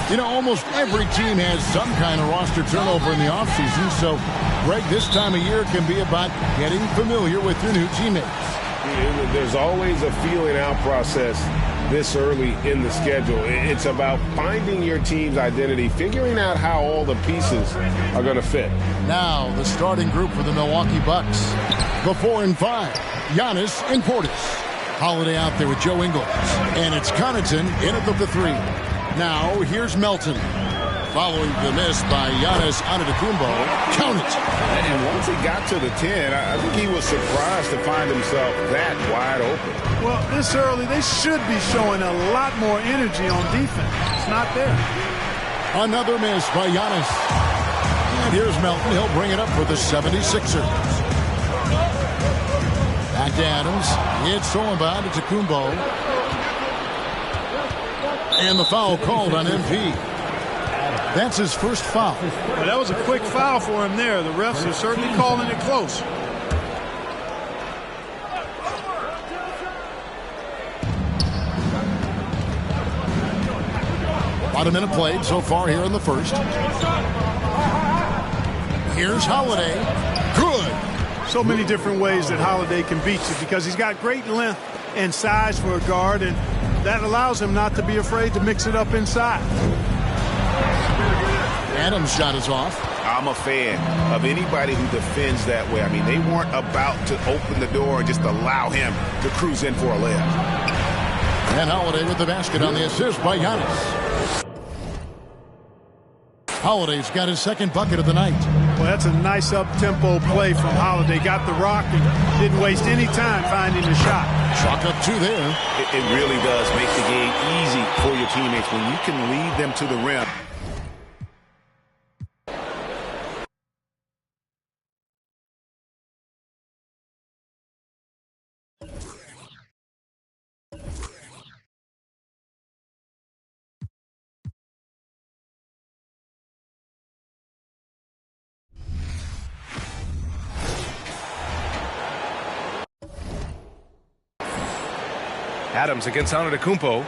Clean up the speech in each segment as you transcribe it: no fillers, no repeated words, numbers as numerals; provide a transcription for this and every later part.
You know, almost every team has some kind of roster turnover in the offseason, so, Greg, this time of year can be about getting familiar with your new teammates. There's always a feeling out process this early in the schedule. It's about finding your team's identity, figuring out how all the pieces are going to fit. Now, the starting group for the Milwaukee Bucks. The 4 and 5, Giannis and Portis. Holiday out there with Joe Ingles. And it's Connaughton in at the 3. Now, here's Melton. Following the miss by Giannis Antetokounmpo. Count it. And once he got to the 10, I think he was surprised to find himself that wide open. Well, this early, they should be showing a lot more energy on defense. It's not there. Another miss by Giannis. And here's Melton. He'll bring it up for the 76ers. Back to Adams. It's all about Antetokounmpo. And the foul called on MP. That's his first foul. Well, that was a quick foul for him there. The refs are certainly calling it close. About a minute played so far here in the first. Here's Holiday. Good. So many different ways that Holiday can beat you because he's got great length and size for a guard, and that allows him not to be afraid to mix it up inside. Adams' shot is off. I'm a fan of anybody who defends that way. I mean, they weren't about to open the door and just allow him to cruise in for a layup. And Holiday with the basket on the assist by Giannis. Holiday's got his second bucket of the night. Well, that's a nice up-tempo play from Holiday. Got the rock and didn't waste any time finding the shot. Chalk up 2 there. It really does make the game easy for your teammates when you can lead them to the rim. Adams against Antetokounmpo.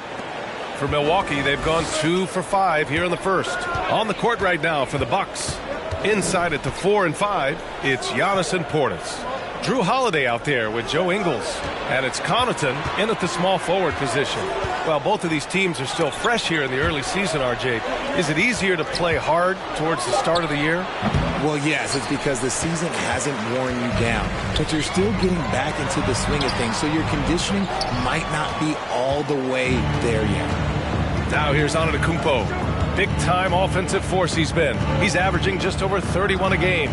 For Milwaukee, they've gone 2 for 5 here in the first. On the court right now for the Bucks. Inside at the 4 and 5, it's Giannis and Portis. Drew Holiday out there with Joe Ingles. And it's Connaughton in at the small forward position. Well, both of these teams are still fresh here in the early season, RJ. Is it easier to play hard towards the start of the year? Well, yes, it's because the season hasn't worn you down, but you're still getting back into the swing of things, so your conditioning might not be all the way there yet. Now here's Antetokounmpo. Big-time offensive force he's been. He's averaging just over 31 a game.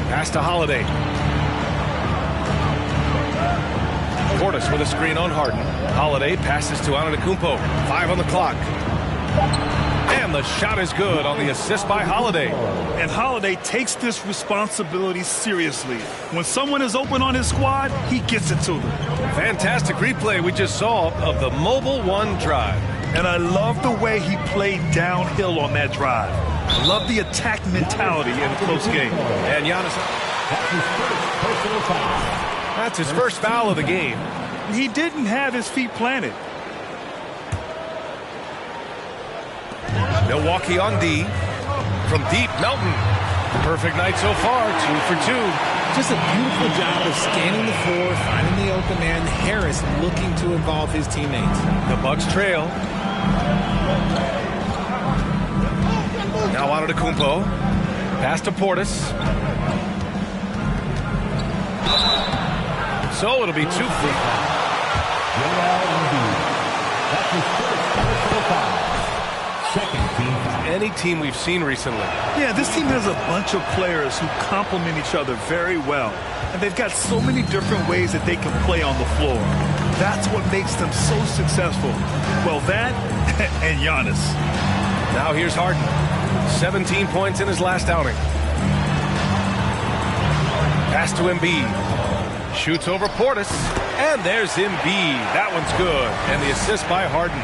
Pass to Holiday. Portis with a screen on Harden. Holiday passes to Antetokounmpo. 5 on the clock. And the shot is good on the assist by Holiday. And Holiday takes this responsibility seriously. When someone is open on his squad, he gets it to them. Fantastic replay we just saw of the mobile one drive. And I love the way he played downhill on that drive. Love the attack mentality in a close game. And Giannis. That's his first foul of the game. He didn't have his feet planted. Milwaukee on D. From deep, Melton. Perfect night so far, 2 for 2. Just a beautiful job of scanning the floor, finding the open man. Harris looking to involve his teammates. The Bucks trail. Now Antetokounmpo. Pass to Portis. So it'll be 2 feet. Any team we've seen recently. Yeah, this team has a bunch of players who complement each other very well. And they've got so many different ways that they can play on the floor. That's what makes them so successful. Well, that and Giannis. Now here's Harden. 17 points in his last outing. Pass to Embiid. Shoots over Portis. And there's Embiid. That one's good. And the assist by Harden.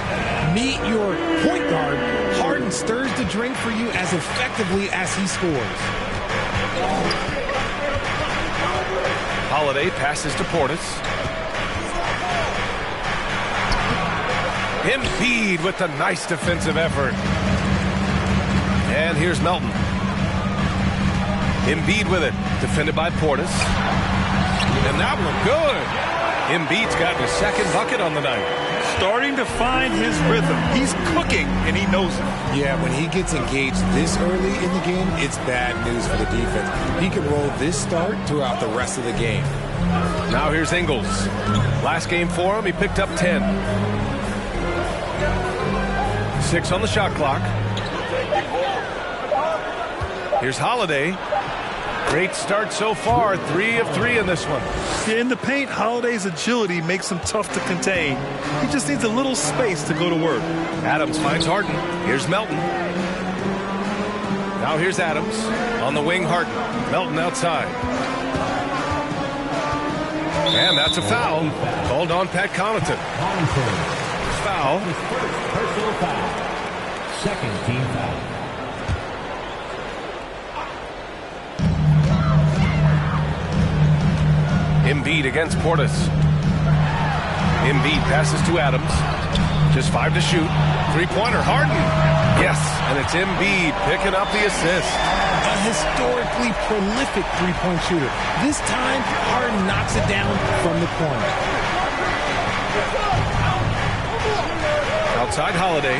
Meet your point guard. Harden stirs the drink for you as effectively as he scores. Holiday passes to Portis. Embiid with a nice defensive effort. And here's Melton. Embiid with it. Defended by Portis. And that one good. Embiid's gotten his second bucket on the night. Starting to find his rhythm. He's cooking, and he knows it. Yeah, when he gets engaged this early in the game, it's bad news for the defense. He can roll this start throughout the rest of the game. Now here's Ingles. Last game for him, he picked up 10. 6 on the shot clock. Here's Holiday. Great start so far. 3 of 3 in this one. Yeah, in the paint, Holiday's agility makes him tough to contain. He just needs a little space to go to work. Adams finds Harden. Here's Melton. Now here's Adams. On the wing, Harden. Melton outside. And that's a foul. Called on Pat Connaughton. Foul. Personal foul. Second team foul. Embiid against Portis. Embiid passes to Adams. Just 5 to shoot. Three-pointer, Harden. Yes, and it's Embiid picking up the assist. A historically prolific three-point shooter. This time, Harden knocks it down from the corner. Outside Holiday.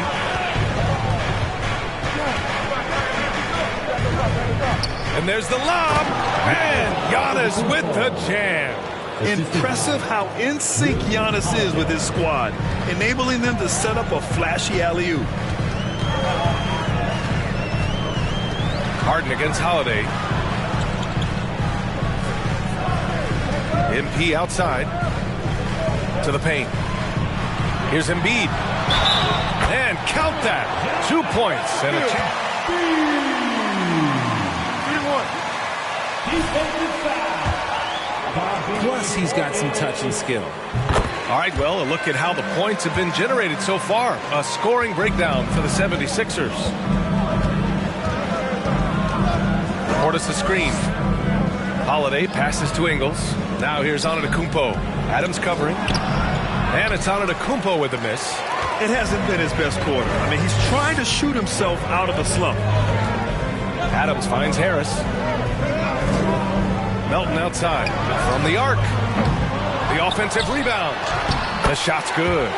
And there's the lob. And Giannis with the jam. Impressive how in sync Giannis is with his squad, enabling them to set up a flashy alley-oop. Harden against Holiday. MP outside to the paint. Here's Embiid. And count that. 2 points and a chance. Plus, he's got some touch and skill. All right, well, a look at how the points have been generated so far. A scoring breakdown for the 76ers. Portis a screen. Holiday passes to Ingles. Now here's Antetokounmpo. Adams covering. And it's Antetokounmpo with the miss. It hasn't been his best quarter. I mean, he's trying to shoot himself out of a slump. Adams finds Harris. Melton outside from the arc. The offensive rebound. The shot's good.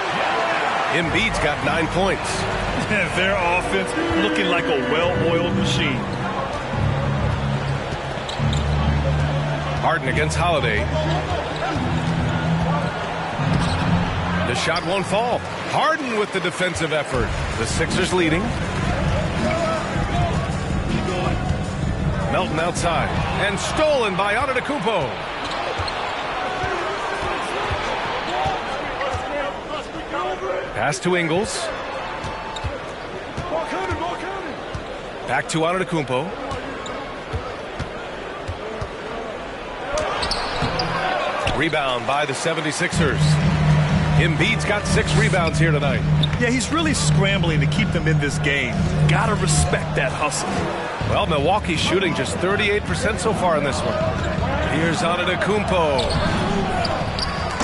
Embiid's got 9 points. Their offense looking like a well-oiled machine. Harden against Holiday. The shot won't fall. Harden with the defensive effort. The Sixers leading. Melton outside. And stolen by Antetokounmpo. Pass to Ingles. Back to Antetokounmpo. Rebound by the 76ers. Embiid's got 6 rebounds here tonight. Yeah, he's really scrambling to keep them in this game. Gotta respect that hustle. Well, Milwaukee's shooting just 38% so far in this one. Here's Antetokounmpo.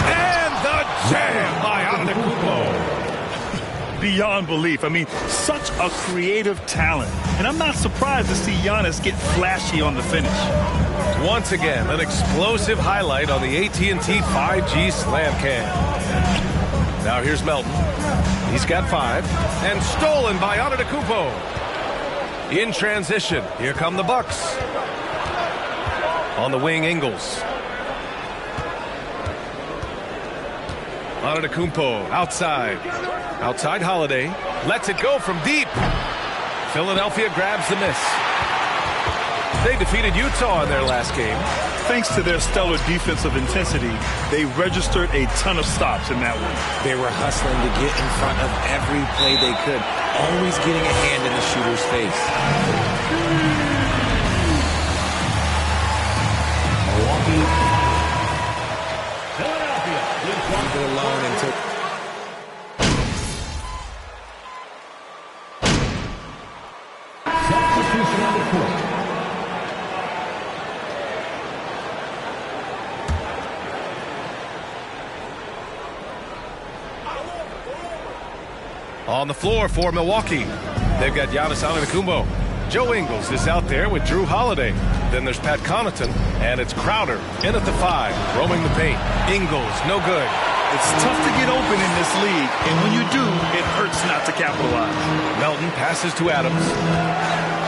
And the jam by Antetokounmpo. Beyond belief. I mean, such a creative talent. And I'm not surprised to see Giannis get flashy on the finish. Once again, an explosive highlight on the AT&T 5G Slam Cam. Now here's Melton. He's got 5. And stolen by Antetokounmpo. In transition, here come the Bucks. On the wing, Ingles. Antetokounmpo outside. Outside Holiday. Lets it go from deep. Philadelphia grabs the miss. They defeated Utah in their last game. Thanks to their stellar defensive intensity, they registered a ton of stops in that one. They were hustling to get in front of every play they could, always getting a hand in the shooter's face. Leave it alone and took. Substitution on the court. On the floor for Milwaukee, they've got Giannis Antetokounmpo. Joe Ingles is out there with Drew Holiday. Then there's Pat Connaughton, and it's Crowder in at the 5, roaming the paint. Ingles, no good. It's tough to get open in this league, and when you do, it hurts not to capitalize. Melton passes to Adams.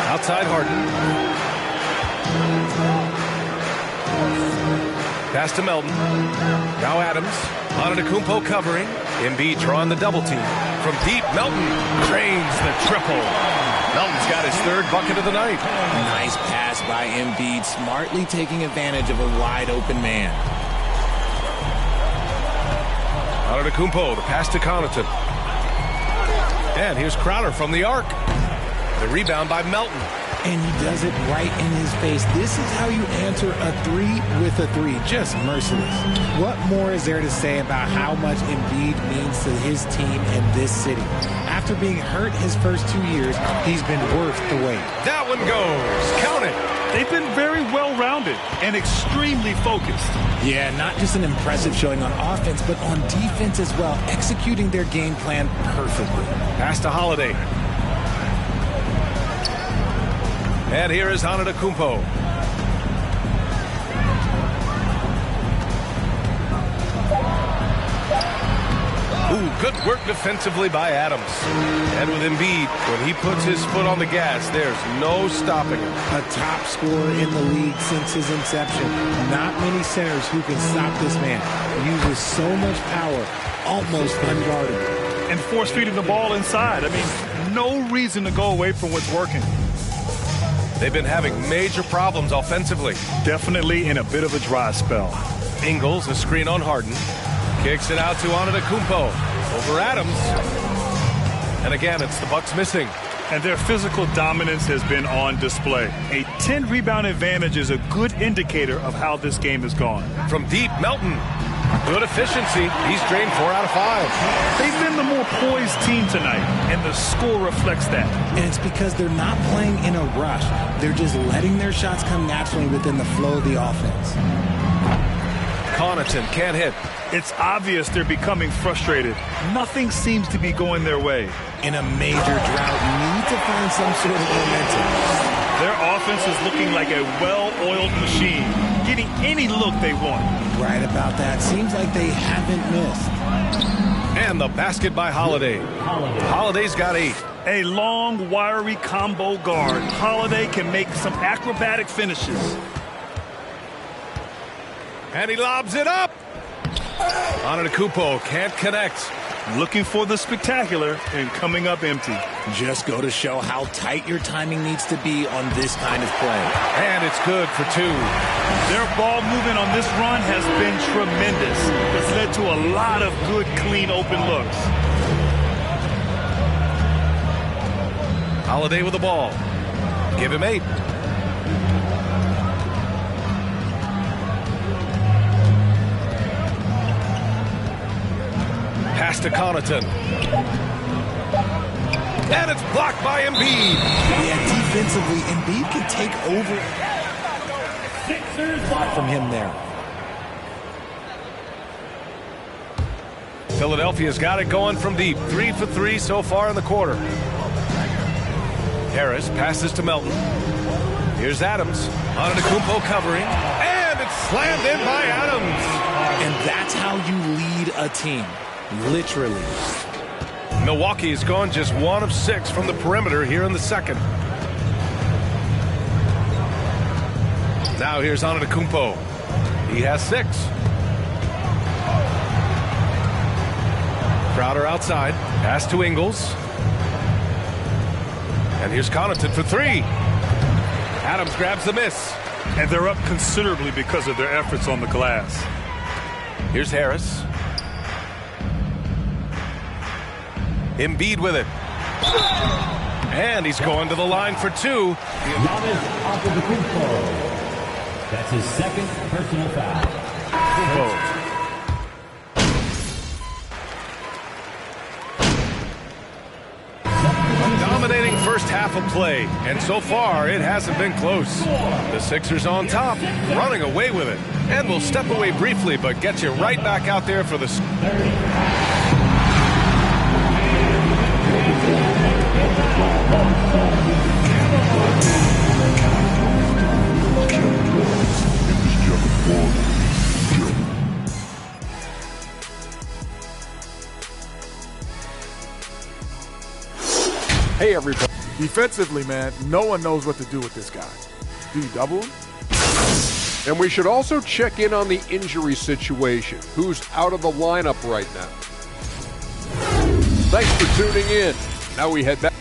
Outside Harden. Pass to Melton. Now Adams. Antetokounmpo covering. Embiid drawing the double team. From deep, Melton drains the triple. Melton's got his 3rd bucket of the night. Nice pass by Embiid, smartly taking advantage of a wide open man. Antetokounmpo, the pass to Connaughton. And here's Crowder from the arc. The rebound by Melton. And he does it right in his face. This is how you answer a 3 with a 3. Just merciless. What more is there to say about how much Embiid means to his team and this city? After being hurt his first 2 years, he's been worth the wait. That one goes. Count it. They've been very well-rounded and extremely focused. Yeah, not just an impressive showing on offense, but on defense as well, executing their game plan perfectly. Pass to Holiday. And here is Antetokounmpo. Ooh, good work defensively by Adams. And with Embiid, when he puts his foot on the gas, there's no stopping him. A top scorer in the league since his inception. Not many centers who can stop this man. Uses so much power, almost unguarded. And force-feeding the ball inside. I mean, no reason to go away from what's working. They've been having major problems offensively. Definitely in a bit of a dry spell. Ingles, a screen on Harden. Kicks it out to Antetokounmpo. Over Adams. And again, it's the Bucks missing. And their physical dominance has been on display. A 10-rebound advantage is a good indicator of how this game has gone. From deep, Melton. Good efficiency. He's drained 4 out of 5. They've been the more poised team tonight, and the score reflects that. And it's because they're not playing in a rush. They're just letting their shots come naturally within the flow of the offense. Connaughton can't hit. It's obvious they're becoming frustrated. Nothing seems to be going their way. In a major drought, you need to find some sort of momentum. Their offense is looking like a well-oiled machine, getting any look they want. Right about that. Seems like they haven't missed. And the basket by Holiday. Holiday's got 8. A long, wiry combo guard. Holiday can make some acrobatic finishes. And he lobs it up. Antetokounmpo can't connect. Looking for the spectacular and coming up empty. Just go to show how tight your timing needs to be on this kind of play. And it's good for 2. Their ball movement on this run has been tremendous. It's led to a lot of good, clean, open looks. Holiday with the ball. Give him 8. Pass to Connaughton. And it's blocked by Embiid. Yeah, defensively, Embiid can take over from him there. Philadelphia's got it going from deep. 3 for 3 so far in the quarter. Harris passes to Melton. Here's Adams. Antetokounmpo covering. And it's slammed in by Adams. And that's how you lead a team. Literally. Milwaukee's gone just 1 of 6 from the perimeter here in the second. Now here's Antetokounmpo. He has 6. Crowder outside. Pass to Ingles. And here's Connaughton for 3. Adams grabs the miss. And they're up considerably because of their efforts on the glass. Here's Harris. Embiid with it. And he's going to the line for 2. Giannis Antetokounmpo. That's his 2nd personal foul. Dominating first half of play, and so far it hasn't been close. The Sixers on top, running away with it. And we'll step away briefly, but get you right back out there for the... Hey, everybody. Defensively, man, no one knows what to do with this guy. Do you double him? And we should also check in on the injury situation. Who's out of the lineup right now? Thanks for tuning in. Now we head back.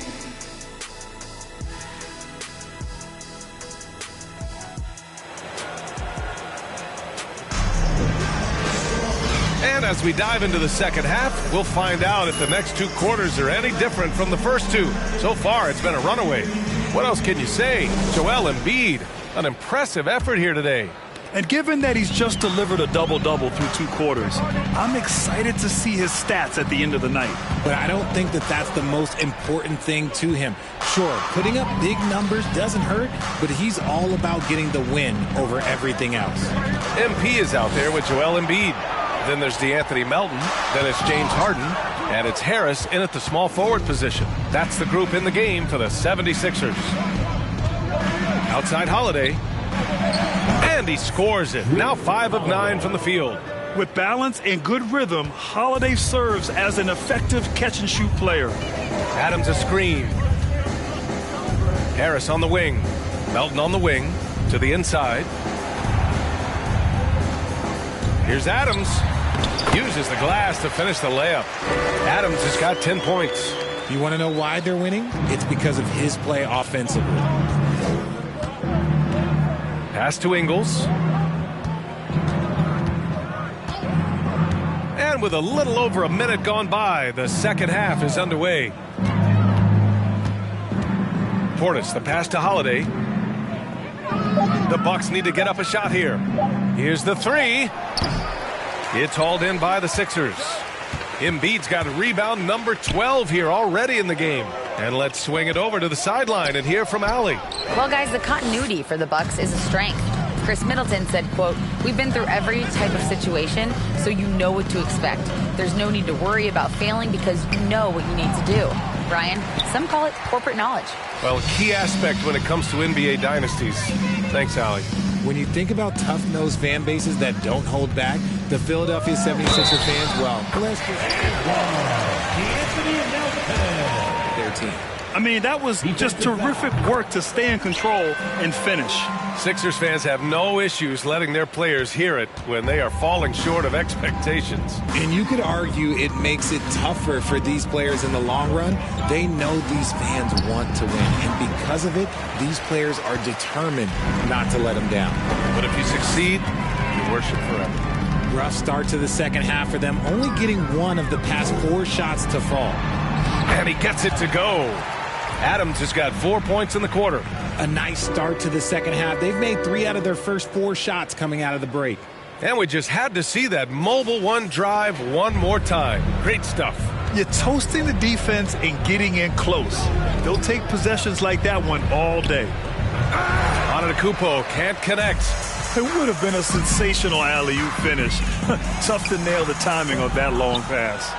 And as we dive into the second half, we'll find out if the next two quarters are any different from the first two. So far, it's been a runaway. What else can you say? Joel Embiid, an impressive effort here today. And given that he's just delivered a double-double through two quarters, I'm excited to see his stats at the end of the night. But I don't think that that's the most important thing to him. Sure, putting up big numbers doesn't hurt, but he's all about getting the win over everything else. MP is out there with Joel Embiid. Then there's DeAnthony Melton. Then it's James Harden. And it's Harris in at the small forward position. That's the group in the game for the 76ers. Outside Holiday. And he scores it. Now 5 of 9 from the field. With balance and good rhythm, Holiday serves as an effective catch-and-shoot player. Adams a screen. Harris on the wing. Melton on the wing. To the inside. Here's Adams. Uses the glass to finish the layup. Adams has got 10 points. You want to know why they're winning? It's because of his play offensively. Pass to Ingles. And with a little over a minute gone by, the second half is underway. Portis, the pass to Holiday. The Bucks need to get up a shot here. Here's the three. It's hauled in by the Sixers. Embiid's got rebound number 12 here already in the game. And let's swing it over to the sideline and hear from Allie. Well, guys, the continuity for the Bucks is a strength. Chris Middleton said, quote, "We've been through every type of situation, so you know what to expect. There's no need to worry about failing because you know what you need to do." Brian, some call it corporate knowledge. Well, a key aspect when it comes to NBA dynasties. Thanks, Allie. When you think about tough-nosed fan bases that don't hold back, the Philadelphia 76er fans, well, let's just their team. I mean, that was just terrific work to stay in control and finish. Sixers fans have no issues letting their players hear it when they are falling short of expectations. And you could argue it makes it tougher for these players in the long run. They know these fans want to win, and because of it, these players are determined not to let them down. But if you succeed, you worship forever. Rough start to the second half for them, only getting one of the past 4 shots to fall. And he gets it to go. Adams has got 4 points in the quarter. A nice start to the second half. They've made 3 out of their first 4 shots coming out of the break. And we just had to see that mobile one drive one more time. Great stuff. You're toasting the defense and getting in close. They'll take possessions like that one all day. Antetokounmpo can't connect. It would have been a sensational alley-oop finish. Tough to nail the timing of that long pass.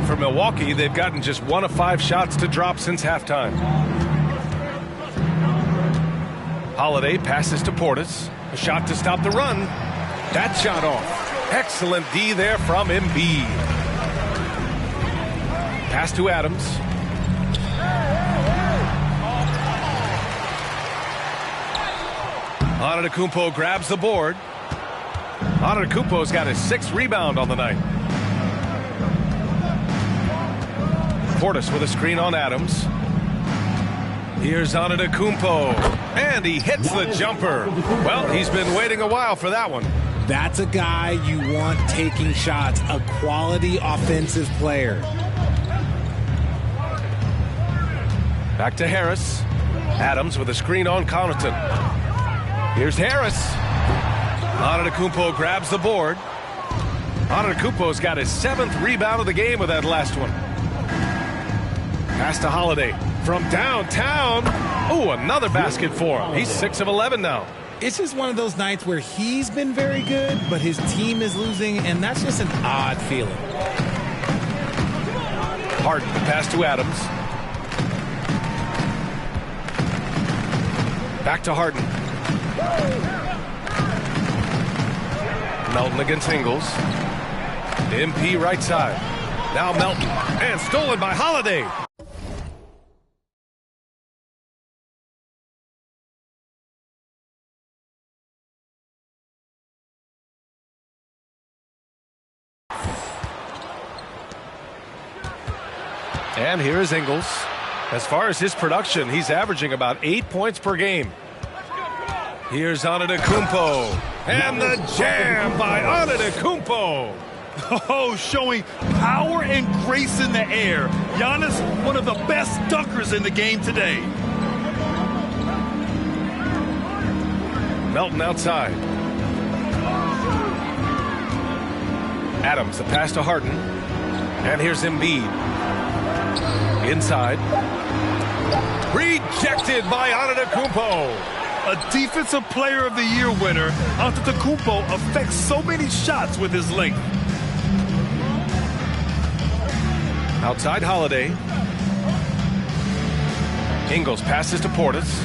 For Milwaukee, they've gotten just 1 of 5 shots to drop since halftime. Holiday passes to Portis. A shot to stop the run. That shot off. Excellent D there from Embiid. Pass to Adams. Antetokounmpo grabs the board. Antetokounmpo's got his 6th rebound on the night. Portis with a screen on Adams. Here's Antetokounmpo. And he hits the jumper. Well, he's been waiting a while for that one. That's a guy you want taking shots, a quality offensive player. Back to Harris. Adams with a screen on Connaughton. Here's Harris. Antetokounmpo grabs the board. Antetokounmpo's got his 7th rebound of the game with that last one. Pass to Holiday from downtown. Oh, another basket for him. He's 6 of 11 now. It's just one of those nights where he's been very good, but his team is losing, and that's just an odd feeling. Harden, pass to Adams. Back to Harden. Melton against Ingles. MP right side. Now Melton. And stolen by Holiday. And here is Ingles. As far as his production, he's averaging about 8 points per game. Here's Antetokounmpo. And the jam by Antetokounmpo. Oh, showing power and grace in the air. Giannis, one of the best dunkers in the game today. Melton outside. Adams, the pass to Harden. And here's Embiid. Inside. Rejected by Antetokounmpo. A Defensive Player of the Year winner, Antetokounmpo affects so many shots with his length. Outside Holiday. Ingles passes to Portis.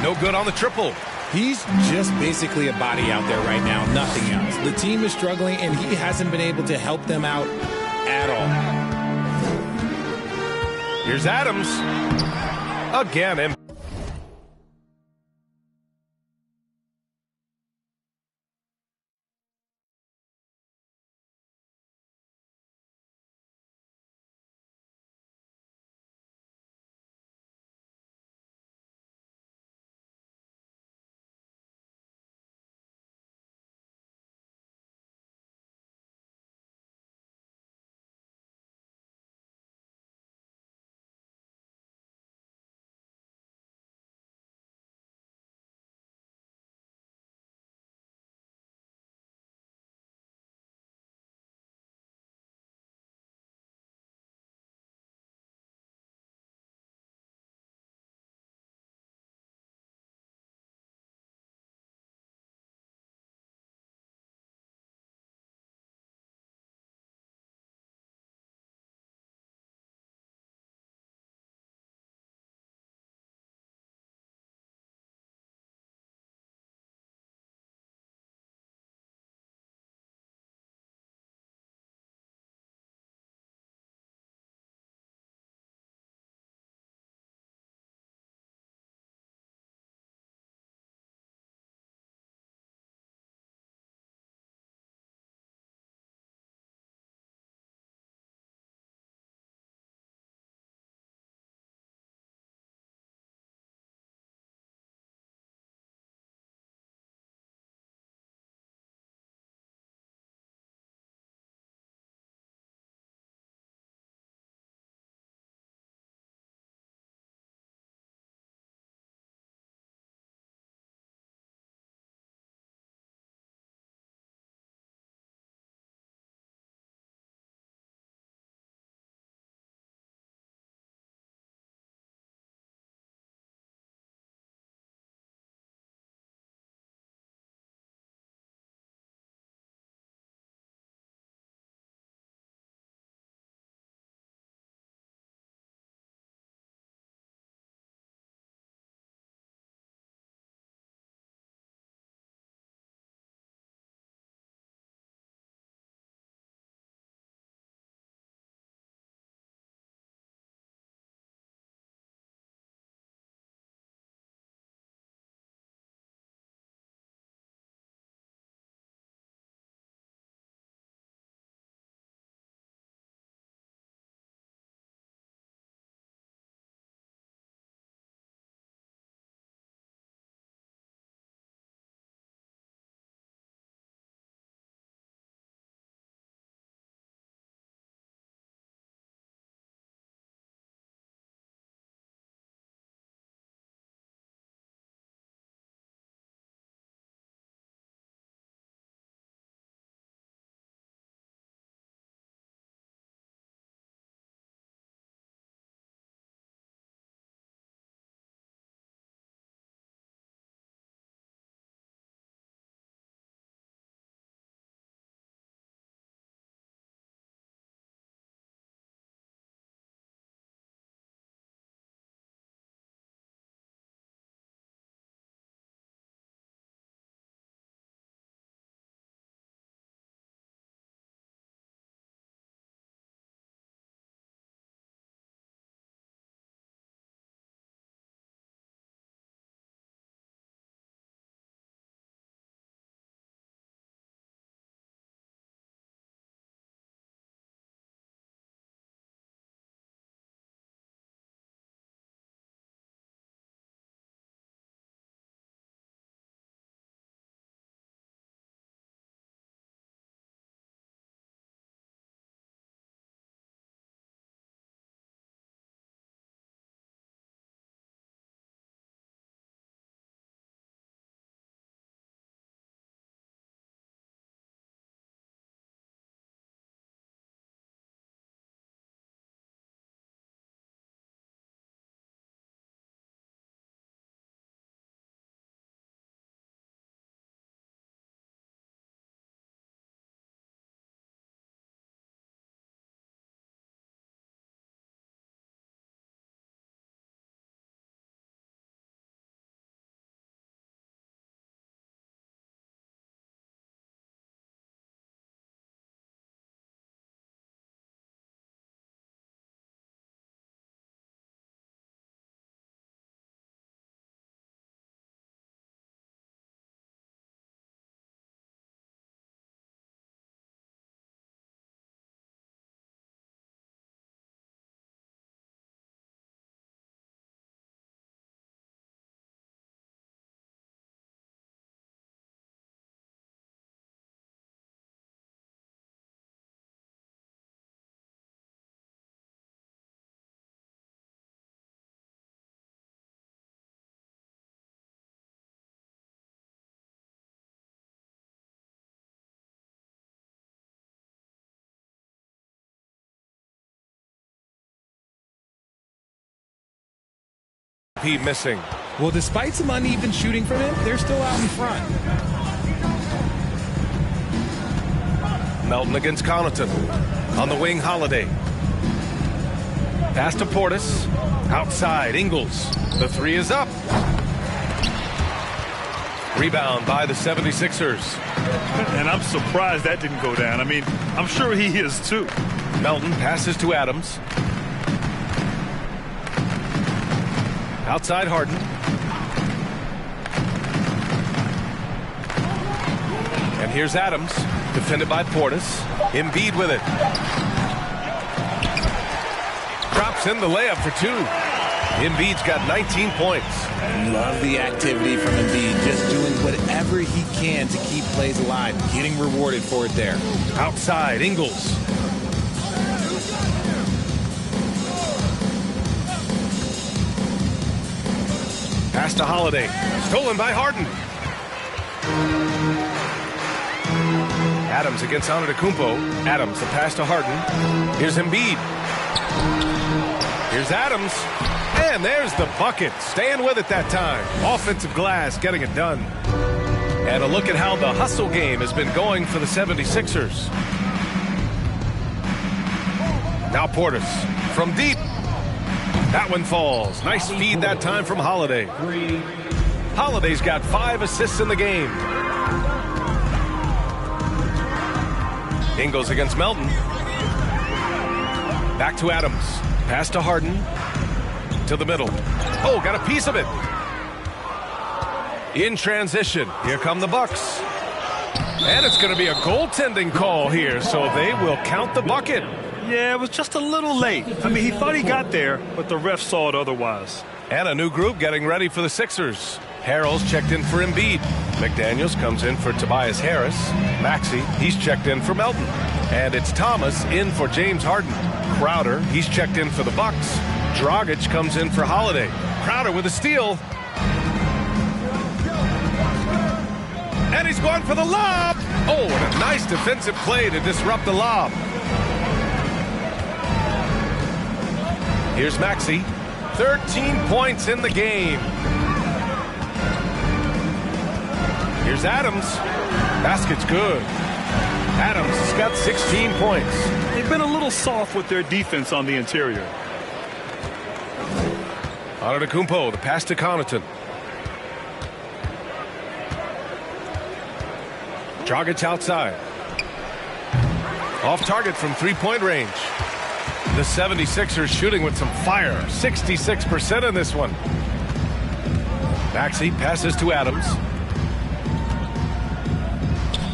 No good on the triple. He's just basically a body out there right now, nothing else. The team is struggling, and he hasn't been able to help them out at all. Here's Adams. Again. He missing. Well, despite some uneven shooting from him, they're still out in front. Melton against Connaughton. On the wing, Holiday. Pass to Portis. Outside, Ingles. The three is up. Rebound by the 76ers. And I'm surprised that didn't go down. I mean, I'm sure he is too. Melton passes to Adams. Outside, Harden. And here's Adams, defended by Portis. Embiid with it. Drops in the layup for two. Embiid's got 19 points. Love the activity from Embiid, just doing whatever he can to keep plays alive, getting rewarded for it there. Outside, Ingles. Pass to Holiday. Stolen by Harden. Adams against Antetokounmpo. Adams, the pass to Harden. Here's Embiid. Here's Adams. And there's the bucket. Staying with it that time. Offensive glass getting it done. And a look at how the hustle game has been going for the 76ers. Now Portis from deep. That one falls. Nice feed that time from Holiday. Holiday's got 5 assists in the game. Ingles against Melton. Back to Adams. Pass to Harden. To the middle. Oh, got a piece of it. In transition. Here come the Bucks. And it's going to be a goaltending call here, so they will count the bucket. Yeah, it was just a little late. I mean, he thought he got there, but the ref saw it otherwise. And a new group getting ready for the Sixers. Harrell's checked in for Embiid. McDaniels comes in for Tobias Harris. Maxey, he's checked in for Melton. And it's Thomas in for James Harden. Crowder, he's checked in for the Bucks. Dragic comes in for Holiday. Crowder with a steal. And he's going for the lob. Oh, and a nice defensive play to disrupt the lob. Here's Maxey. 13 points in the game. Here's Adams. Basket's good. Adams has got 16 points. They've been a little soft with their defense on the interior. Antetokounmpo, the pass to Connaughton. Dragic outside. Off target from three-point range. The 76ers shooting with some fire. 66% in this one. Maxey passes to Adams.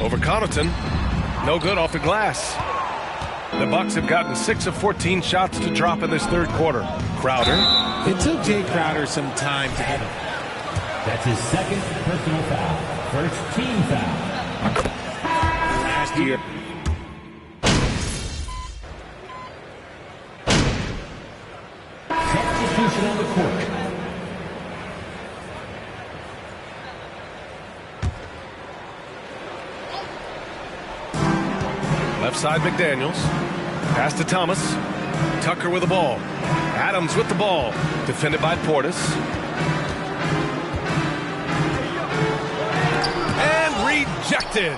Over Connaughton. No good off the glass. The Bucks have gotten 6 of 14 shots to drop in this third quarter. Crowder. It took Jay Crowder some time to get him. That's his second personal foul. First team foul. Last year. Substitution on the court. Left side, McDaniels. Pass to Thomas. Tucker with the ball. Adams with the ball. Defended by Portis. And rejected.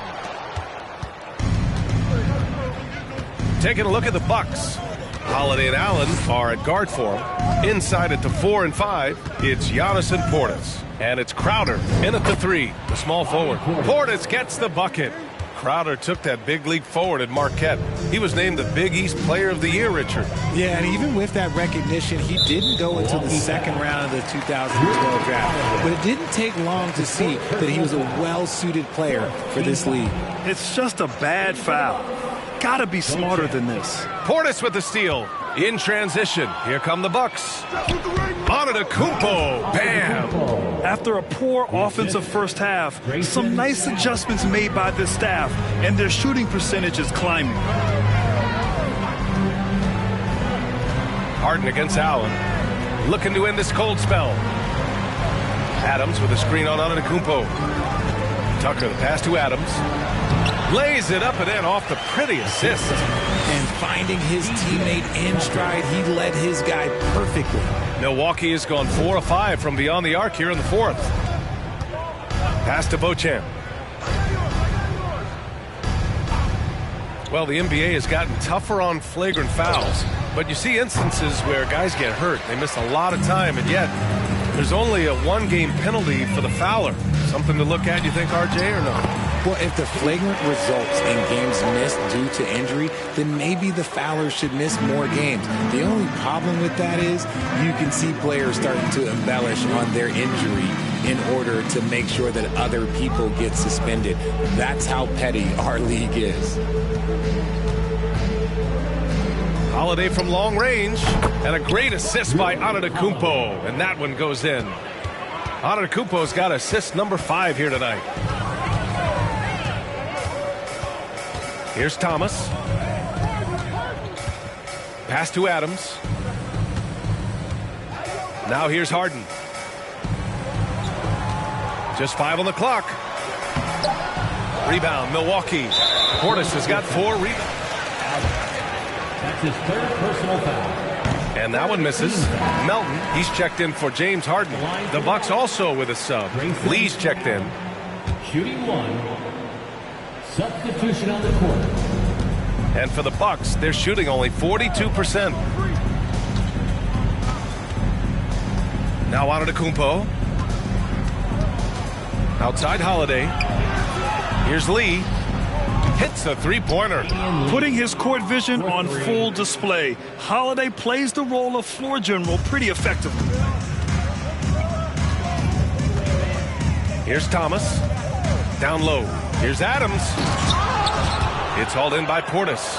Taking a look at the Bucks. Holiday and Allen are at guard for him. Inside at the 4 and 5, it's Giannis and Portis. And it's Crowder in at the 3, the small forward. Portis gets the bucket. Crowder took that big leap forward at Marquette. He was named the Big East Player of the Year, Richard. Yeah, and even with that recognition, he didn't go until the second round of the 2012 draft. But it didn't take long to see that he was a well-suited player for this league. It's just a bad foul. Gotta be smarter than this. Portis with the steal. In transition. Here come the Bucks. Antetokounmpo. Bam! After a poor offensive first half, some nice adjustments made by this staff, and their shooting percentage is climbing. Harden against Allen. Looking to end this cold spell. Adams with a screen on Antetokounmpo. Tucker, the pass to Adams. Lays it up and in off the pretty assist. And finding his teammate in stride, he led his guy perfectly. Milwaukee has gone 4 of 5 from beyond the arc here in the fourth. Pass to Beauchamp. Well, the NBA has gotten tougher on flagrant fouls, but you see instances where guys get hurt. They miss a lot of time, and yet there's only a 1-game penalty for the fouler. Something to look at, you think, RJ, or no? Well, if the flagrant results in games missed due to injury, then maybe the fouler should miss more games. The only problem with that is you can see players starting to embellish on their injury in order to make sure that other people get suspended. That's how petty our league is. Holiday from long range, and a great assist by Antetokounmpo, and that one goes in. Antetokounmpo's got assist number 5 here tonight. Here's Thomas. Pass to Adams. Now here's Harden. Just 5 on the clock. Rebound, Milwaukee. Portis has got 4 rebounds. That's his 3rd personal foul. And that one misses. Melton, he's checked in for James Harden. The Bucks also with a sub. Lee's checked in. Shooting 1. Substitution on the court. And for the Bucks, they're shooting only 42%. Now Antetokounmpo. Outside Holiday. Here's Lee. Hits a three-pointer. Putting his court vision on full display. Holiday plays the role of floor general pretty effectively. Here's Thomas. Down low. Here's Adams. It's hauled in by Portis.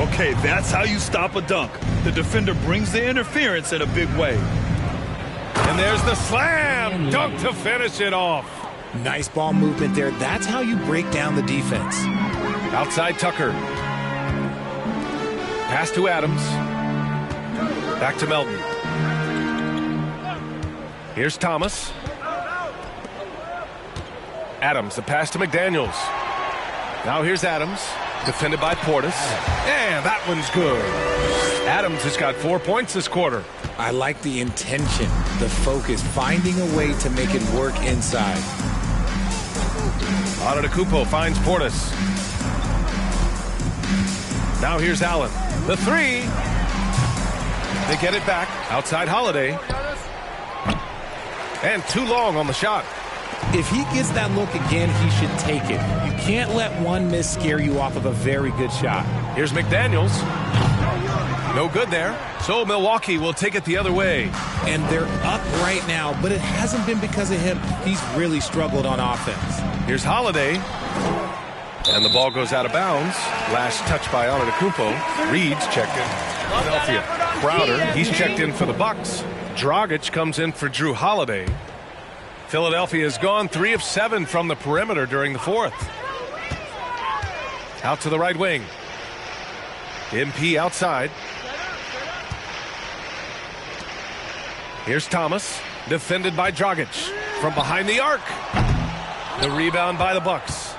Okay, that's how you stop a dunk. The defender brings the interference in a big way. And there's the slam. Dunk to finish it off. Nice ball movement there. That's how you break down the defense. Outside Tucker. Pass to Adams. Back to Melton. Here's Thomas. Adams, the pass to McDaniels. Now here's Adams, defended by Portis. And that one's good. Adams has got 4 points this quarter. I like the intention, the focus, finding a way to make it work inside. Antetokounmpo finds Portis. Now here's Allen. The 3. They get it back. Outside Holiday. And too long on the shot. If he gets that look again, he should take it. You can't let one miss scare you off of a very good shot. Here's McDaniels. No good there. So Milwaukee will take it the other way. And they're up right now, but it hasn't been because of him. He's really struggled on offense. Here's Holiday. And the ball goes out of bounds. Last touch by Antetokounmpo. Reed's checked in. Philadelphia. Crowder, he's checked in for the Bucks. Dragic comes in for Drew Holiday. Philadelphia has gone 3 of 7 from the perimeter during the fourth. Out to the right wing. MP outside. Here's Thomas, defended by Dragic from behind the arc. The rebound by the Bucks.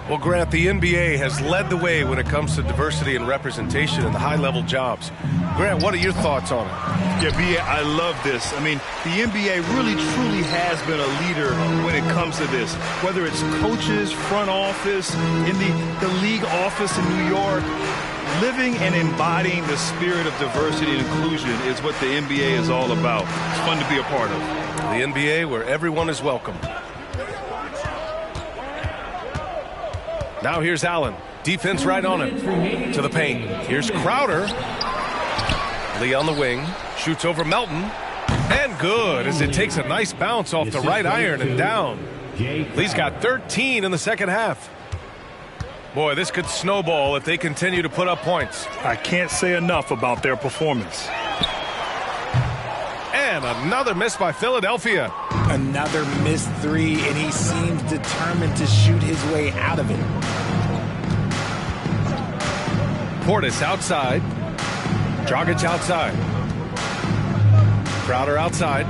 Well, Grant, the NBA has led the way when it comes to diversity and representation in the high-level jobs. Grant, what are your thoughts on it? Yeah, B.A., I love this. I mean, the NBA really, truly has been a leader when it comes to this. Whether it's coaches, front office, in the league office in New York, living and embodying the spirit of diversity and inclusion is what the NBA is all about. It's fun to be a part of. The NBA where everyone is welcome. Now here's Allen. Defense right on him. To the paint. Here's Crowder. Lee on the wing. Shoots over Melton. And good as it takes a nice bounce off the right iron and down. Lee's got 13 in the second half. Boy, this could snowball if they continue to put up points. I can't say enough about their performance. And another miss by Philadelphia. Another missed 3, and he seems determined to shoot his way out of it. Portis outside. Dragic outside. Crowder outside.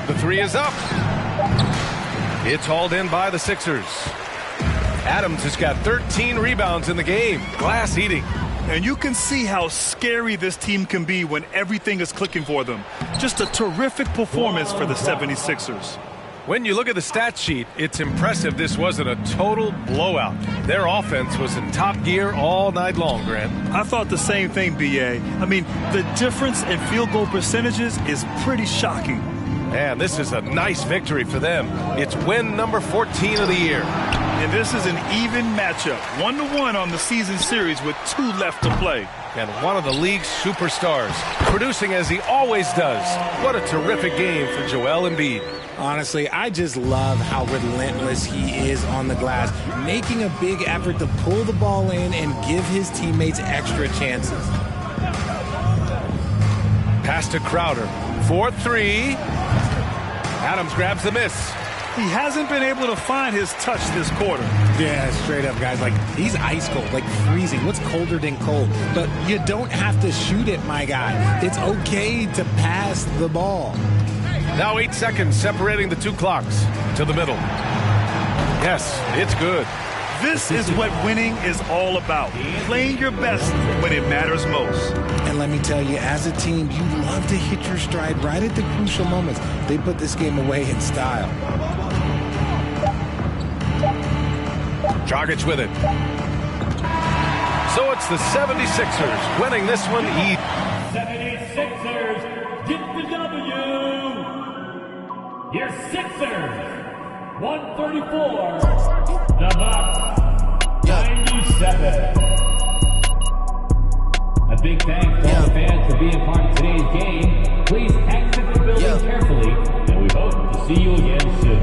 The 3 is up. It's hauled in by the Sixers. Adams has got 13 rebounds in the game. Glass eating. And you can see how scary this team can be when everything is clicking for them. Just a terrific performance for the 76ers. When you look at the stat sheet, it's impressive this wasn't a total blowout. Their offense was in top gear all night long, Grant. I thought the same thing, B.A. I mean, the difference in field goal percentages is pretty shocking. Man, this is a nice victory for them. It's win number 14 of the year. And this is an even matchup, 1-1 on the season series with 2 left to play. And one of the league's superstars, producing as he always does. What a terrific game for Joel Embiid. Honestly, I just love how relentless he is on the glass, making a big effort to pull the ball in and give his teammates extra chances. Pass to Crowder. 4-3. Adams grabs the miss. He hasn't been able to find his touch this quarter. Yeah, straight up, guys. Like, he's ice cold, like freezing. What's colder than cold? But you don't have to shoot it, my guy. It's okay to pass the ball. Now 8 seconds separating the 2 clocks. To the middle. Yes, it's good. This is what winning is all about. Playing your best when it matters most. And let me tell you, as a team, you love to hit your stride right at the crucial moments. They put this game away in style. Dragic with it. So it's the 76ers winning this one. 76ers get the W. Your Sixers, 134. The Bucks, 97. A big thanks to all the fans for being part of today's game. Please exit the building carefully, and we hope to see you again soon.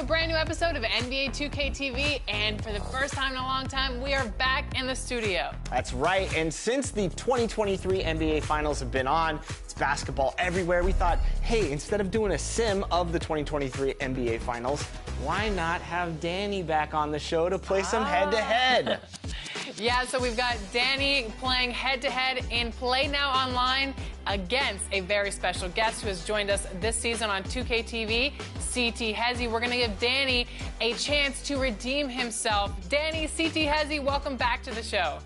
brand new episode of NBA 2K TV, and for the first time in a long time, we are back in the studio. That's right, and since the 2023 NBA Finals have been on, it's basketball everywhere, we thought, hey, instead of doing a sim of the 2023 NBA Finals, why not have Danny back on the show to play some head-to-head? Yeah, so we've got Danny playing head-to-head in Play Now Online against a very special guest who has joined us this season on 2K TV, CT Hezzy. We're going to give Danny a chance to redeem himself. Danny, CT Hezzy, welcome back to the show.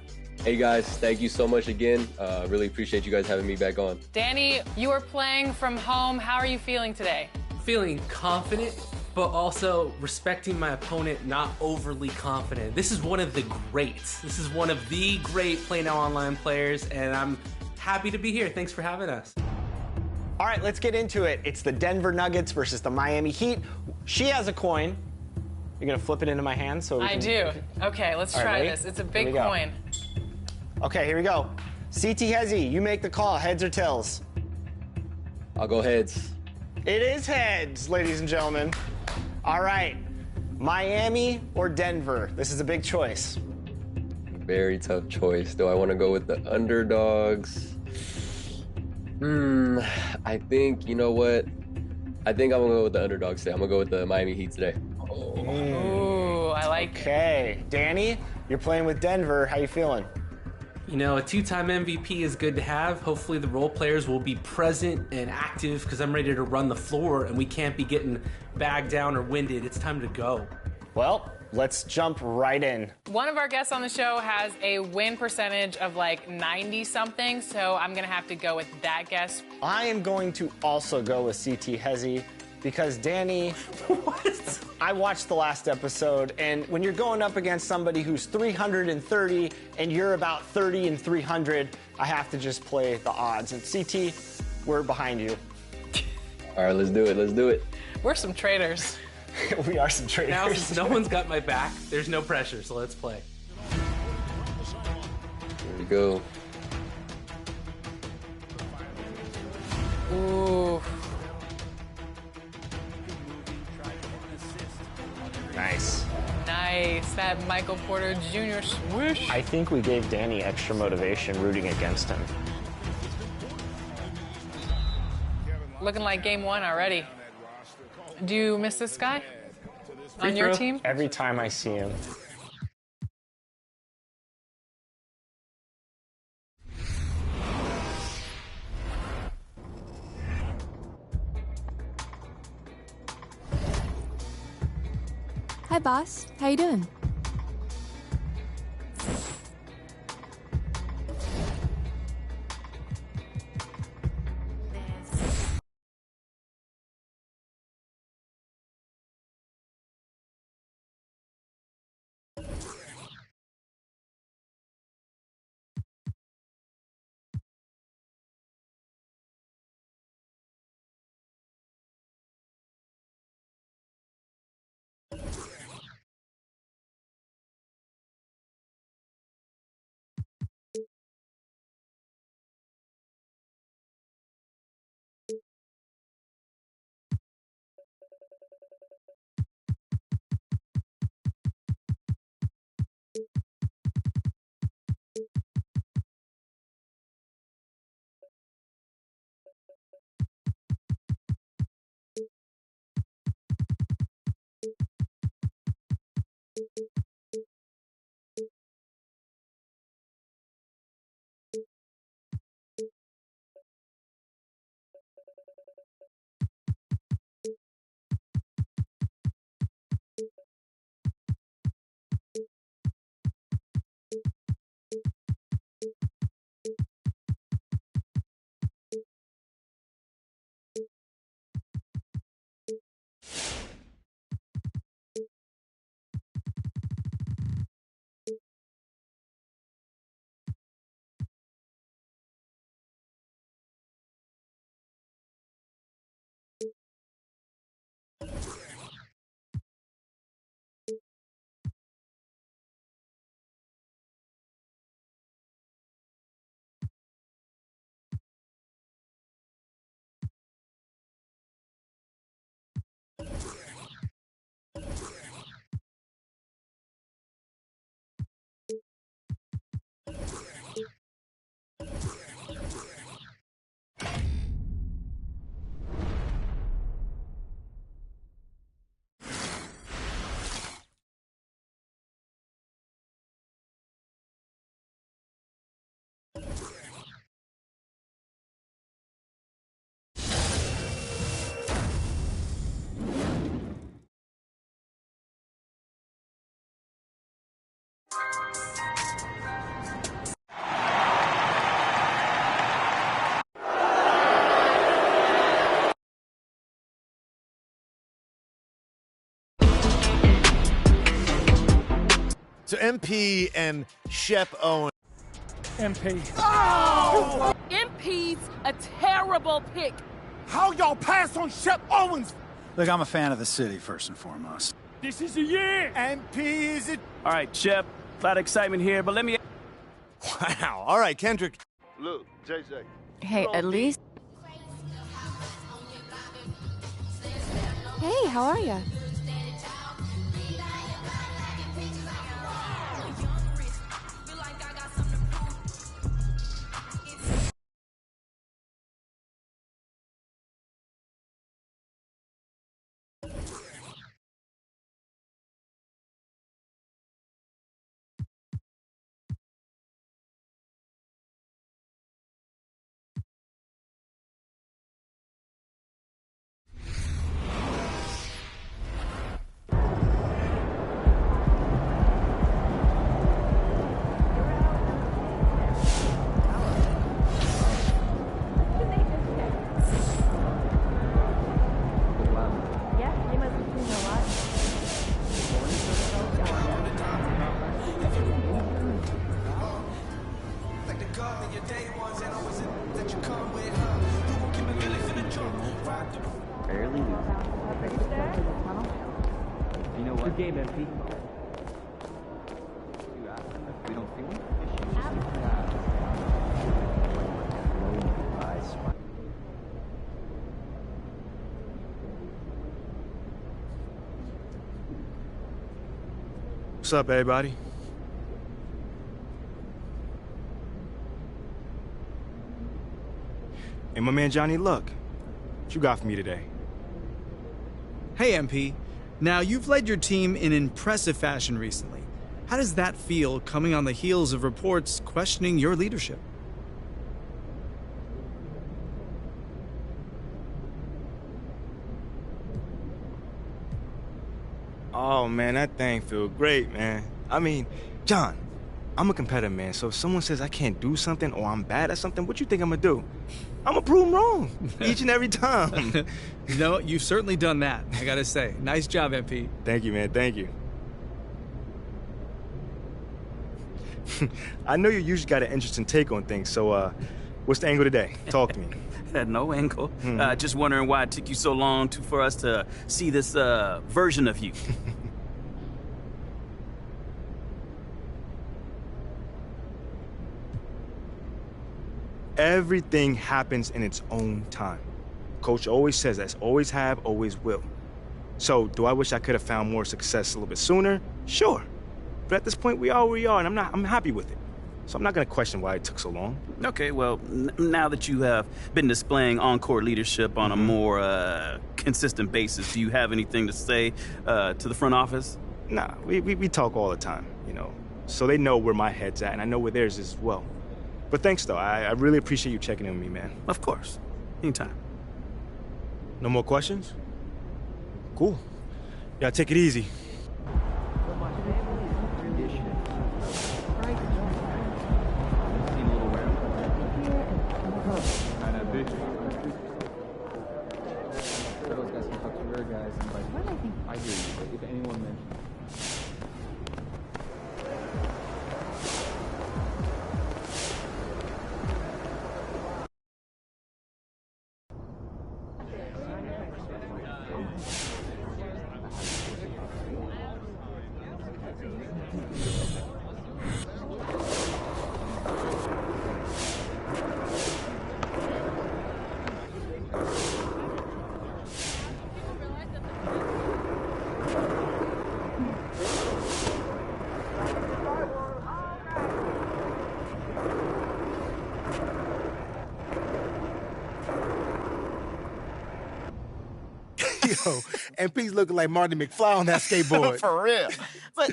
Hey guys, thank you so much again. Really appreciate you guys having me back on. Danny, you are playing from home. How are you feeling today? Feeling confident, but also respecting my opponent, not overly confident. This is one of the greats. This is one of the great Play Now Online players, and I'm happy to be here. Thanks for having us. All right, let's get into it. It's the Denver Nuggets versus the Miami Heat. She has a coin. You're going to flip it into my hand? I do. Okay, let's try this. It's a big coin. Okay, here we go. CT Hezzy, you make the call. Heads or tails? I'll go heads. It is heads, ladies and gentlemen. All right, Miami or Denver? This is a big choice. Very tough choice. Do I want to go with the underdogs? I think, you know what? I think I'm going to go with the underdogs today. I'm going to go with the Miami Heat today. Ooh, I like it. Okay, Danny, you're playing with Denver. How you feeling? You know, a two-time MVP is good to have. Hopefully the role players will be present and active because I'm ready to run the floor and we can't be getting bagged down or winded. It's time to go. Well, let's jump right in. One of our guests on the show has a win percentage of like 90-something, so I'm going to have to go with that guess. I am going to also go with CT Hezzy because, Danny, I watched the last episode, and when you're going up against somebody who's 330 and you're about 30 and 300, I have to just play the odds. And CT, we're behind you. All right, let's do it. Let's do it. We're some traitors. We are some traitors. Now, since no one's got my back, there's no pressure, so let's play. Here we go. Ooh. Nice. Nice. That Michael Porter Jr. swoosh. I think we gave Danny extra motivation rooting against him. Looking like game one already. Do you miss this guy on your team? Every time I see him. Hi, boss. How you doing? MP and Shep Owen. MP. Oh! MP's a terrible pick. How y'all pass on Shep Owens? Look, I'm a fan of the city, first and foremost. This is the year. MP is it? All right, Shep. A lot of excitement here, but let me... Wow. All right, Kendrick. Look, JJ. Hey, at least... Hey, how are ya? Barely losing. You know what? Good game, MP. We don't feel it. What's up, everybody? Hey, my man Johnny Luck. What you got for me today? Hey, MP. Now, you've led your team in impressive fashion recently. How does that feel coming on the heels of reports questioning your leadership? Oh, man, that thing feel great, man. I mean, John, I'm a competitor, man, so if someone says I can't do something or I'm bad at something, what you think I'm gonna do? I'm gonna prove them wrong each and every time. No, you've certainly done that, I gotta say. Nice job, MP. Thank you, man, thank you. I know you usually got an interesting take on things, so what's the angle today? Talk to me. No angle. Just wondering why it took you so long for us to see this version of you. Everything happens in its own time. Coach always says that's always have, always will. So, do I wish I could have found more success a little bit sooner? Sure. But at this point, we are where we are, and I'm happy with it. So I'm not going to question why it took so long. Okay, well, now that you have been displaying on-court leadership on a more consistent basis, do you have anything to say to the front office? Nah, we talk all the time, you know. So they know where my head's at, and I know where theirs is as well. But thanks, though. I really appreciate you checking in with me, man. Of course. Anytime. No more questions? Cool. Yeah, take it easy. I hear you, but if anyone mentions... Yo, MP's looking like Marty McFly on that skateboard. For real. But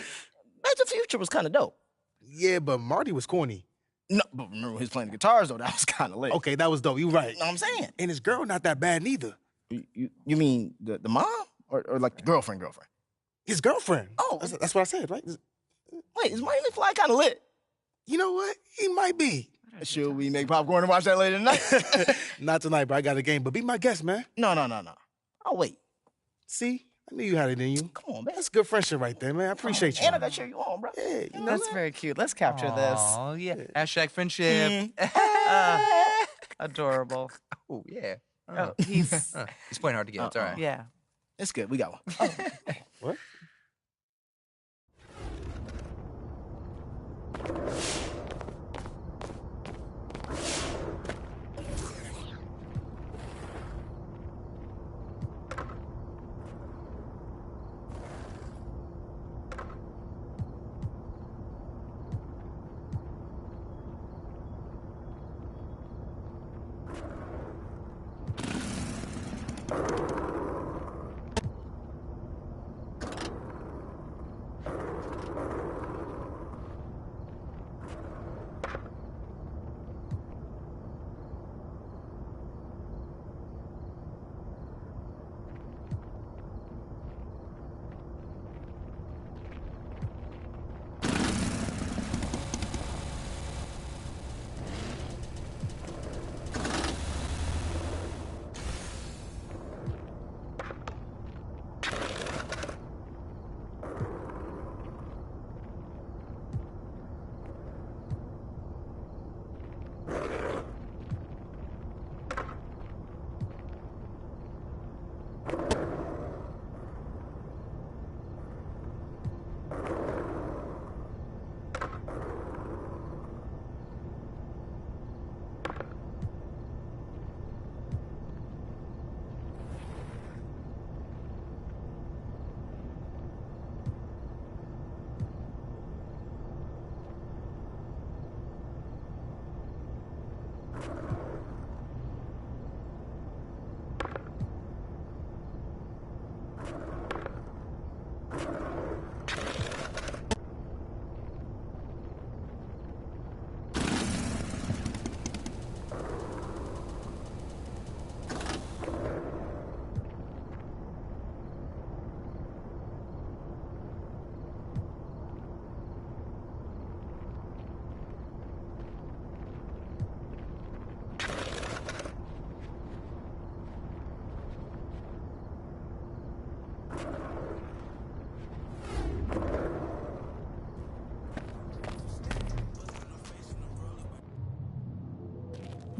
Back to the Future was kind of dope. Yeah, but Marty was corny. No, but remember when he was playing the guitars, though? That was kind of lit. Okay, that was dope. You right. You know what I'm saying? And his girl not that bad neither. You mean the mom? Or like the girlfriend? His girlfriend. Oh. That's what I said, right? Wait, is Marty McFly kind of lit? You know what? He might be. Should we make popcorn and watch that later tonight? Not tonight, but I got a game. But be my guest, man. No. I'll wait. See? I knew you had it in you. Come on, man. That's good friendship right there, man. I appreciate you. And I gotta cheer you on, bro. Yeah, you know That's that? very cute. Let's capture this. Oh, yeah. Hashtag friendship. Adorable. Oh, yeah. Oh, he's playing hard to get. It's all right. Yeah. It's good. We got one. What?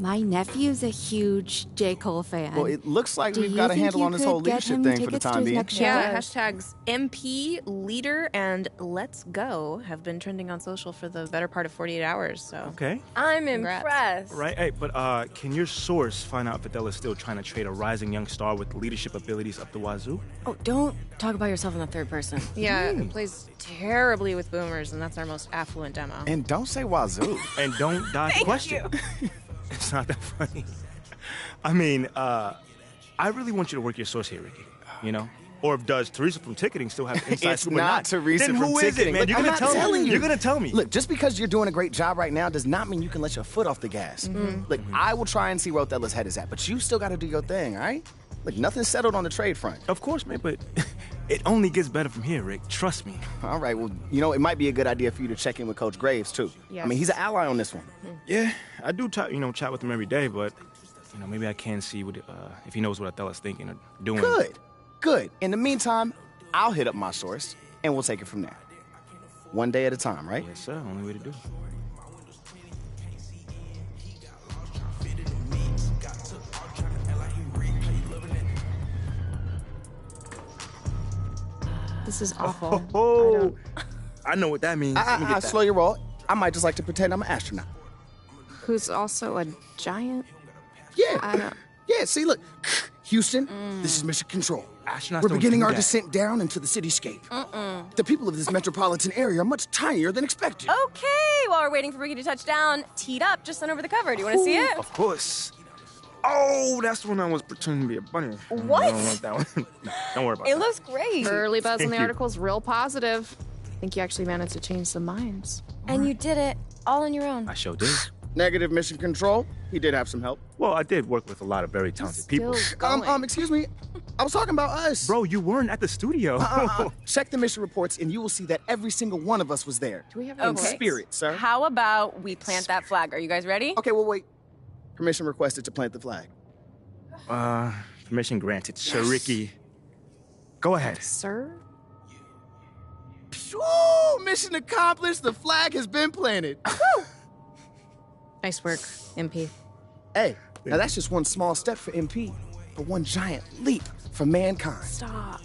My nephew's a huge J. Cole fan. Well, it looks like Do we've you got a think handle you on this could whole get leadership him thing for the tickets to time his being. next show? Yeah, hashtags MP, leader, and let's go have been trending on social for the better part of 48 hours. So Okay. I'm Congrats. impressed. Right, hey, but can your source find out if Adele is still trying to trade a rising young star with leadership abilities up the wazoo? Oh, don't talk about yourself in the third person. Yeah, it plays terribly with boomers, and that's our most affluent demo. And don't say wazoo. And don't dodge the question. It's not that funny. I mean, I really want you to work your source here, Ricky. You know? Or does Teresa from ticketing still have inside It's scoop or not Teresa then from who is ticketing. it, man? Look, You're I'm gonna not tell telling me. you. You're gonna tell me. Look, just because you're doing a great job right now does not mean you can let your foot off the gas. Look, I will try and see where Othello's head is at, but you still got to do your thing, all right? Look, nothing's settled on the trade front. Of course, man, but it only gets better from here, Rick. Trust me. All right, well, you know, it might be a good idea for you to check in with Coach Graves, too. Yes. I mean, he's an ally on this one. Yeah, I do chat with him every day, but maybe I can see what if he knows what Othello's thinking or doing. Good. In the meantime, I'll hit up my source, and we'll take it from there. One day at a time, right? Yes, sir. Only way to do it. This is awful. Oh, I know what that means. Let me get that. Slow your roll. I might just like to pretend I'm an astronaut. Who's also a giant? Yeah. Yeah, see, look. Houston, this is Mission Control. Astronauts We're don't beginning do our that. descent down into the cityscape. The people of this metropolitan area are much tinier than expected. Okay, while we're waiting for Ricky to touch down, teed up, just sent over the cover. Do you want to see it? Of course. Oh, that's when I was pretending to be a bunny. What? I don't like that one. Don't worry about It that. looks great. Early buzz on Thank the you. article's real positive. I think you actually managed to change some minds. And you did it all on your own. I sure did. Negative, Mission Control. He did have some help. Well, I did work with a lot of very talented people. Excuse me. I was talking about us. Bro, you weren't at the studio. Check the mission reports, and you will see that every single one of us was there. Do we have In spirit, sir. How about we plant that flag? Are you guys ready? Okay, well, wait. Permission requested to plant the flag. Permission granted, Sir Ricky. Go ahead. Sir? Woo! Mission accomplished. The flag has been planted. Nice work, MP. Hey, now that's just one small step for MP, but one giant leap for mankind. Stop.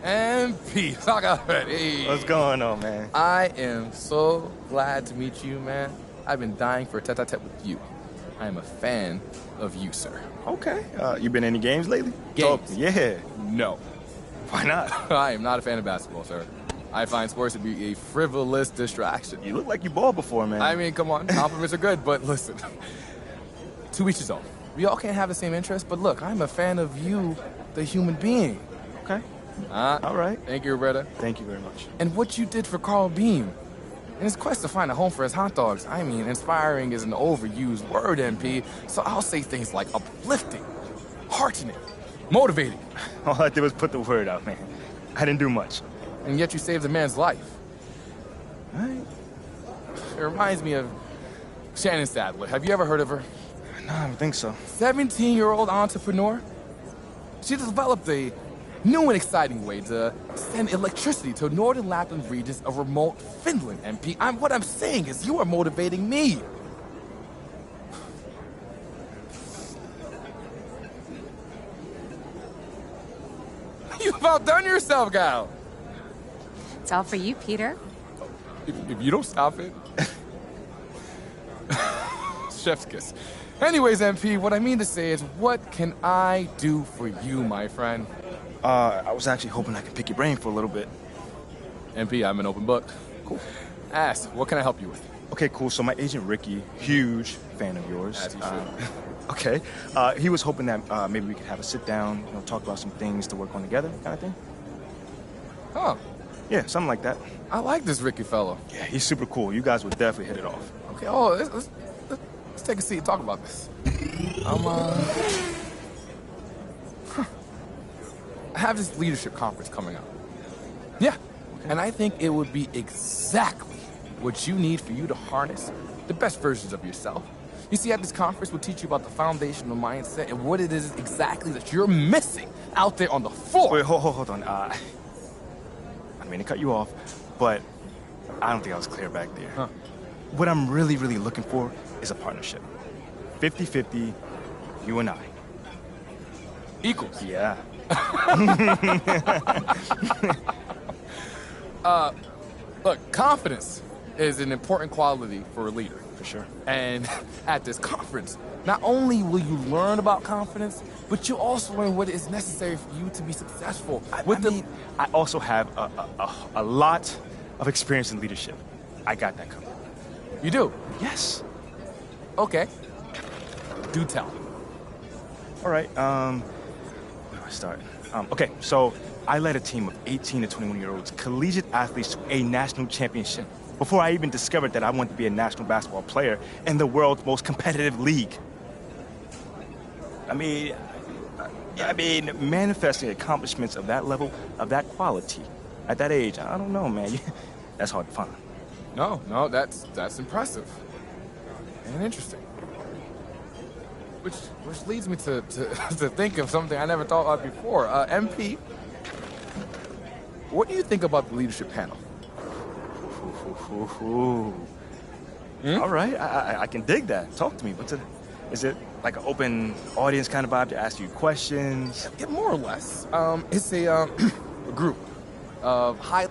MP, talk about it. Hey. What's going on, man? I am so glad to meet you, man. I've been dying for a tete-a-tete with you. I am a fan of you, sir. Okay. You been in any games lately? Games? Yeah. No. Why not? I am not a fan of basketball, sir. I find sports to be a frivolous distraction. You look like you balled before, man. I mean, come on. Compliments are good, but listen. To each his own. We all can't have the same interests, but look, I'm a fan of you, the human being. Okay. All right. Thank you, Roberta. Thank you very much. And what you did for Carl Beam. In his quest to find a home for his hot dogs. I mean, inspiring is an overused word, MP, so I'll say things like uplifting, heartening, motivating. All I did was put the word out, man. I didn't do much. And yet you saved a man's life. Right. It reminds me of Shannon Sadler. Have you ever heard of her? No, I don't think so. 17-year-old entrepreneur. She developed a new and exciting way to send electricity to northern Lapland regions of remote Finland, MP. What I'm saying is you are motivating me. You've outdone yourself, gal. It's all for you, Peter. If you don't stop it. Chef's kiss. Anyways, MP, what I mean to say is, what can I do for you, my friend? I was actually hoping I could pick your brain for a little bit. MP, I'm an open book. Cool. Ask, what can I help you with? Okay, cool. So my agent Ricky, huge fan of yours. As you should. Okay. He was hoping that maybe we could have a sit down, talk about some things to work on together, kind of thing. Huh. Yeah, something like that. I like this Ricky fellow. Yeah, he's super cool. You guys would definitely hit it off. Okay, let's take a seat and talk about this. I have this leadership conference coming up. Yeah, okay. And I think it would be exactly what you need for you to harness the best versions of yourself. You see, at this conference, we'll teach you about the foundational mindset and what it is exactly that you're missing out there on the floor. Wait, hold on. I mean to cut you off, but I don't think I was clear back there. Huh. What I'm really, really looking for is a partnership. 50-50, you and I. Equals. Yeah. Look, confidence is an important quality for a leader. For sure. And at this conference, not only will you learn about confidence, but you'll also learn what is necessary for you to be successful. I also have a lot of experience in leadership. I got that covered. You do? Yes. Okay. Do tell. All right. Where do I start? Okay, so I led a team of 18 to 21-year-olds, collegiate athletes to a national championship before I even discovered that I wanted to be a national basketball player in the world's most competitive league. I mean, manifesting accomplishments of that level, of that quality, at that age, I don't know, man. That's hard to find. No, that's impressive and interesting. Which leads me to think of something I never thought of before. MP, what do you think about the leadership panel? All right, I can dig that. Talk to me. Is it like an open audience kind of vibe to ask you questions? Yeah, more or less. It's a group of high...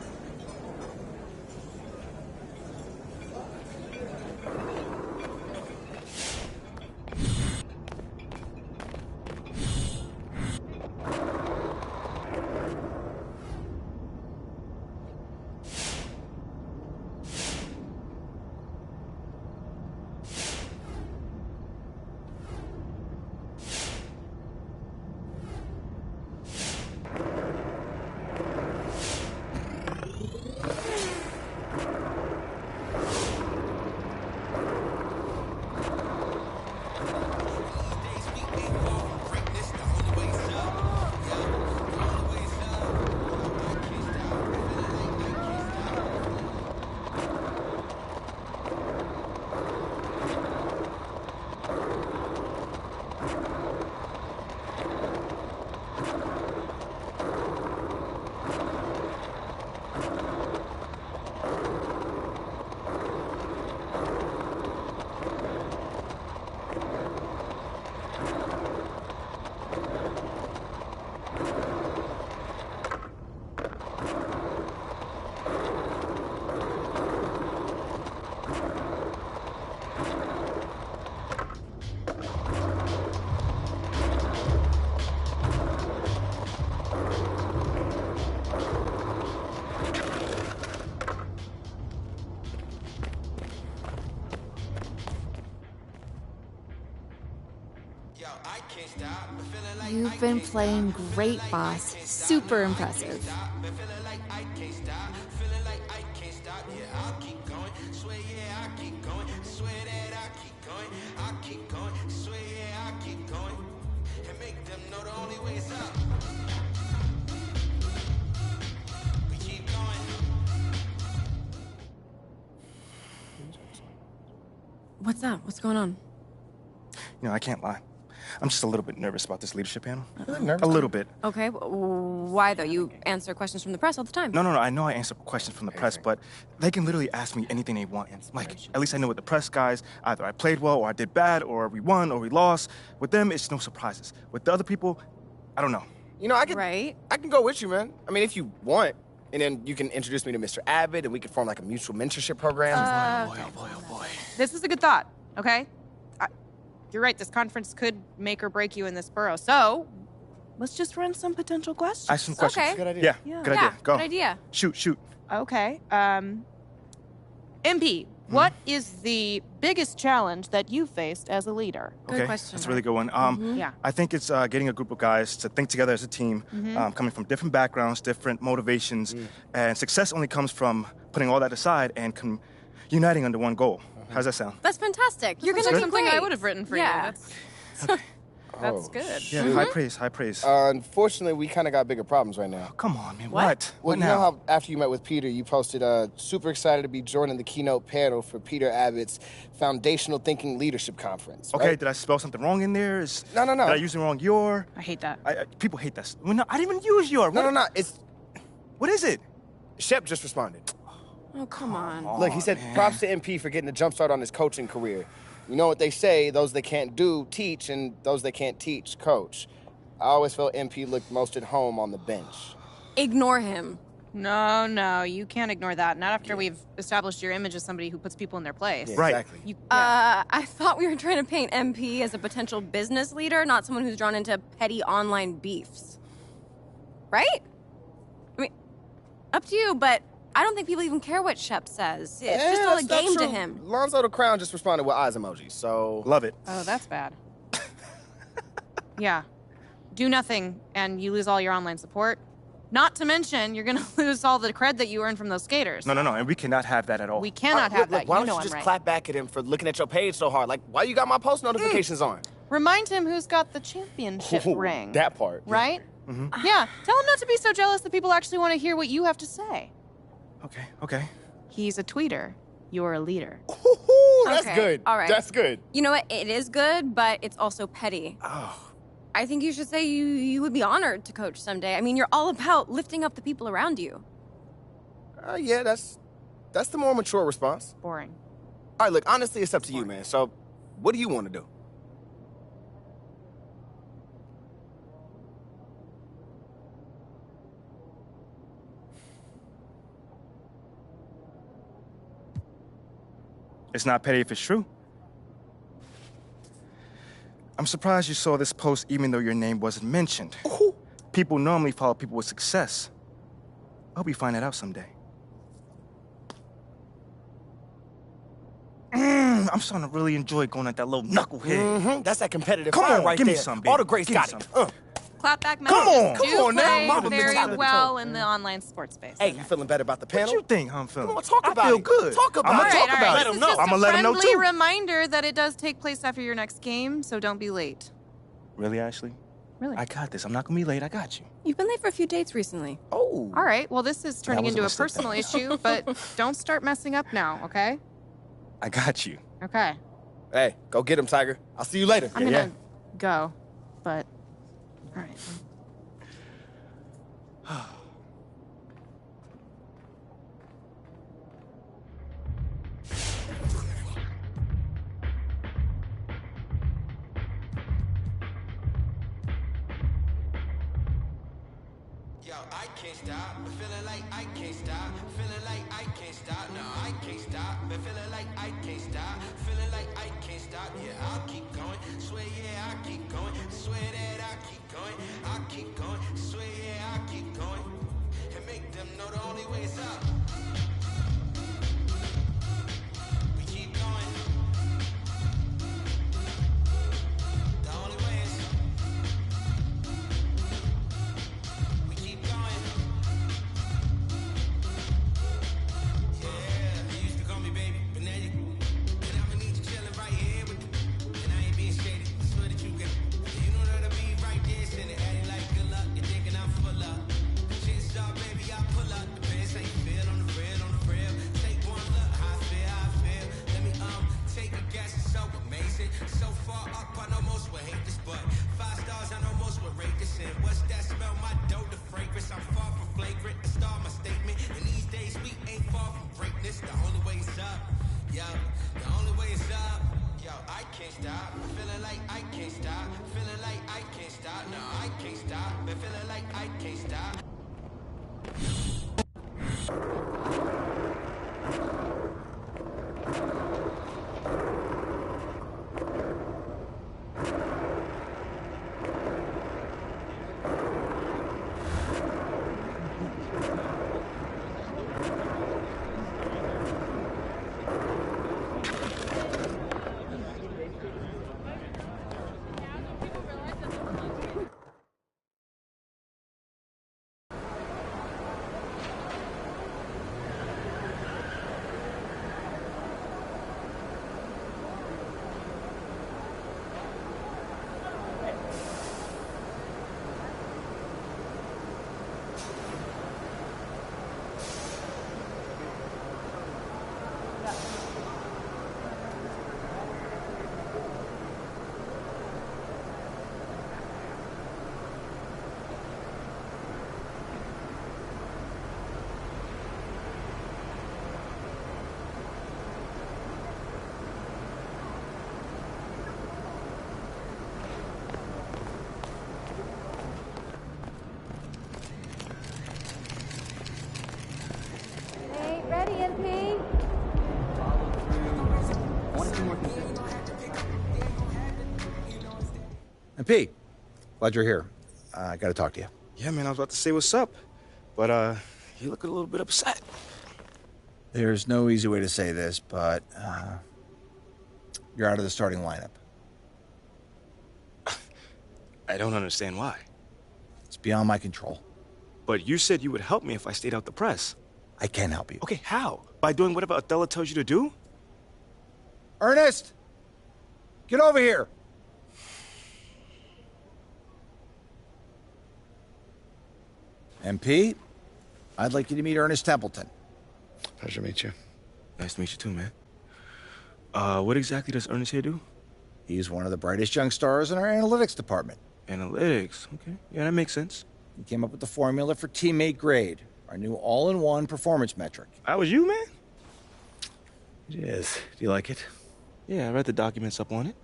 You've been playing great, boss. Super impressive. What's up? What's going on? You know, I can't lie. I'm just a little bit nervous about this leadership panel. Nervous? A little bit. Okay, why though? You answer questions from the press all the time. No, I know I answer questions from the press, but they can literally ask me anything they want. Like, at least I know with the press guys, either I played well or I did bad or we won or we lost. With them, it's no surprises. With the other people, I don't know. You know, I can go with you, man. I mean, if you want. And then you can introduce me to Mr. Abbott, and we could form like a mutual mentorship program. Oh boy. This is a good thought, okay? You're right, this conference could make or break you in this borough. So, let's just run some potential questions. Ask some questions. Okay. Good idea. Yeah, good idea. Go. Good idea. Shoot. Okay. MP, what is the biggest challenge that you faced as a leader? Okay, that's a really good one. Yeah. I think it's getting a group of guys to think together as a team, coming from different backgrounds, different motivations, and success only comes from putting all that aside and uniting under one goal. How's that sound? That's fantastic. You're gonna That's do something great. I would have written for you. That's good. Yeah, high praise. Unfortunately, we kind of got bigger problems right now. Come on, man. What? Well, you know how after you met with Peter, you posted, super excited to be joining the keynote panel for Peter Abbott's Foundational Thinking Leadership Conference. Okay, right? did I spell something wrong in there? No. Did I use the wrong your? I hate that. People hate that. Well, no, I didn't even use your. No. What is it? Shep just responded. Oh, come on. Look, he said props to MP for getting a jump start on his coaching career. You know what they say, those that can't do, teach, and those that can't teach, coach. I always felt MP looked most at home on the bench. Ignore him. No, you can't ignore that. Not after we've established your image as somebody who puts people in their place. Yeah, exactly. I thought we were trying to paint MP as a potential business leader, not someone who's drawn into petty online beefs. Right? I mean, up to you, but I don't think people even care what Shep says. It's just all a game to him. Lonzo the Crown just responded with eyes emojis, so... Love it. Oh, that's bad. Yeah. Do nothing, and you lose all your online support. Not to mention, you're going to lose all the cred that you earned from those skaters. No, and we cannot have that at all. We cannot have that. Why You don't know you I'm just right. clap back at him for looking at your page so hard? Like, why you got my post notifications on? Remind him who's got the championship Ooh, ring. That part. Right? Mm-hmm. Yeah. Tell him not to be so jealous that people actually want to hear what you have to say. Okay. He's a tweeter. You're a leader. Ooh, that's Okay, good. all right. That's good. You know what? It is good, but it's also petty. Oh. I think you should say you would be honored to coach someday. I mean, you're all about lifting up the people around you. Yeah, that's the more mature response. Boring. All right, look, honestly, it's up to you, man. So, what do you want to do? It's not petty if it's true. I'm surprised you saw this post even though your name wasn't mentioned. People normally follow people with success. I hope you find that out someday. I'm starting to really enjoy going at that little knucklehead. Mm-hmm. That's that competitive Come fire on, right give there. me some, baby. All the greats Give me got some. it. Clapback Come messages on. do Come on now. play Mama very mentality. well in the online sports space. Hey, you feeling better about the panel? What you think I'm feeling? Come on, talk about I feel it. good. Talk about I'ma it. talk about Let it. him know. I'ma let him know Friendly too. reminder that it does take place after your next game, so don't be late. Really, Ashley? Really? I got this. I'm not gonna be late. I got you. You've been late for a few dates recently. Oh. All right, well, this is turning was a into a mistake. personal issue, but don't start messing up now, okay? I got you. Okay. Hey, go get him, Tiger. I'll see you later. I'm gonna go, but all right. Yo, I can't stop, but feeling like I can't stop. Feeling like I can't stop. No, I can't stop, but feeling like I can't stop. Feeling like I can't stop. Yeah, I'll keep going. Swear, yeah, I'll keep going. Swear that I'll keep going. I'll keep going. Swear, yeah, I'll keep going. And make them know the only way is up. We keep going. The only way is we keep going. Yeah, you used to call me baby, but now you and I'ma need you chilling right here with you. And I ain't being shady. I swear that you get it. You know that I be right there, sending at you like good luck. You're thinking I'm full up. The chances are, baby, I pull up. The best how you feel on the real, on the real. Take one look, how I feel. Let me take a guess. It's so amazing, so far up. I know most would hate this, but 5 stars, I know most would rate this. And what's that smell? My dough, the fragrance. I'm far from flagrant. I start my statement. And these days we ain't far from greatness. The only way is up. Yo, the only way is up. Yo, I can't stop. Feeling like I can't stop. Feeling like I can't stop. No, I can't stop. But feeling like I can't stop. MP, glad you're here. I got to talk to you. Yeah, man, I was about to say what's up, but you look a little bit upset. There's no easy way to say this, but you're out of the starting lineup. I don't understand why. It's beyond my control. But you said you would help me if I stayed out the press. I can help you. Okay, how? By doing whatever Othello tells you to do? Ernest! Get over here! MP, I'd like you to meet Ernest Templeton. Pleasure to meet you. Nice to meet you too, man. What exactly does Ernest here do? He's one of the brightest young stars in our analytics department. Analytics, okay. Yeah, that makes sense. He came up with the formula for teammate grade, our new all-in-one performance metric. That was you, man? It is. Do you like it? Yeah, I read the documents up on it.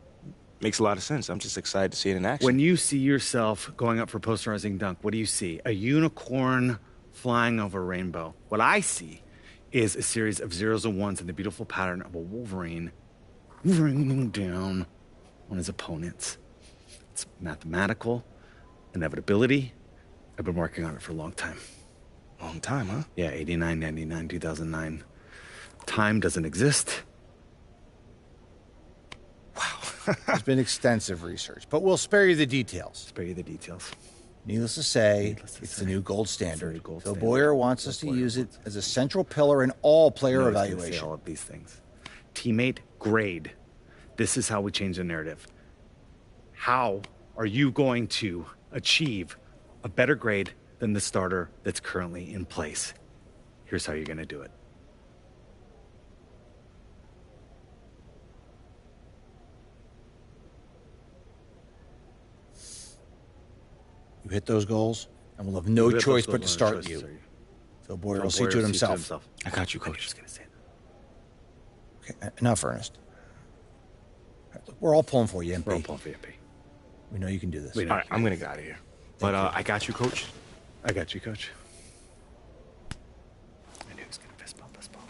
Makes a lot of sense. I'm just excited to see it in action. When you see yourself going up for posterizing dunk, what do you see? A unicorn flying over a rainbow. What I see is a series of zeros and ones in the beautiful pattern of a Wolverine raining down on his opponents. It's mathematical inevitability. I've been working on it for a long time. Long time, huh? Yeah, 89, 99, 2009. Time doesn't exist. There's been extensive research, but we'll spare you the details. Spare you the details. Needless to say, it's the new gold standard. Phil Boyer wants us to use it as a central pillar in all player evaluation. All of these things. Teammate grade. This is how we change the narrative. How are you going to achieve a better grade than the starter that's currently in place? Here's how you're going to do it. You hit those goals, and we'll have no choice but to start you. Phil Boyer will see to it himself. I got you, Coach. Okay, enough, Ernest. All right, look, we're all pulling for you, MP. We're all pulling for you, MP. We know you can do this. All right, I'm going to get out of here. But I got you, Coach. I got you, Coach. I knew he was going to fist bump us both.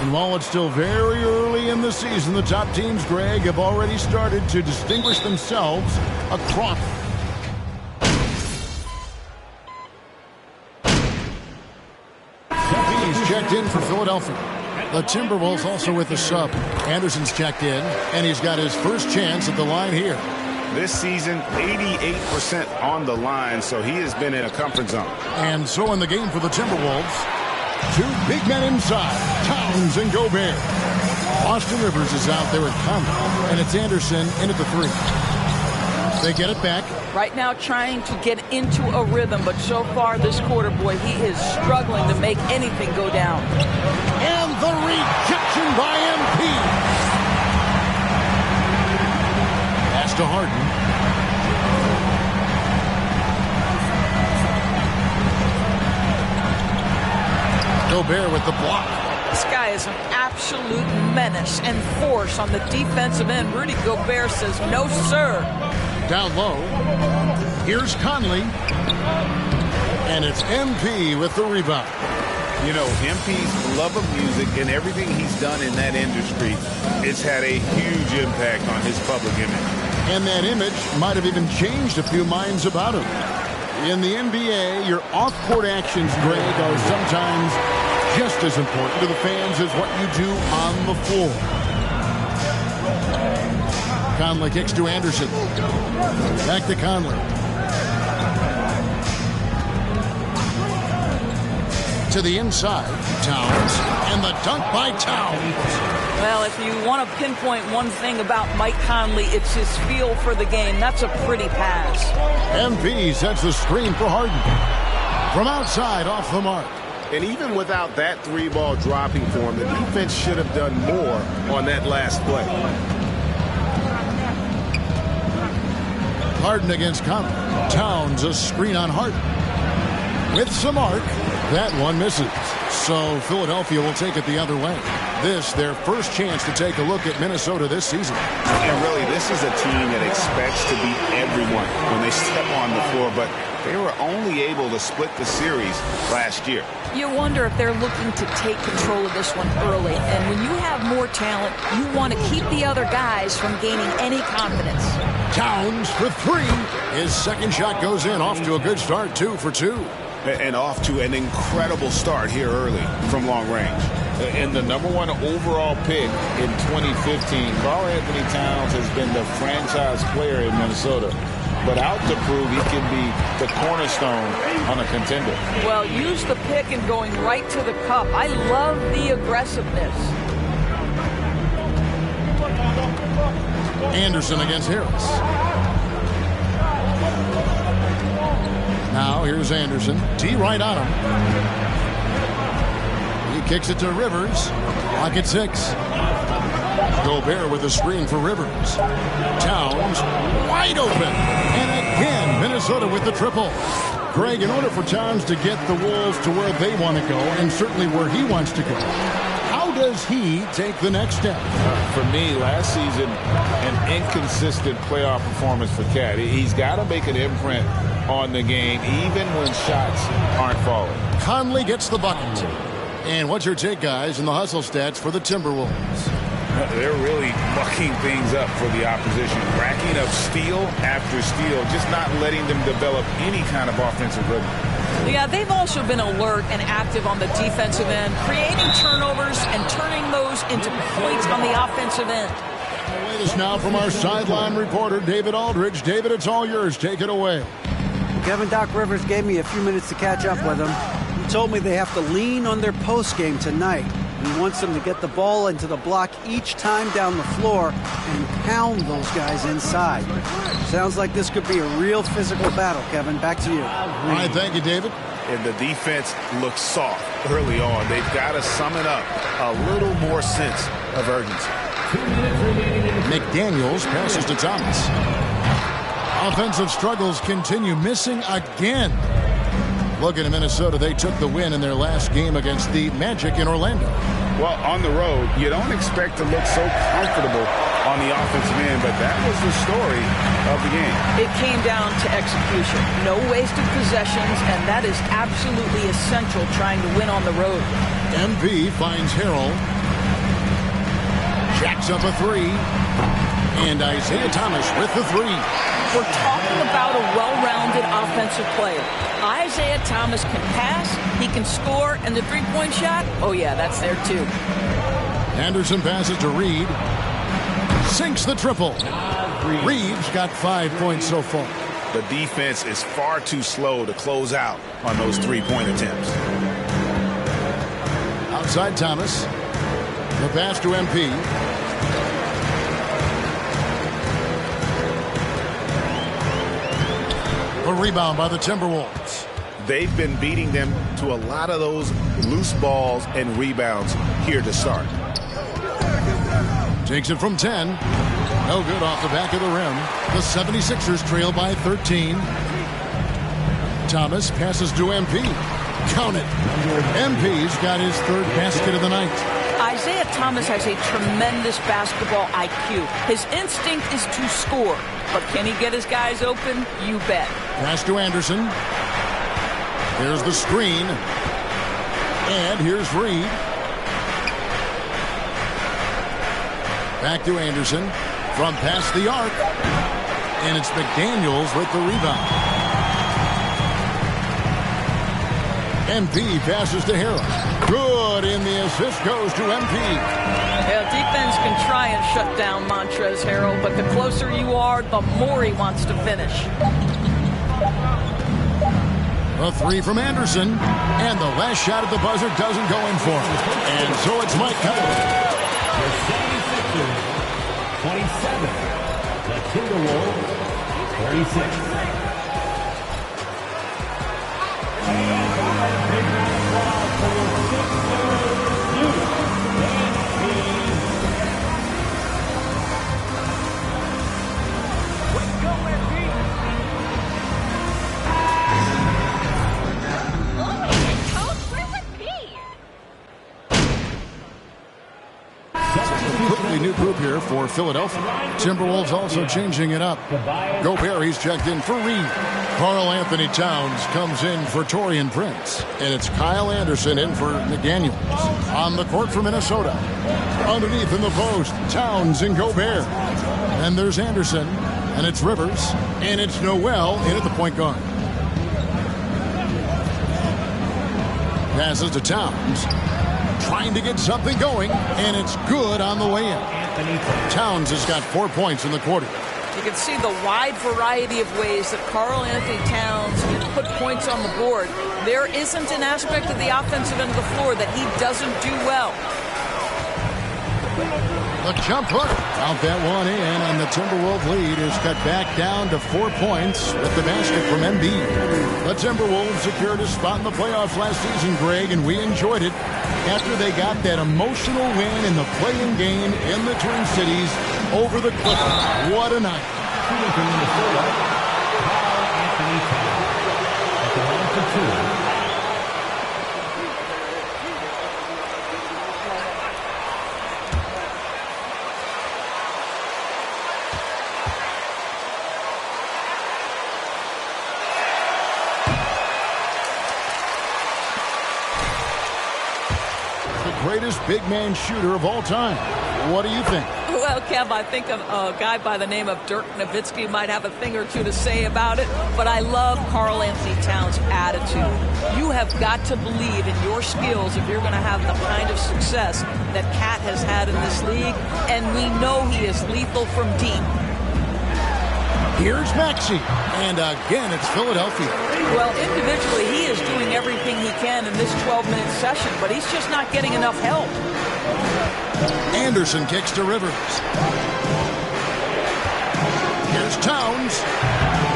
And while it's still very early in the season, the top teams, Greg, have already started to distinguish themselves across. He's checked in for Philadelphia. The Timberwolves also with a sub. Anderson's checked in, and he's got his first chance at the line here. This season, 88% on the line, so he has been in a comfort zone. And so in the game for the Timberwolves, two big men inside, Towns and Gobert. Austin Rivers is out there at Conley, and it's Anderson in at the three. They get it back. Right now trying to get into a rhythm, but so far this quarter, boy, he is struggling to make anything go down. And the rejection by MP. Pass to Harden. Gobert with the block. This guy is an absolute menace and force on the defensive end. Rudy Gobert says, no, sir. Down low. Here's Conley. And it's MP with the rebound. You know, MP's love of music and everything he's done in that industry, it's had a huge impact on his public image. And that image might have even changed a few minds about him. In the NBA, your off-court actions, Greg, are sometimes just as important to the fans as what you do on the floor. Conley kicks to Anderson. Back to Conley. To the inside, Towns. And the dunk by Towns. Well, if you want to pinpoint one thing about Mike Conley, it's his feel for the game. That's a pretty pass. MP sets the screen for Harden. From outside, off the mark. And even without that three-ball dropping for him, the defense should have done more on that last play. Harden against Conley. Towns a screen on Harden. With some arc, that one misses. So Philadelphia will take it the other way. This, their first chance to take a look at Minnesota this season. And really, this is a team that expects to beat everyone when they step on the floor, but they were only able to split the series last year. You wonder if they're looking to take control of this one early. And when you have more talent, you want to keep the other guys from gaining any confidence. Towns for three. His second shot goes in, off to a good start, 2 for 2. And off to an incredible start here early from long range. And the #1 overall pick in 2015, Karl Anthony Towns has been the franchise player in Minnesota, but out to prove he can be the cornerstone on a contender. Well, use the pick and going right to the cup. I love the aggressiveness. Anderson against Harris. Now here's Anderson. D right on him. He kicks it to Rivers. Clock at 6. Gobert with a screen for Rivers. Towns wide open. And again, Minnesota with the triple. Greg, in order for Towns to get the Wolves to where they want to go, and certainly where he wants to go, how does he take the next step? For me, last season, an inconsistent playoff performance for Cat. He's got to make an imprint on the game, even when shots aren't falling. Conley gets the bucket. And what's your take, guys, in the hustle stats for the Timberwolves? They're really mucking things up for the opposition, racking up steal after steal, just not letting them develop any kind of offensive rhythm. Yeah, they've also been alert and active on the defensive end, creating turnovers and turning those into points on the offensive end. The latest now from our sideline reporter, David Aldridge. David, it's all yours. Take it away. Kevin Doc Rivers gave me a few minutes to catch up with him. He told me they have to lean on their post game tonight. He wants them to get the ball into the block each time down the floor and pound those guys inside. Sounds like this could be a real physical battle, Kevin. Back to you. All right, thank you, David. And the defense looks soft early on. They've got to summon up a little more sense of urgency. McDaniels passes to Thomas. Offensive struggles continue, missing again. Looking at Minnesota, they took the win in their last game against the Magic in Orlando. Well, on the road, you don't expect to look so comfortable on the offensive end, but that was the story of the game. It came down to execution. No wasted possessions, and that is absolutely essential trying to win on the road. MP finds Harrell. Jacks up a 3. And Isaiah Thomas with the 3. We're talking about a well-rounded offensive player. Isaiah Thomas can pass, he can score, and the three-point shot, oh yeah, that's there too. Anderson passes to Reed. Sinks the triple. Reeves got 5 points so far. The defense is far too slow to close out on those three-point attempts. Outside Thomas. The pass to MP. A rebound by the Timberwolves. They've been beating them to a lot of those loose balls and rebounds here to start. Takes it from 10. No good off the back of the rim. The 76ers trail by 13. Thomas passes to MP. Count it. MP's got his third basket of the night. Isaiah Thomas has a tremendous basketball IQ. His instinct is to score, but can he get his guys open? You bet. Pass to Anderson. Here's the screen. And here's Reed. Back to Anderson. From past the arc. And it's McDaniels with the rebound. MP passes to Harrell. Good, and the assist goes to MP. Yeah, defense can try and shut down Montrezl Harrell, but the closer you are, the more he wants to finish. A 3 from Anderson, and the last shot at the buzzer doesn't go in for him. And so it's Mike Conley. The Timberwolves, 36. Completely new group here for Philadelphia. Timberwolves also changing it up. Gobert, he's checked in for Reed. Karl Anthony Towns comes in for Taurean Prince. And it's Kyle Anderson in for McDaniels. On the court for Minnesota. Underneath in the post, Towns and Gobert. And there's Anderson. And it's Rivers. And it's Noel in at the point guard. Passes to Towns. Trying to get something going, and it's good on the way in. Towns has got 4 points in the quarter. You can see the wide variety of ways that Karl Anthony Towns can put points on the board. There isn't an aspect of the offensive end of the floor that he doesn't do well. The jump hook. Out that one in, and the Timberwolves lead is cut back down to 4 points with the basket from Embiid. The Timberwolves secured a spot in the playoffs last season, Greg, and we enjoyed it after they got that emotional win in the play-in game in the Twin Cities over the Clippers. What a night. Shooting from Minnesota, Karl Anthony Towns. At the line for two. Greatest big man shooter of all time. What do you think? Well, Kev, I think a guy by the name of Dirk Nowitzki might have a thing or two to say about it, but I love Karl Anthony Towns' attitude. You have got to believe in your skills if you're going to have the kind of success that Cat has had in this league, and we know he is lethal from deep. Here's Maxey, and again, it's Philadelphia. Well, individually, he is doing everything he can in this 12-minute session, but he's just not getting enough help. Anderson kicks to Rivers. Here's Towns.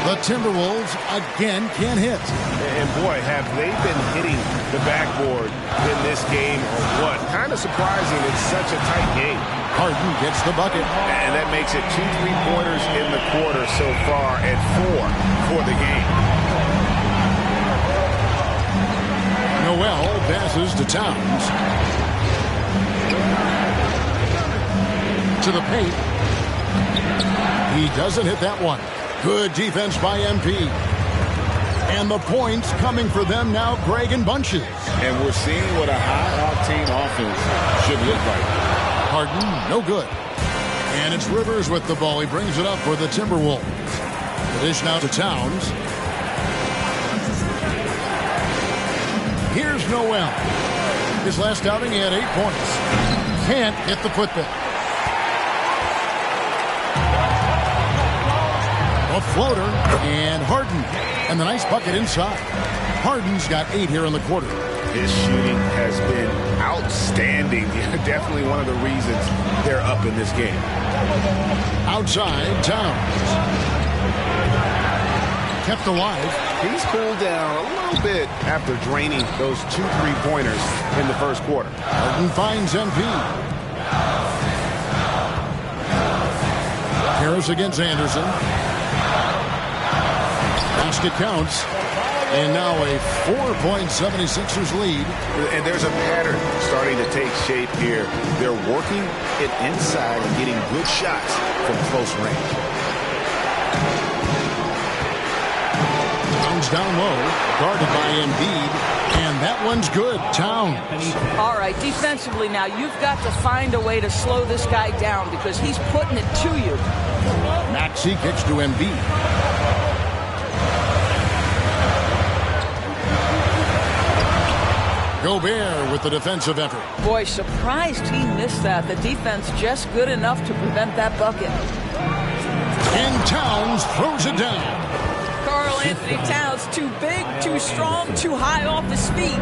The Timberwolves again can't hit. And boy, have they been hitting the backboard in this game or what? Kind of surprising. It's such a tight game. Harden gets the bucket. And that makes it 2 3-pointers in the quarter so far and 4 for the game. Noel passes to Towns. To the paint. He doesn't hit that one. Good defense by MP. And the points coming for them now, Greg, in bunches. And we're seeing what a high-octane offense should look like. Harden, no good. And it's Rivers with the ball. He brings it up for the Timberwolves. The dish now to Towns. Here's Noel. His last outing, he had 8 points. Can't hit the putback. A floater, and Harden. And the nice bucket inside. Harden's got 8 here in the quarter. His shooting has been outstanding. Definitely one of the reasons they're up in this game. Outside, Towns. Kept alive. He's cooled down a little bit after draining those 2 3-pointers in the first quarter. Harden finds MP. Harris against Anderson. Basket counts. And now a 4-point 76ers lead. And there's a pattern starting to take shape here. They're working it inside and getting good shots from close range. Towns down low, guarded by Embiid, and that one's good. Towns. All right, defensively now, you've got to find a way to slow this guy down because he's putting it to you. Maxey kicks to Embiid. Gobert with the defensive effort. Boy, surprised he missed that. The defense just good enough to prevent that bucket. And Towns throws it down. Karl Anthony Towns, too big, too strong, too high off his feet.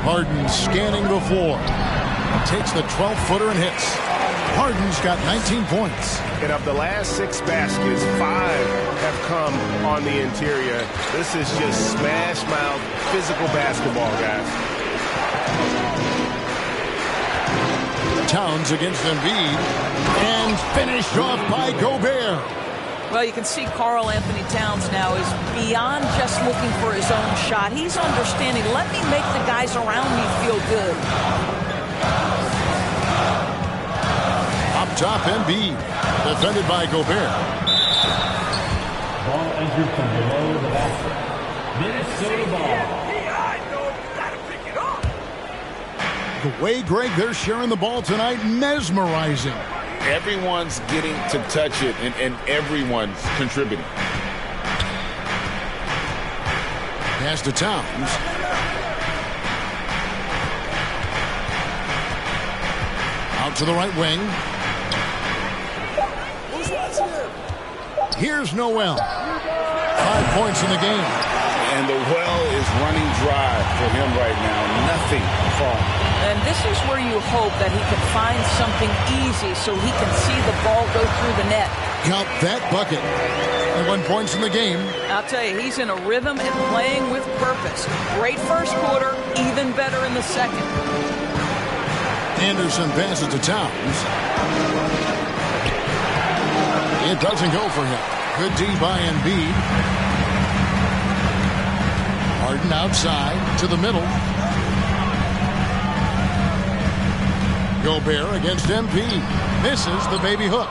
Harden scanning the floor. takes the 12-footer and hits. Harden's got 19 points. And of the last 6 baskets, 5 have come on the interior. This is just smash mouth physical basketball, guys. Towns against Embiid. And finished off by Gobert. Well, you can see Karl Anthony Towns now is beyond just looking for his own shot. He's understanding, let me make the guys around me feel good. Up top, Embiid. Defended by Gobert. Ball entered from below the basket. Minnesota ball. The way, Greg, they're sharing the ball tonight, mesmerizing. Everyone's getting to touch it, and everyone's contributing. Pass to Towns. Out to the right wing. Here's Noel. 5 points in the game. And the well is running dry for him right now. Nothing falling. And this is where you hope that he can find something easy so he can see the ball go through the net. Count that bucket. 1 points in the game. I'll tell you, he's in a rhythm and playing with purpose. Great first quarter, even better in the second. Anderson passes to Towns. It doesn't go for him. Good D by Embiid. Harden outside to the middle. Gobert against MP. Misses the baby hook.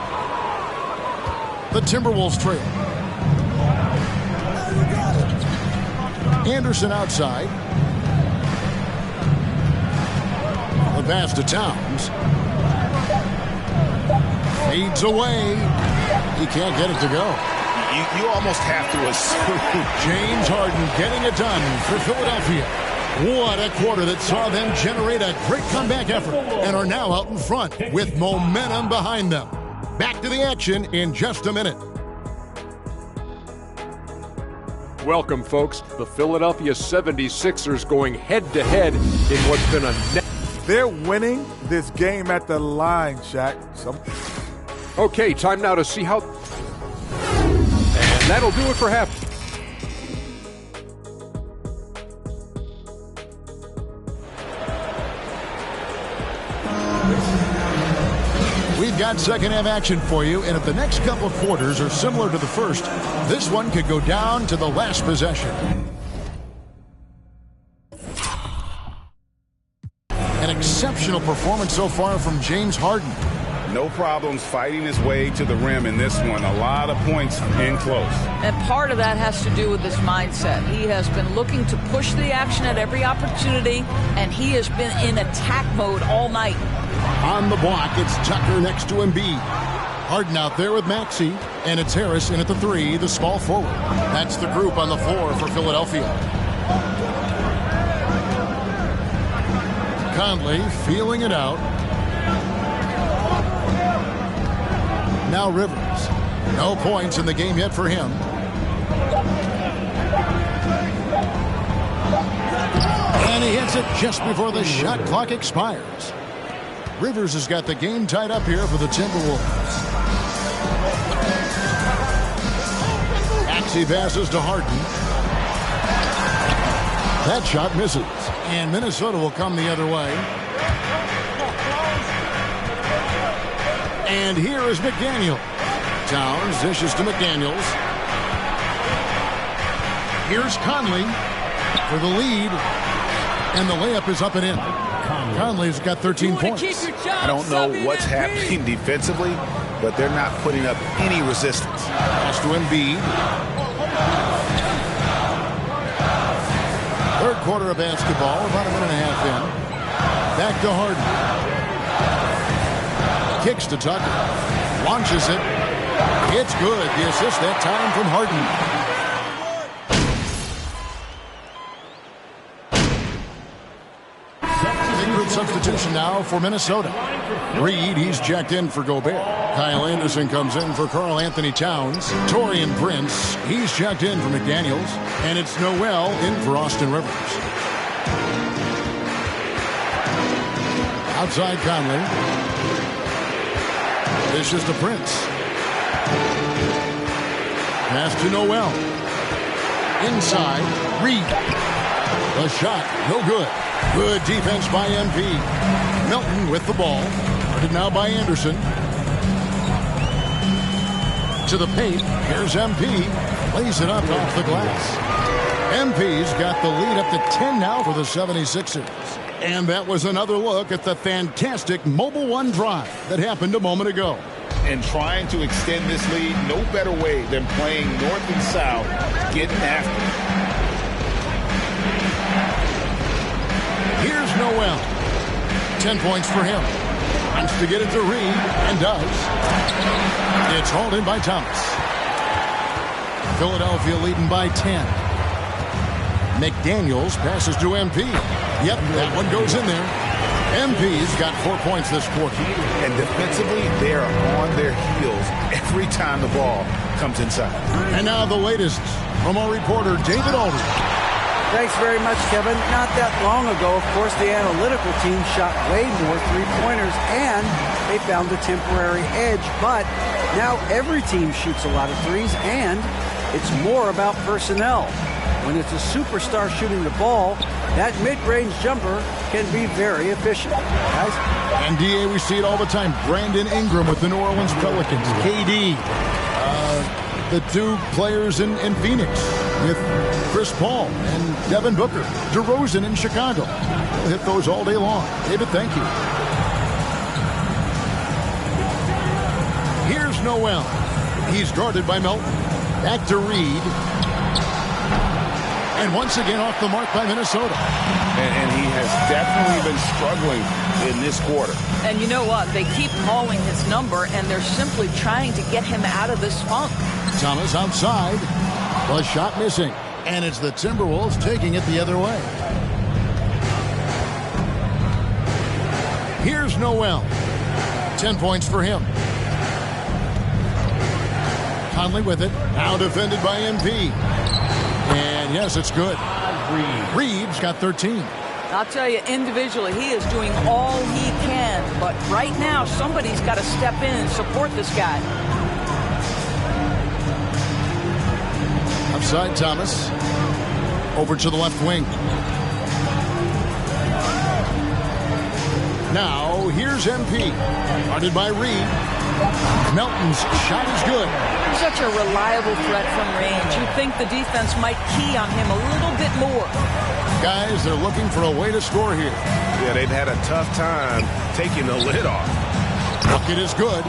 The Timberwolves trail. Anderson outside. The pass to Towns. Fades away. He can't get it to go. You almost have to assume. James Harden getting it done for Philadelphia. What a quarter that saw them generate a great comeback effort and are now out in front with momentum behind them. Back to the action in just a minute. Welcome, folks. The Philadelphia 76ers going head-to-head in what's been a... They're winning this game at the line, Shaq. Okay, time now to see how... And that'll do it for half. We've got second half action for you, and if the next couple of quarters are similar to the first, this one could go down to the last possession. An exceptional performance so far from James Harden. No problems fighting his way to the rim in this one. A lot of points in close. And part of that has to do with his mindset. He has been looking to push the action at every opportunity, and he has been in attack mode all night. On the block, it's Tucker next to Embiid. Harden out there with Maxey, and it's Harris in at the 3, the small forward. That's the group on the floor for Philadelphia. Conley feeling it out. Now Rivers. No points in the game yet for him. And he hits it just before the shot clock expires. Rivers has got the game tied up here for the Timberwolves. Maxey passes to Harden. That shot misses. And Minnesota will come the other way. And here is McDaniel. Towns dishes to McDaniels. Here's Conley for the lead. And the layup is up and in. Conley's got 13 points. I don't know what's happening defensively, but they're not putting up any resistance. Pass to Embiid. Third quarter of basketball, about a minute and a half in. Back to Harden. Kicks to Tucker. Launches it. It's good. The assist that time from Harden. Substitution now for Minnesota. Reed, he's checked in for Gobert. Kyle Anderson comes in for Karl Anthony Towns. Taurean Prince, he's checked in for McDaniels. And it's Noel in for Austin Rivers. Outside Conley. This is the Prince. Pass to Noel. Inside, Reed. The shot, no good. Good defense by MP. Melton with the ball. Guarded now by Anderson. To the paint. Here's MP. Lays it up off the glass. MP's got the lead up to 10 now for the 76ers. And that was another look at the fantastic Mobile One drive that happened a moment ago. And trying to extend this lead, no better way than playing north and south, getting after it. Here's Noel. 10 points for him. Wants to get it to Reed, and does. It's hauled in by Thomas. Philadelphia leading by 10. McDaniels passes to MP. Yep, that one goes in there. MP's got 4 points this quarter. And defensively, they are on their heels every time the ball comes inside. And now the latest from our reporter, David Aldridge. Thanks very much, Kevin. Not that long ago, of course, the analytical team shot way more three-pointers, and they found a temporary edge. But now every team shoots a lot of threes, and it's more about personnel. When it's a superstar shooting the ball, that mid-range jumper can be very efficient. Guys? And DA, we see it all the time. Brandon Ingram with the New Orleans Pelicans. KD. The two players in Phoenix with Chris Paul and Devin Booker. DeRozan in Chicago. We'll hit those all day long. David, thank you. Here's Noel. He's guarded by Melton. Back to Reed. And once again off the mark by Minnesota. And he has definitely been struggling in this quarter. And you know what? They keep calling his number, and they're simply trying to get him out of this funk. Thomas outside. The shot missing. And it's the Timberwolves taking it the other way. Here's Noel. 10 points for him. Conley with it. Now defended by MP. And yes, it's good. Reeves got 13. I'll tell you, individually, he is doing all he can. But right now, somebody's got to step in and support this guy. Outside Thomas. Over to the left wing. Now, here's MP. Guarded by Reed. Melton's shot is good. Such a reliable threat from range. You'd think the defense might key on him a little bit more. Guys, they're looking for a way to score here. Yeah, they've had a tough time taking the lid off. Bucket is good.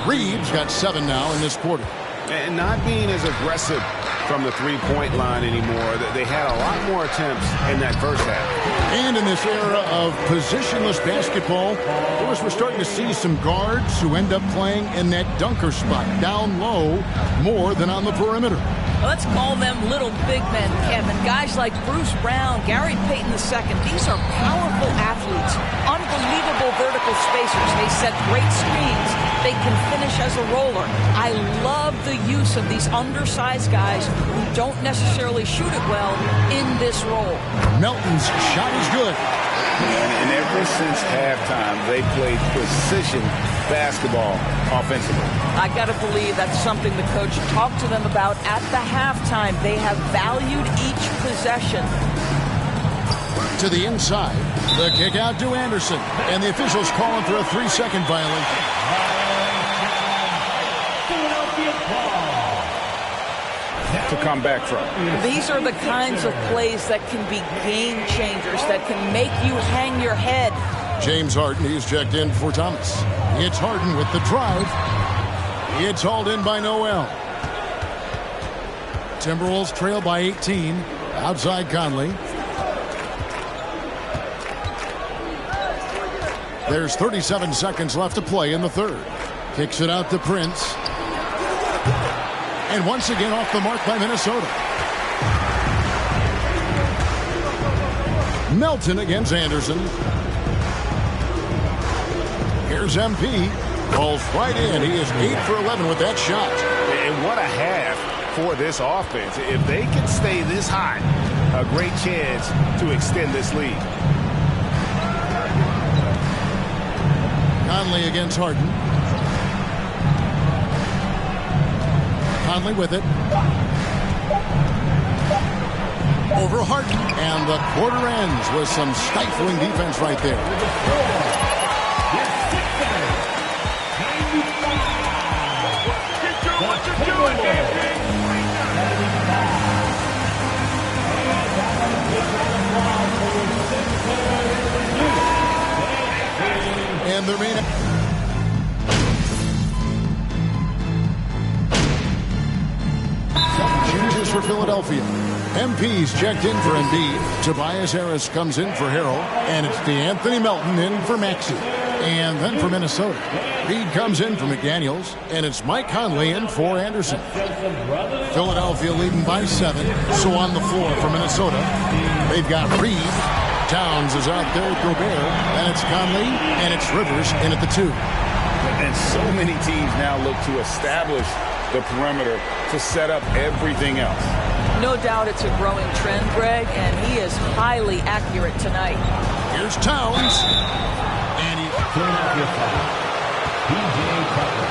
Reeves got 7 now in this quarter. And not being as aggressive from the three-point line anymore. They had a lot more attempts in that first half. And in this era of positionless basketball, of course, we're starting to see some guards who end up playing in that dunker spot, down low, more than on the perimeter. Let's call them little big men, Kevin. Guys like Bruce Brown, Gary Payton II. These are powerful athletes, unbelievable vertical spacers. They set great screens. They can finish as a roller. I love the use of these undersized guys who don't necessarily shoot it well in this role. Melton's shot is good. And ever since halftime, they played precision basketball offensively. I got to believe that's something the coach talked to them about at the halftime. They have valued each possession. To the inside. The kick out to Anderson. And the officials calling for a 3-second violation. To come back from. These are the kinds of plays that can be game changers, that can make you hang your head. James Harden, he's checked in for Thomas. It's Harden with the drive. It's hauled in by Noel. Timberwolves trail by 18. Outside Conley. There's 37 seconds left to play in the third. Kicks it out to Prince. And once again off the mark by Minnesota. Melton against Anderson. Here's MP. Falls right in. He is 8 for 11 with that shot. And what a half for this offense. If they can stay this high, a great chance to extend this lead. Conley against Harden. Conley with it. Over Harden. And the quarter ends with some stifling defense right there. And the main... Changes for Philadelphia. MP's checked in for Embiid. Tobias Harris comes in for Harrell. And it's DeAnthony Melton in for Maxey. And then for Minnesota, Reed comes in for McDaniels. And it's Mike Conley in for Anderson. Philadelphia leading by 7. So on the floor for Minnesota, they've got Reed. Towns is out there with Gobert. And it's Conley. And it's Rivers in at the 2. And so many teams now look to establish the perimeter to set up everything else. No doubt it's a growing trend, Greg, and he is highly accurate tonight. Here's Towns. And he's Philadelphia foul. P.J. Tucker.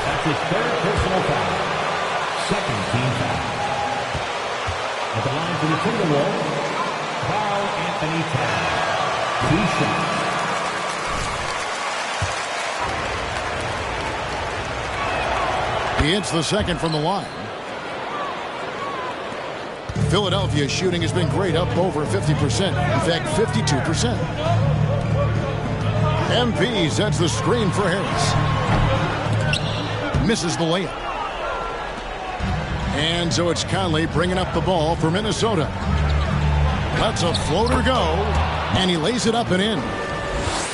That's his 3rd personal foul. 2nd team foul. At the line for the Timberwolves, Carl Anthony Towns. 2 shots. He hits the 2nd from the line. Philadelphia's shooting has been great, up over 50%. In fact, 52%. MP sets the screen for Harris. Misses the layup. And so it's Conley bringing up the ball for Minnesota. Lets a floater go, and he lays it up and in.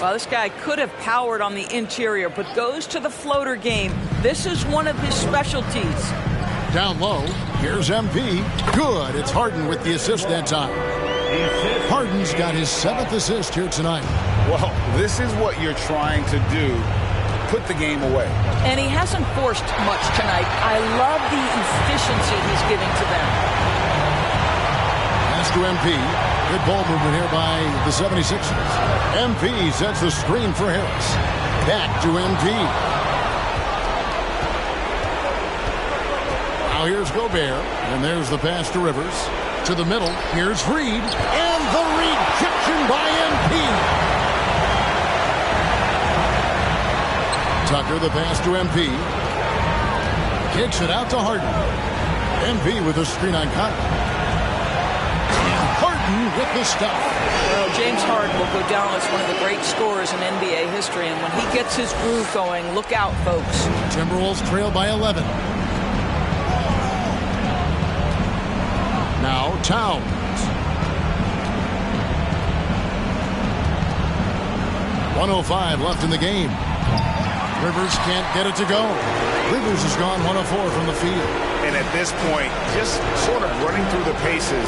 Well, this guy could have powered on the interior, but goes to the floater game. This is one of his specialties. Down low, here's MP. Good. It's Harden with the assist that time. Harden's got his 7th assist here tonight. Well, this is what you're trying to do. Put the game away. And he hasn't forced much tonight. I love the efficiency he's giving to them. Pass to MP. Good ball movement here by the 76ers. MP sets the screen for Harris. Back to MP. Now here's Gobert. And there's the pass to Rivers. To the middle. Here's Reed. And the rejection by MP. Tucker, the pass to MP. Kicks it out to Harden. MP with a screen on Conley. With the stuff. Well, James Harden will go down as one of the great scorers in NBA history, and when he gets his groove going, look out, folks. Timberwolves trail by 11. Now Towns. 1:05 left in the game. Rivers can't get it to go. Rivers has gone 1 of 4 from the field. And at this point, just sort of running through the paces,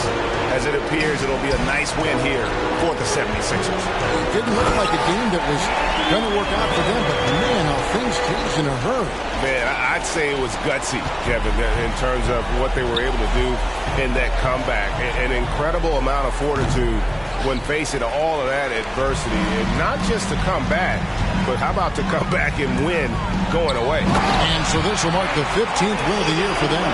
as it appears it'll be a nice win here for the 76ers. It didn't look like a game that was going to work out for them, but man, how things changed in a hurry. Man, I'd say it was gutsy, Kevin, in terms of what they were able to do in that comeback. An incredible amount of fortitude when facing all of that adversity. And not just to come back, but how about to come back and win going away? And so this will mark the 15th win of the year for them.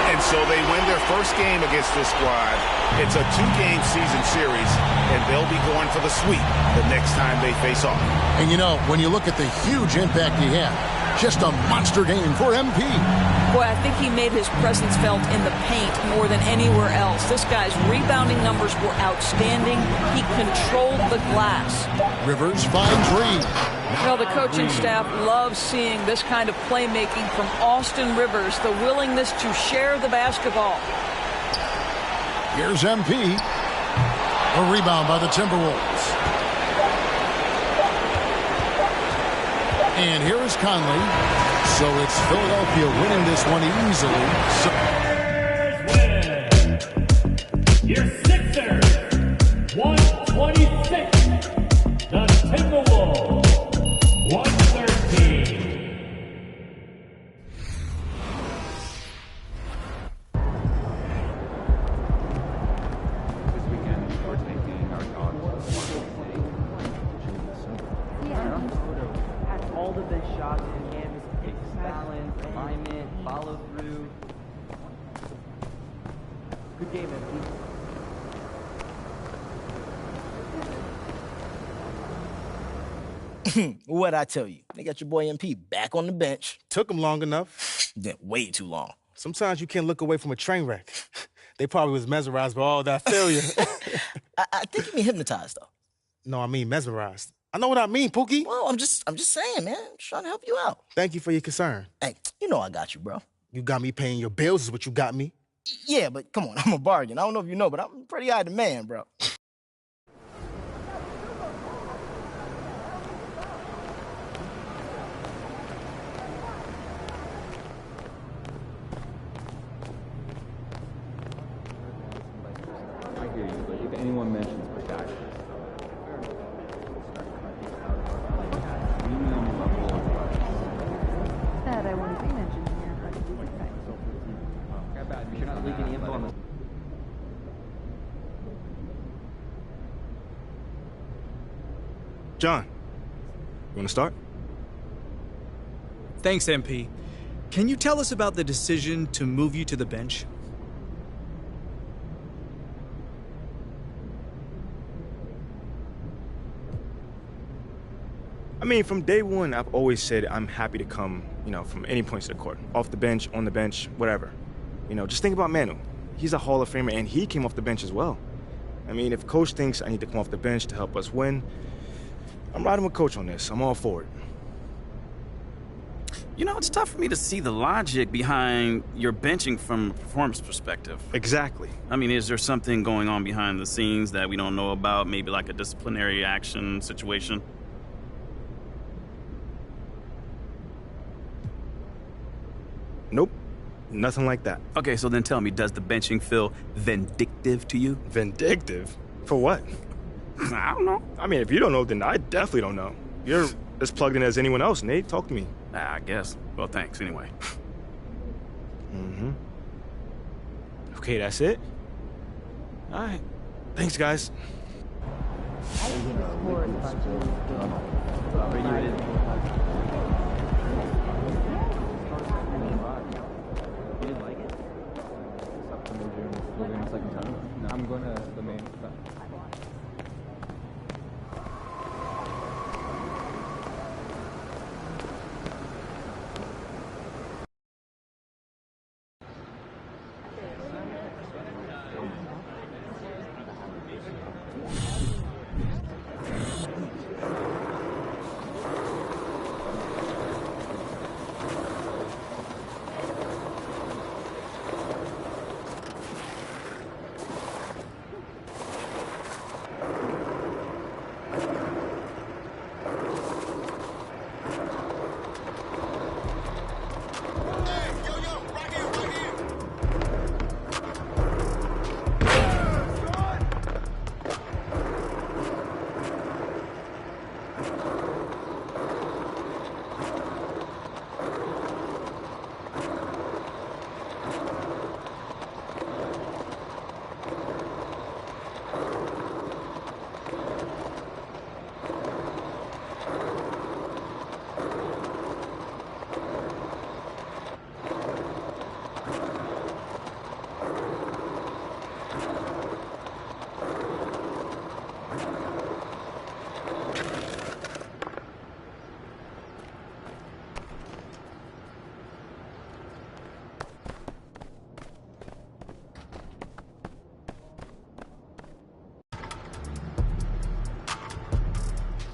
And so they win their first game against this squad. It's a 2-game season series, and they'll be going for the sweep the next time they face off. And you know, when you look at the huge impact he had, just a monster game for MP. Boy, I think he made his presence felt in the paint more than anywhere else. This guy's rebounding numbers were outstanding. He controlled the glass. Rivers finds Reed. You know, the coaching staff loves seeing this kind of playmaking from Austin Rivers, the willingness to share the basketball. Here's MP. A rebound by the Timberwolves. And here is Conley. So it's Philadelphia winning this one easily. Your Sixers, 126. The Timberwolves, 113. This weekend, we're taking our dog. shots in canvas, takes balance, alignment, follow through. Good game, MP. What'd I tell you? They got your boy MP back on the bench. Took him long enough. Yeah, way too long. Sometimes you can't look away from a train wreck. They probably was mesmerized by all that failure. I think you mean hypnotized, though. No, I mean mesmerized. I know what I mean, Pookie. Well, I'm just saying, man. I'm trying to help you out. Thank you for your concern. Hey, you know I got you, bro. You got me paying your bills is what you got me. Yeah, but come on, I'm a bargain. I don't know if you know, but I'm pretty high demand, bro. I hear you, but if anyone mentions protection, That I wouldn't be mentioned here, but if you're not leaking info on the John, you want to start? Thanks, MP. Can you tell us about the decision to move you to the bench? I mean, from day one, I've always said I'm happy to come, from any points of the court. Off the bench, on the bench, whatever. Just think about Manu. He's a Hall of Famer, and he came off the bench as well. I mean, if Coach thinks I need to come off the bench to help us win, I'm riding with Coach on this. I'm all for it. It's tough for me to see the logic behind your benching from a performance perspective. Exactly. I mean, is there something going on behind the scenes that we don't know about? Maybe like a disciplinary action situation? Nope. Nothing like that. Okay, so then tell me, does the benching feel vindictive to you? Vindictive? For what? I don't know. I mean, if you don't know, then I definitely don't know. You're as plugged in as anyone else, Nate. Talk to me. I guess. Well, thanks anyway. Mm-hmm. Okay, that's it? All right. Thanks, guys. I'm going to the main.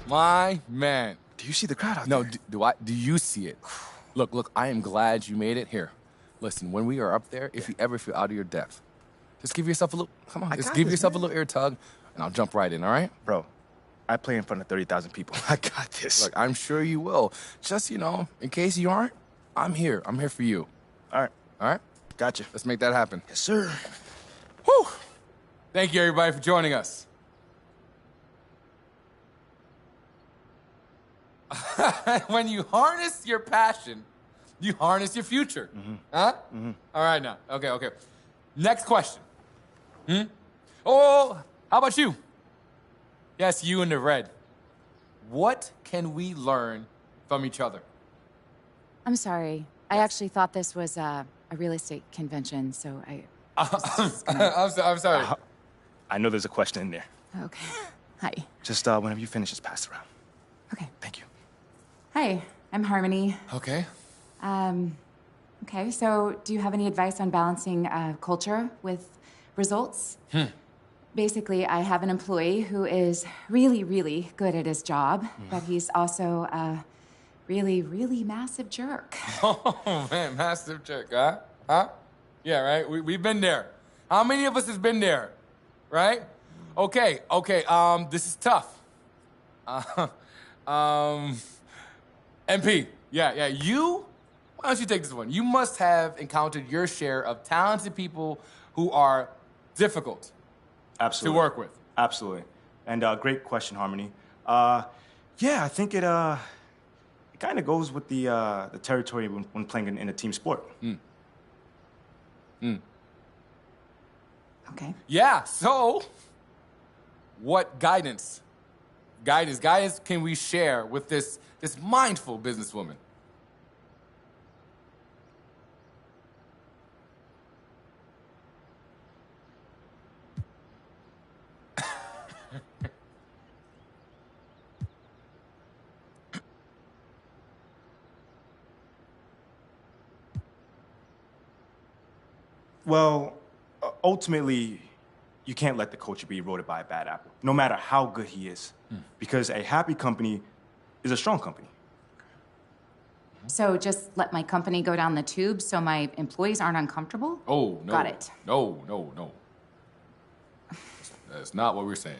My man. Do you see the crowd out there? No, do you see it? Look, I am glad you made it here. Listen, when we are up there, if you ever feel out of your depth, just give yourself a little, just give yourself a little ear tug, and I'll jump right in, all right? Bro, I play in front of 30,000 people. I got this. Look, I'm sure you will. Just, in case you aren't, I'm here. I'm here for you. All right. All right? Gotcha. Let's make that happen. Yes, sir. Whew. Thank you, everybody, for joining us. When you harness your passion, you harness your future. Mm-hmm. Huh? Mm-hmm. All right, now. Okay. Next question. Oh, how about you? Yes, you in the red. What can we learn from each other? I'm sorry. I actually thought this was a real estate convention, so I... I'm sorry. I know there's a question in there. Okay. Hi. Just whenever you finish, just pass it around. Okay. Thank you. Hi, I'm Harmony. Okay. Okay, so do you have any advice on balancing culture with results? Basically, I have an employee who is really, really good at his job, but he's also a really, really massive jerk. Oh, man, massive jerk, huh? Huh? Yeah, right? We've been there. How many of us has been there? Right? Okay, this is tough. MP, yeah, you? Why don't you take this one? You must have encountered your share of talented people who are difficult Absolutely. to work with. Absolutely. And great question, Harmony. Yeah, I think it kind of goes with the territory when playing in a team sport. Okay. Yeah, so what guidance can we share with this mindful businesswoman? Well, ultimately, you can't let the culture be eroded by a bad apple, no matter how good he is. Because a happy company is a strong company. So just let my company go down the tube so my employees aren't uncomfortable? Oh, no. Got it. No. That's not what we're saying.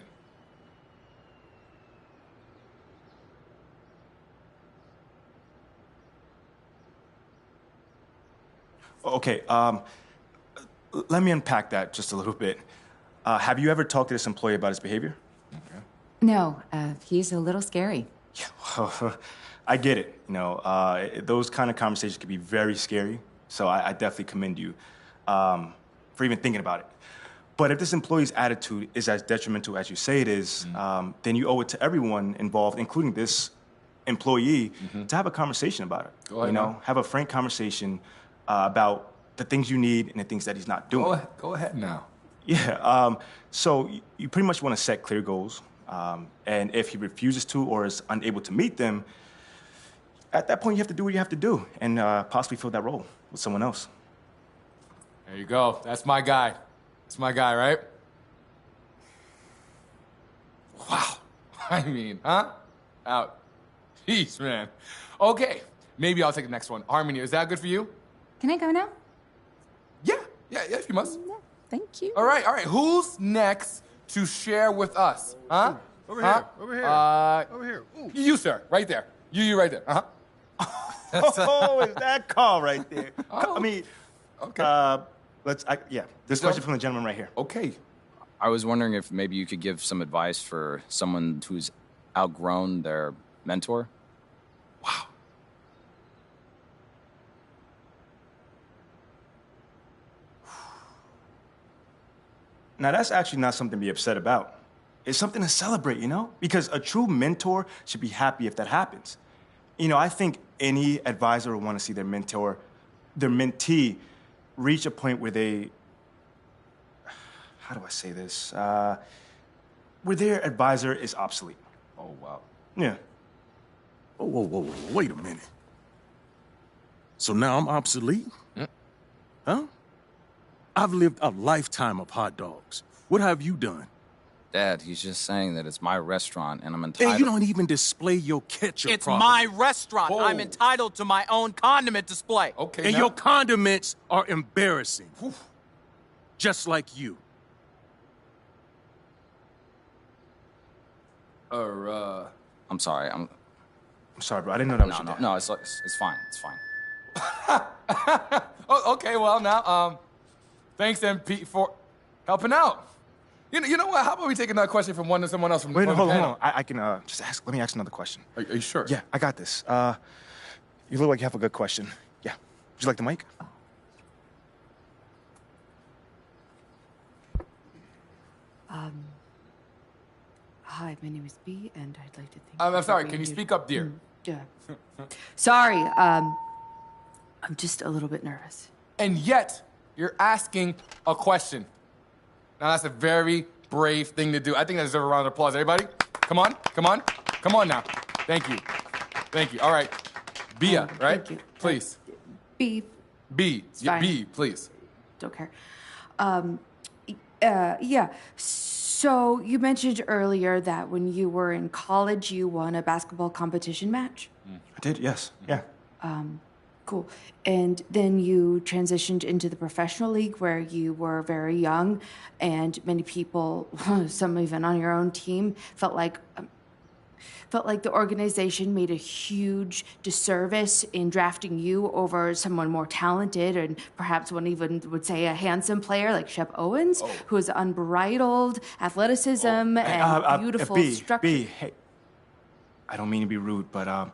Okay, let me unpack that just a little bit. Have you ever talked to this employee about his behavior? No, he's a little scary. I get it. You know, those kind of conversations can be very scary. So I definitely commend you for even thinking about it. But if this employee's attitude is as detrimental as you say it is, then you owe it to everyone involved, including this employee, to have a conversation about it. Go ahead, you know, man. have a frank conversation about the things you need and the things that he's not doing. Go ahead now. Yeah. So you pretty much want to set clear goals. And if he refuses to or is unable to meet them, at that point you have to do what you have to do and possibly fill that role with someone else. There you go. That's my guy. That's my guy, right? Wow. I mean, huh? Out. Jeez, man. Okay. Maybe I'll take the next one. Harmony, is that good for you? Can I go now? Yeah, if you must. Thank you. All right. Who's next to share with us? Huh? Over Huh? here. Over here. Ooh. You, sir. Right there. You right there. Uh-huh. Oh, is that call right there? Oh. I mean, okay. This question from the gentleman right here. Okay. I was wondering if maybe you could give some advice for someone who's outgrown their mentor. Wow. Now, that's actually not something to be upset about. It's something to celebrate, you know? Because a true mentor should be happy if that happens. You know, I think any advisor would want to see their mentee, reach a point where they, how do I say this? Where their advisor is obsolete. Oh, wow. Yeah. Whoa, wait a minute. So now I'm obsolete? Huh? I've lived a lifetime of hot dogs. What have you done? Dad, he's just saying that it's my restaurant and I'm entitled... And you don't even display your ketchup It's properly. my restaurant. Whoa. I'm entitled to my own condiment display. Okay, And now. your condiments are embarrassing. Just like you. I'm sorry, I'm sorry, bro. I didn't know that was your dad. No, it's fine. It's fine. Oh, okay, well, now, thanks, MP, for helping out. You know what? How about we take another question from someone else from Wait, from hold the on. panel? I can just ask. Let me ask another question. Are you sure? Yeah, I got this. You look like you have a good question. Yeah. Would you like the mic? Hi, my name is B, and I'd like to thank I'm you sorry, for can you being speak up, dear? Yeah. Sorry, I'm just a little bit nervous. And yet, you're asking a question. Now, that's a very brave thing to do. I think that deserves a round of applause. Everybody, come on, come on, come on now. Thank you. Thank you. All right. Bia, right? Thank you. Please. B. B. Yeah, fine. B, please. Don't care. Yeah. So you mentioned earlier that when you were in college, you won a basketball competition match. I did, yes. Yeah. Cool. And then you transitioned into the professional league where you were very young, and many people, some even on your own team, felt like the organization made a huge disservice in drafting you over someone more talented, and perhaps one even would say a handsome player like Shep Owens, who has unbridled athleticism and beautiful structure. Hey, I don't mean to be rude, but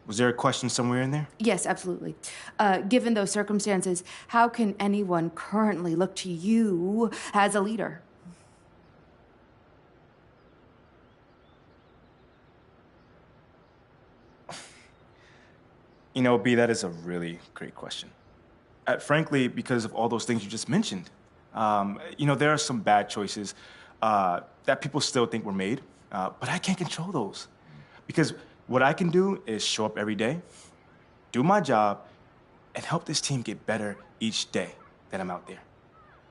was there a question somewhere in there? Yes, absolutely. Given those circumstances, how can anyone currently look to you as a leader? You know, B, that is a really great question. Frankly, because of all those things you just mentioned. You know, there are some bad choices that people still think were made, but I can't control those. Because what I can do is show up every day, do my job, and help this team get better each day that I'm out there.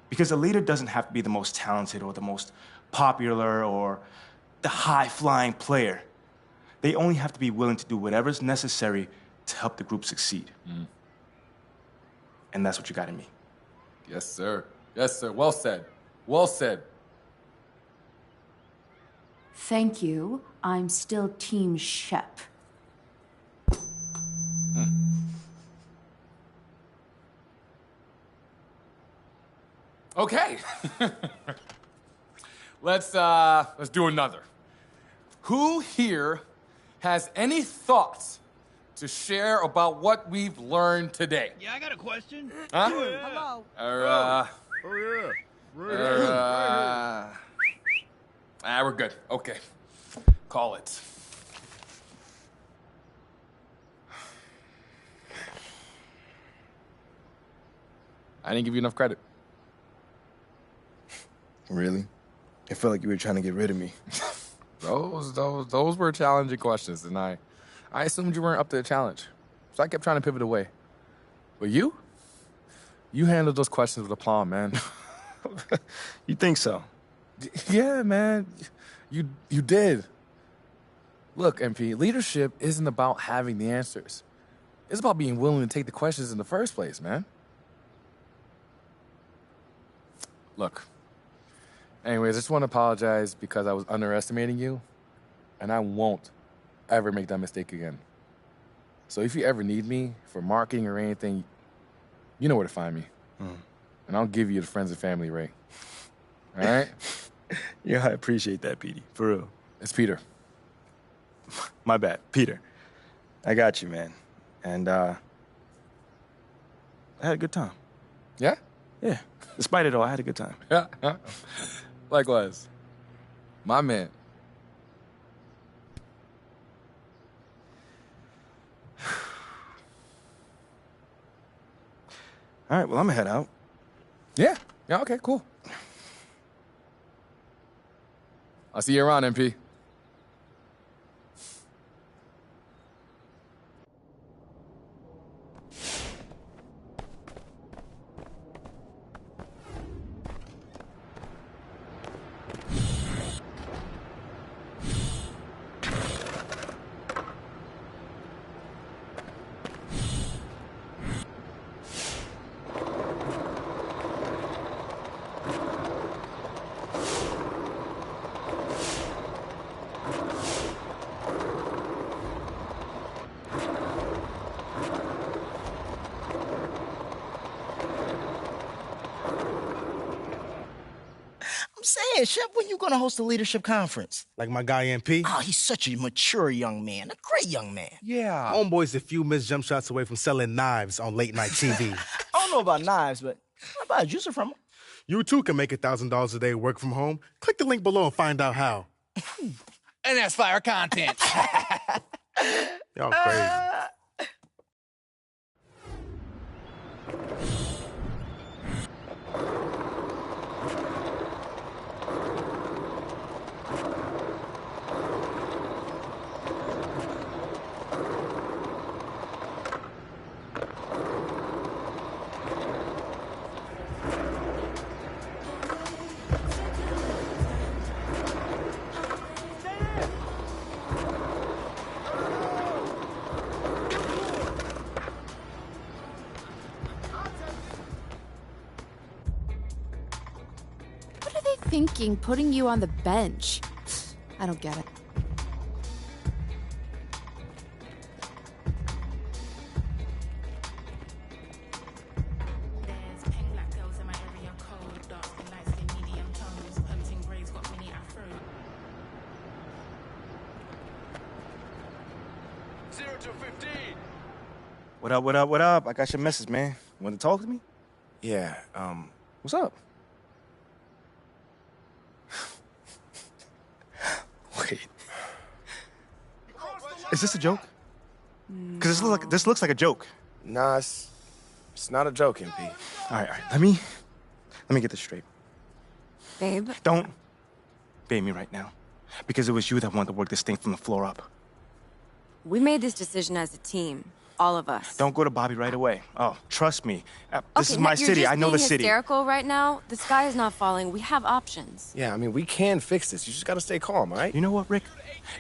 Because a leader doesn't have to be the most talented or the most popular or the high-flying player. They only have to be willing to do whatever's necessary to help the group succeed. And that's what you got in me. Yes, sir. Yes, sir. Well said. Well said. Thank you. I'm still Team Shep. Okay. Let's do another. Who here has any thoughts to share about what we've learned today? Yeah, I got a question. Huh? Hello. We're good. Okay. Call it. I didn't give you enough credit. Really? I felt like you were trying to get rid of me. Those were challenging questions, and I assumed you weren't up to the challenge. So I kept trying to pivot away. But you handled those questions with aplomb, man. You think so? Yeah, man. You did. Look, MP, leadership isn't about having the answers. It's about being willing to take the questions in the first place, man. Look. Anyways, I just want to apologize because I was underestimating you, and I won't ever make that mistake again. So if you ever need me for marketing or anything, you know where to find me. And I'll give you the friends and family rate. All right? Yeah, I appreciate that, Petey. For real. It's Peter. My bad. Peter. I got you, man. And I had a good time. Yeah? Yeah. Despite it all, I had a good time. Yeah. Likewise. My man. All right, well, I'm gonna head out. Yeah, okay, cool. I'll see you around, MP. Hey, Shep, when you gonna host a leadership conference? Like my guy MP? Oh, he's such a mature young man, a great young man. Yeah. Homeboy's a few missed jump shots away from selling knives on late night TV. I don't know about knives, but I'll buy a juicer from him. You too can make $1,000 a day work from home. Click the link below and find out how. And that's fire content. Y'all crazy. thinking putting you on the bench? I don't get it. What up, what up, what up? I got your message, man. You want to talk to me? Yeah, What's up? Wait. Is this a joke? Because this looks like a joke. Nah, it's not a joke, MP. All right. Let me get this straight. Babe? Don't bait me right now. Because it was you that wanted to work this thing from the floor up. We made this decision as a team. All of us. Don't go to Bobby right away. Oh, trust me. This is Okay, my you're city. just I know the being city. hysterical right now. The sky is not falling. We have options. Yeah, I mean, we can fix this. You just gotta stay calm, all right? You know what, Rick?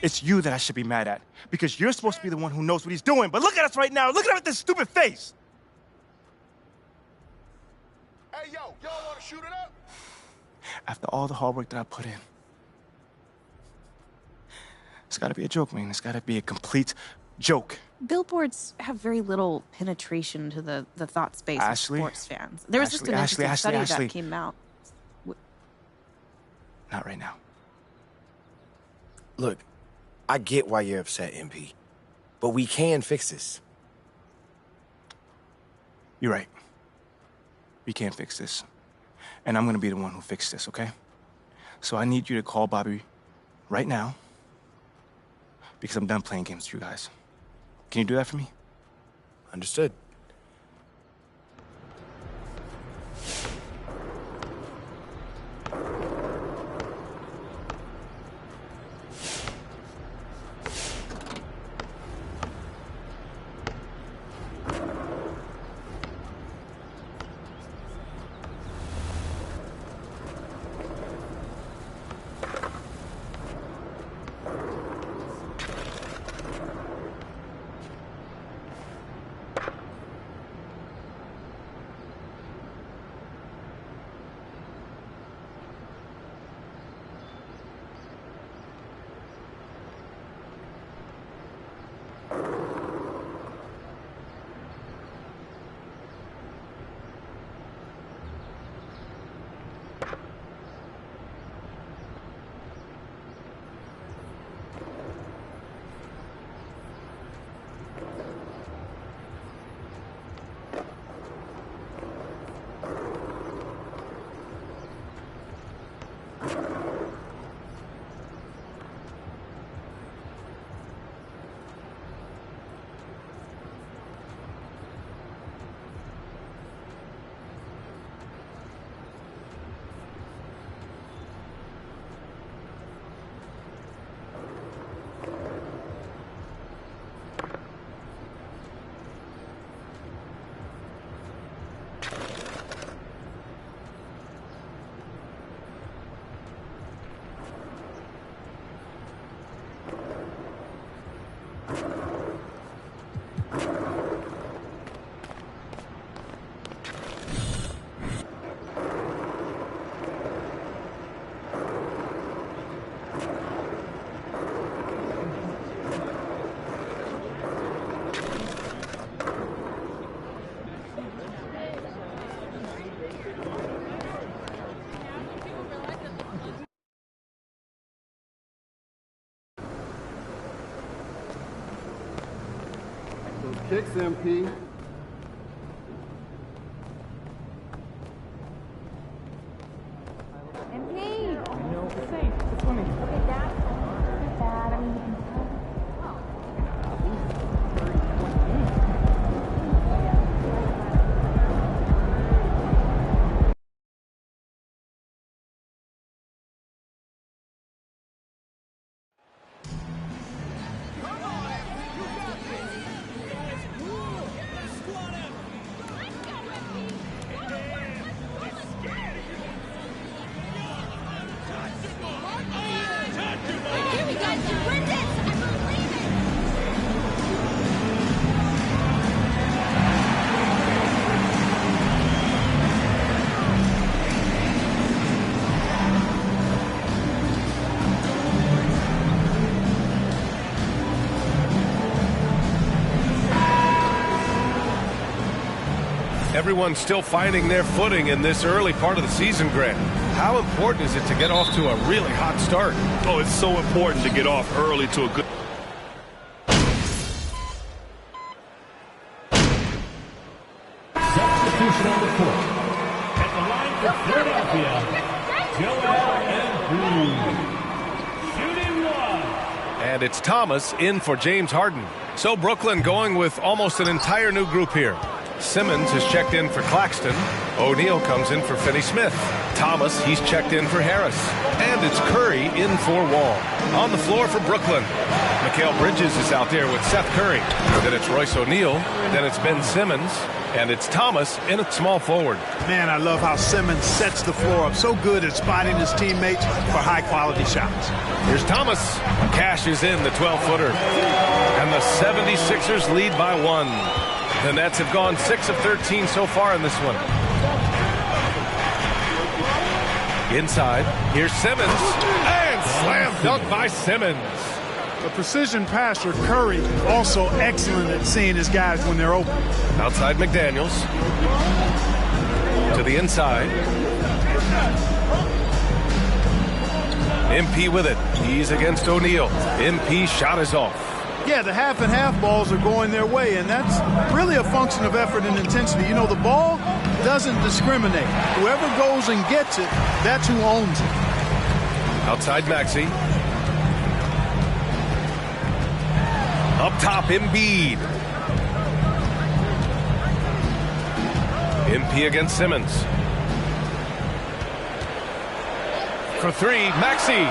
It's you that I should be mad at. Because you're supposed to be the one who knows what he's doing. But look at us right now. Look at him with this stupid face. Hey, yo, y'all want to shoot it up? After all the hard work that I put in. It's gotta be a joke, man. It's gotta be a complete joke. Billboards have very little penetration to the thought space of sports fans. There was just an interesting study that came out. Not right now. Look, I get why you're upset, MP. But we can fix this. You're right. We can't fix this. And I'm gonna be the one who fixes this, okay? So I need you to call Bobby right now. Because I'm done playing games with you guys. Can you do that for me? Understood. Kicks, MP. Everyone's still finding their footing in this early part of the season, Grant. How important is it to get off to a really hot start? Oh, it's so important to get off early to a good... Substitution on the court. At the line for Philadelphia, Joel Embiid. Shooting one. And it's Thomas in for James Harden. So Brooklyn going with almost an entire new group here. Simmons is checked in for Claxton. O'Neal comes in for Finney-Smith. Thomas, he's checked in for Harris. And it's Curry in for Wall. On the floor for Brooklyn, Mikal Bridges is out there with Seth Curry. Then it's Royce O'Neal. Then it's Ben Simmons. And it's Thomas in at small forward. Man, I love how Simmons sets the floor up. So good at spotting his teammates for high-quality shots. Here's Thomas. Cashes in the 12-footer. And the 76ers lead by 1. The Nets have gone 6 of 13 so far in this one. Inside, here's Simmons. And slam dunk by Simmons. A precision passer, Curry, also excellent at seeing his guys when they're open. Outside McDaniels. To the inside. MP with it. He's against O'Neal. MP shot is off. Yeah, the half and half balls are going their way, and that's really a function of effort and intensity. You know, the ball doesn't discriminate. Whoever goes and gets it, that's who owns it. Outside Maxey. Up top, Embiid. MP against Simmons. For 3, Maxey.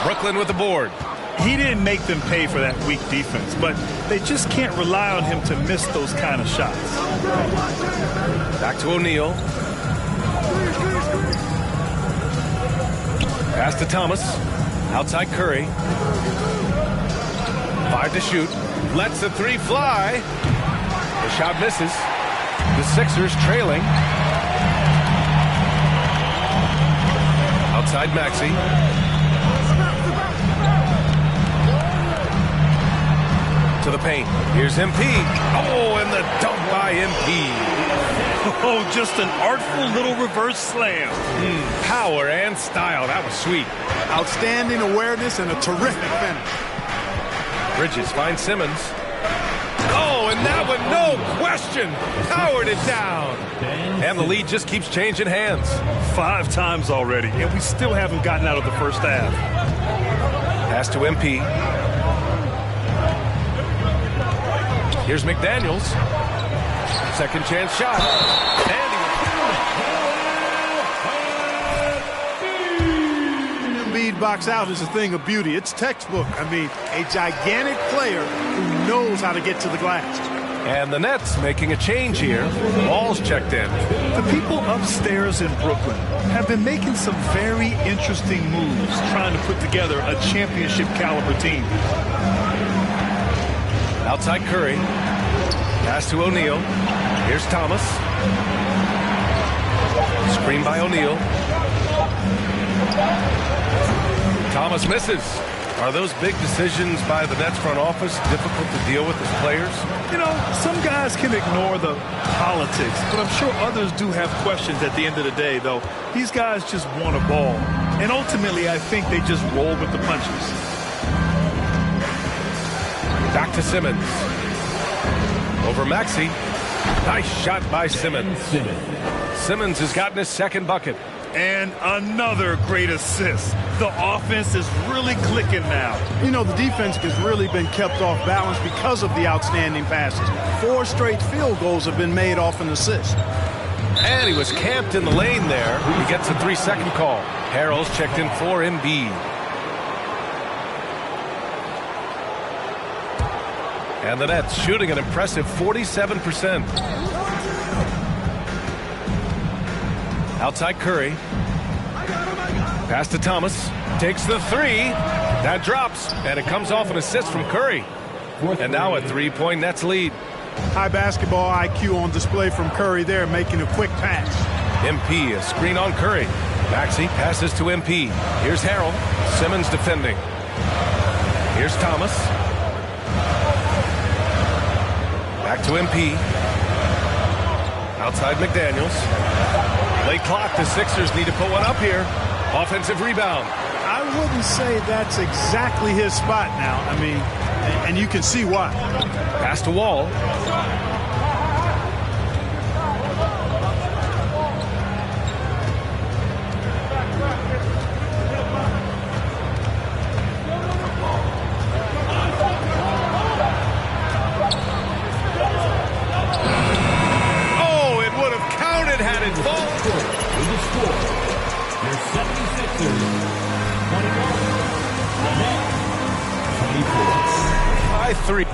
Brooklyn with the board. He didn't make them pay for that weak defense, but they just can't rely on him to miss those kind of shots. Back to O'Neal. Pass to Thomas. Outside Curry. 5 to shoot. Lets the 3 fly. The shot misses. The Sixers trailing. Outside Maxey. To the paint. Here's MP. Oh, and the dunk by MP. Oh, just an artful little reverse slam. Power and style. That was sweet. Outstanding awareness and a terrific finish. Bridges finds Simmons. Oh, and that one, no question, powered it down. And the lead just keeps changing hands. 5 times already, and we still haven't gotten out of the first half. Pass to MP. Here's McDaniels. Second chance shot. Embiid box out is a thing of beauty. It's textbook. I mean, a gigantic player who knows how to get to the glass. And the Nets making a change here. Ball's checked in. The people upstairs in Brooklyn have been making some very interesting moves, trying to put together a championship caliber team. Outside Curry. Pass to O'Neal. Here's Thomas. Screen by O'Neal. Thomas misses. Are those big decisions by the Nets front office difficult to deal with as players? You know, some guys can ignore the politics, but I'm sure others do have questions at the end of the day, though. These guys just want a ball. And ultimately, I think they just roll with the punches. Back to Simmons. Over Maxey. Nice shot by Simmons. Simmons has gotten his second bucket. And another great assist. The offense is really clicking now. You know, the defense has really been kept off balance because of the outstanding passes. 4 straight field goals have been made off an assist. And he was camped in the lane there. He gets a 3-second call. Harrell's checked in for Embiid. And the Nets shooting an impressive 47%. Outside Curry. Pass to Thomas. Takes the 3. That drops. And it comes off an assist from Curry. And now a 3-point Nets lead. High basketball IQ on display from Curry there, making a quick pass. MP, a screen on Curry. Maxey passes to MP. Here's Harrell. Simmons defending. Here's Thomas. Back to MP. Outside McDaniels. Late clock. The Sixers need to put one up here. Offensive rebound. I wouldn't say that's exactly his spot now. I mean, and you can see why. Pass to Wall. Had it fallen. With the score, your 76ers 21, the Nets 24. 5-3.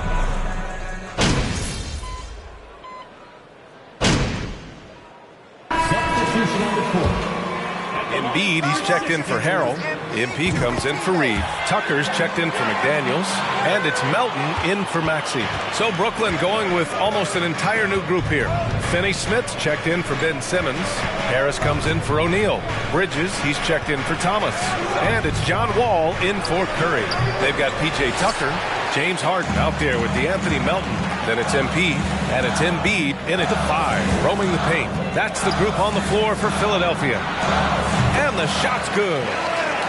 Substitution on the court. Embiid, he's checked in for Harrell. MP comes in for Reed. Tucker's checked in for McDaniels. And it's Melton in for Maxey. So Brooklyn going with almost an entire new group here. Finney-Smith's checked in for Ben Simmons. Harris comes in for O'Neal. Bridges, he's checked in for Thomas. And it's John Wall in for Curry. They've got P.J. Tucker, James Harden out there with DeAnthony Melton. Then it's MP, and it's Embiid in at the 5, roaming the paint. That's the group on the floor for Philadelphia. And the shot's good.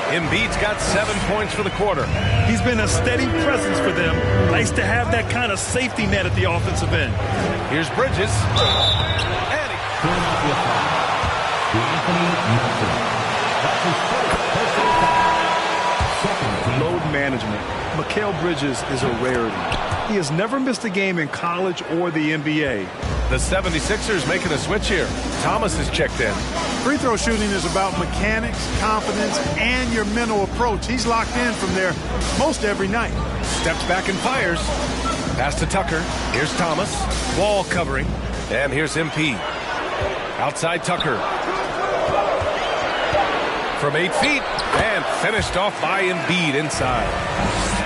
Embiid's got 7 points for the quarter. He's been a steady presence for them. Nice to have that kind of safety net at the offensive end. Here's Bridges. And he... Load management. Mikal Bridges is a rarity. He has never missed a game in college or the NBA. The 76ers making a switch here. Thomas is checked in. Free throw shooting is about mechanics, confidence, and your mental approach. He's locked in from there most every night. Steps back and fires. Pass to Tucker. Here's Thomas. Wall covering. And here's MP. Outside Tucker. From 8 feet. And finished off by Embiid inside.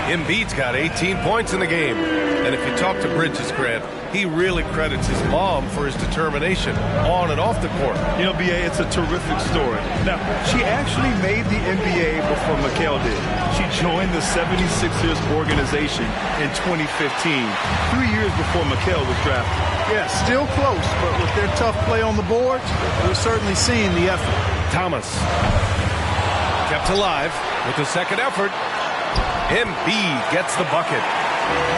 Embiid's got 18 points in the game. And if you talk to Bridges, Grant, he really credits his mom for his determination on and off the court. You know, B.A., it's a terrific story. Now, she actually made the NBA before Mikal did. She joined the 76ers organization in 2015, 3 years before Mikal was drafted. Yeah, still close, but with their tough play on the boards, we're certainly seeing the effort. Thomas kept alive with the second effort. Embiid gets the bucket.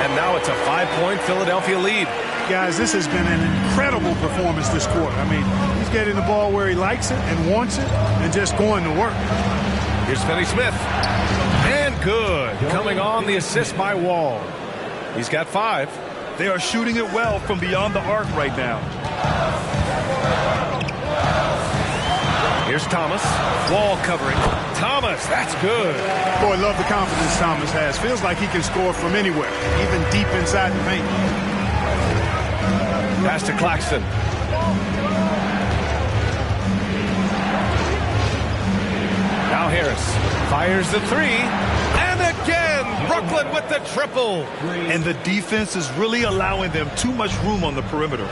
And now it's a 5-point Philadelphia lead. Guys, this has been an incredible performance this quarter. I mean, he's getting the ball where he likes it and wants it and just going to work. Here's Finney-Smith. And good. Coming on the assist by Wall. He's got 5. They are shooting it well from beyond the arc right now. Here's Thomas. Wall covering. Thomas, that's good. Boy, love the confidence Thomas has. Feels like he can score from anywhere, even deep inside the paint. Pass to Claxton. Now Harris fires the 3. And again, Brooklyn with the triple. And the defense is really allowing them too much room on the perimeter.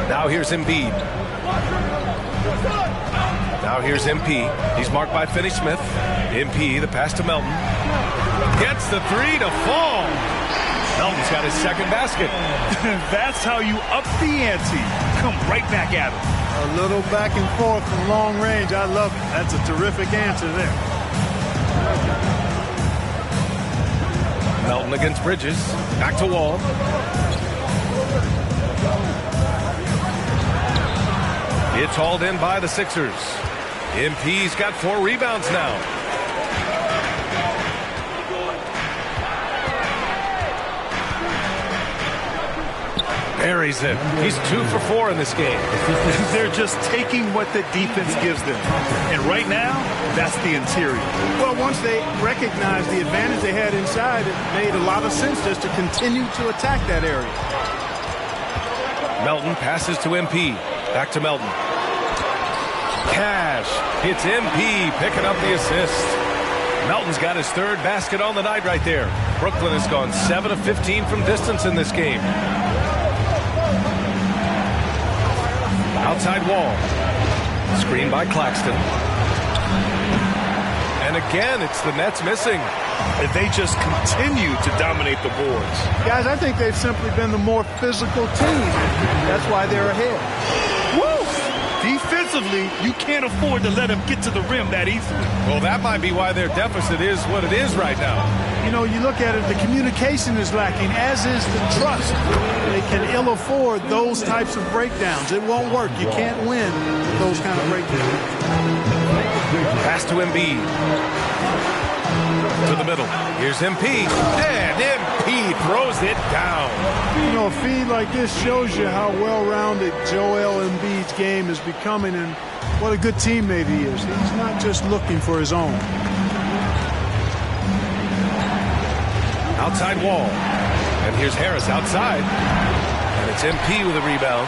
Now here's Embiid. Now here's MP. He's marked by Finney-Smith. MP, the pass to Melton. Gets the 3 to fall. Melton's got his second basket. That's how you up the ante. Come right back at him. A little back and forth from long range. I love it. That's a terrific answer there. Melton against Bridges. Back to Wall. It's hauled in by the Sixers. MP's got 4 rebounds now. Buries it. He's 2 for 4 in this game. They're just taking what the defense gives them. And right now, that's the interior. Well, once they recognized the advantage they had inside, it made a lot of sense just to continue to attack that area. Melton passes to MP. Back to Melton. Cash. It's MP picking up the assist. Melton's got his 3rd basket on the night right there. Brooklyn has gone 7 of 15 from distance in this game. Outside Wall. Screen by Claxton. And And again, it's the Nets missing. And they just continue to dominate the boards. Guys, I think they've simply been the more physical team. That's why they're ahead. Woo! Defensively, you can't afford to let them get to the rim that easily. Well, that might be why their deficit is what it is right now. You know, you look at it, the communication is lacking, as is the trust. They can ill afford those types of breakdowns. It won't work. You can't win with those kind of breakdowns. Pass to Embiid. To the middle. Here's MP. And MP throws it down. You know, a feed like this shows you how well-rounded Joel Embiid's game is becoming and what a good teammate he is. He's not just looking for his own. Outside Wall. And here's Harris outside. And it's MP with a rebound.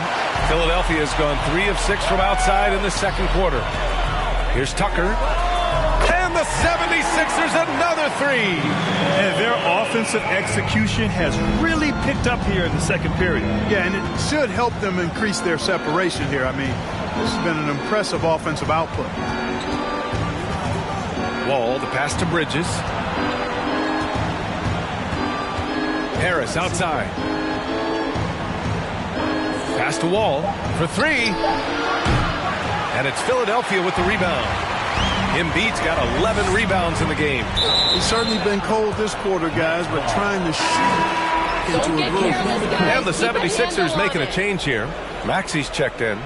Philadelphia has gone 3 of 6 from outside in the second quarter. Here's Tucker. And the 76ers another 3. And their offensive execution has really picked up here in the second period. Yeah, and it should help them increase their separation here. I mean, this has been an impressive offensive output. Wall, the pass to Bridges. Harris outside. Pass to Wall for 3. And it's Philadelphia with the rebound. Embiid's got 11 rebounds in the game. He's certainly been cold this quarter, guys, but trying to shoot into a groove. And the 76ers making a change here. Maxi's checked in.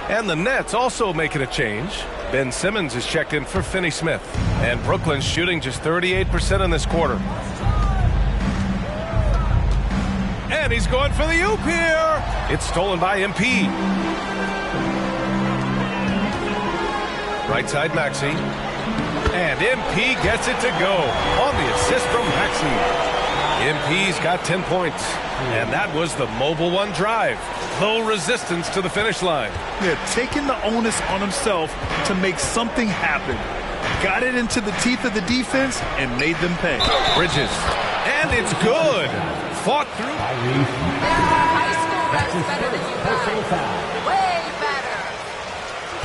And the Nets also making a change. Ben Simmons is checked in for Finney Smith. And Brooklyn's shooting just 38% in this quarter. And he's going for the oop here. It's stolen by MP. Right side Maxey. And MP gets it to go on the assist from Maxey. MP's got 10 points. And that was the Mobile One drive. Low resistance to the finish line. Yeah, taking the onus on himself to make something happen. Got it into the teeth of the defense and made them pay. Bridges. And it's good. Fought through. That's his first personal foul. Way better.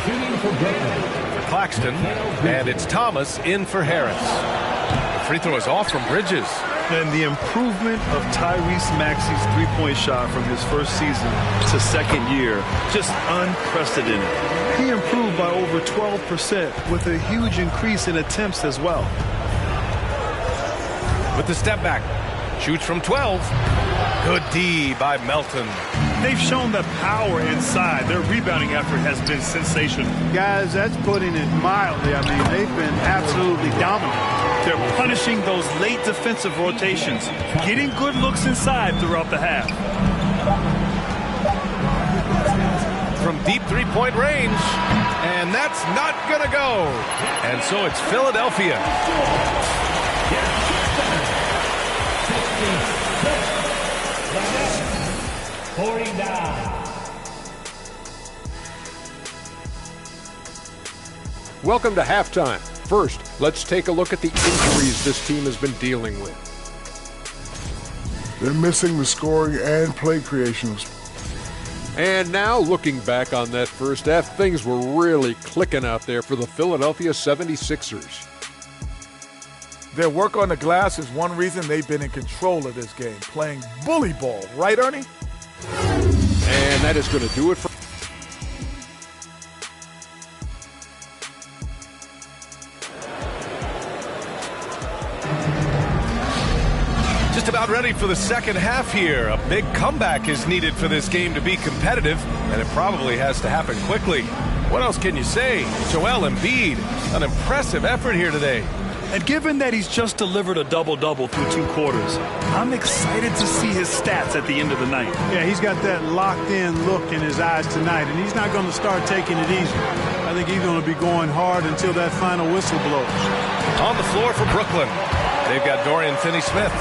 Shooting for Brooklyn. Claxton, and it's Thomas in for Harris. The free throw is off from Bridges. And the improvement of Tyrese Maxey's three-point shot from his first season to second year, just unprecedented. He improved by over 12% with a huge increase in attempts as well. With the step back, shoots from 12. Good D by Melton. They've shown the power inside. Their rebounding effort has been sensational. Guys, that's putting it mildly. I mean, they've been absolutely dominant. They're punishing those late defensive rotations, getting good looks inside throughout the half. From deep three-point range, and that's not going to go. And so it's Philadelphia. Pouring down. Welcome to halftime. First, let's take a look at the injuries this team has been dealing with. They're missing the scoring and play creations. And now, looking back on that first half, things were really clicking out there for the Philadelphia 76ers. Their work on the glass is one reason they've been in control of this game, playing bully ball. Right, Ernie? And that is going to do it for... Just about ready for the second half here. A big comeback is needed for this game to be competitive, and it probably has to happen quickly. What else can you say? Joel Embiid, an impressive effort here today. And given that he's just delivered a double-double through 2 quarters, I'm excited to see his stats at the end of the night. Yeah, he's got that locked-in look in his eyes tonight, and he's not going to start taking it easy. I think he's going to be going hard until that final whistle blows. On the floor for Brooklyn, they've got Dorian Finney-Smith.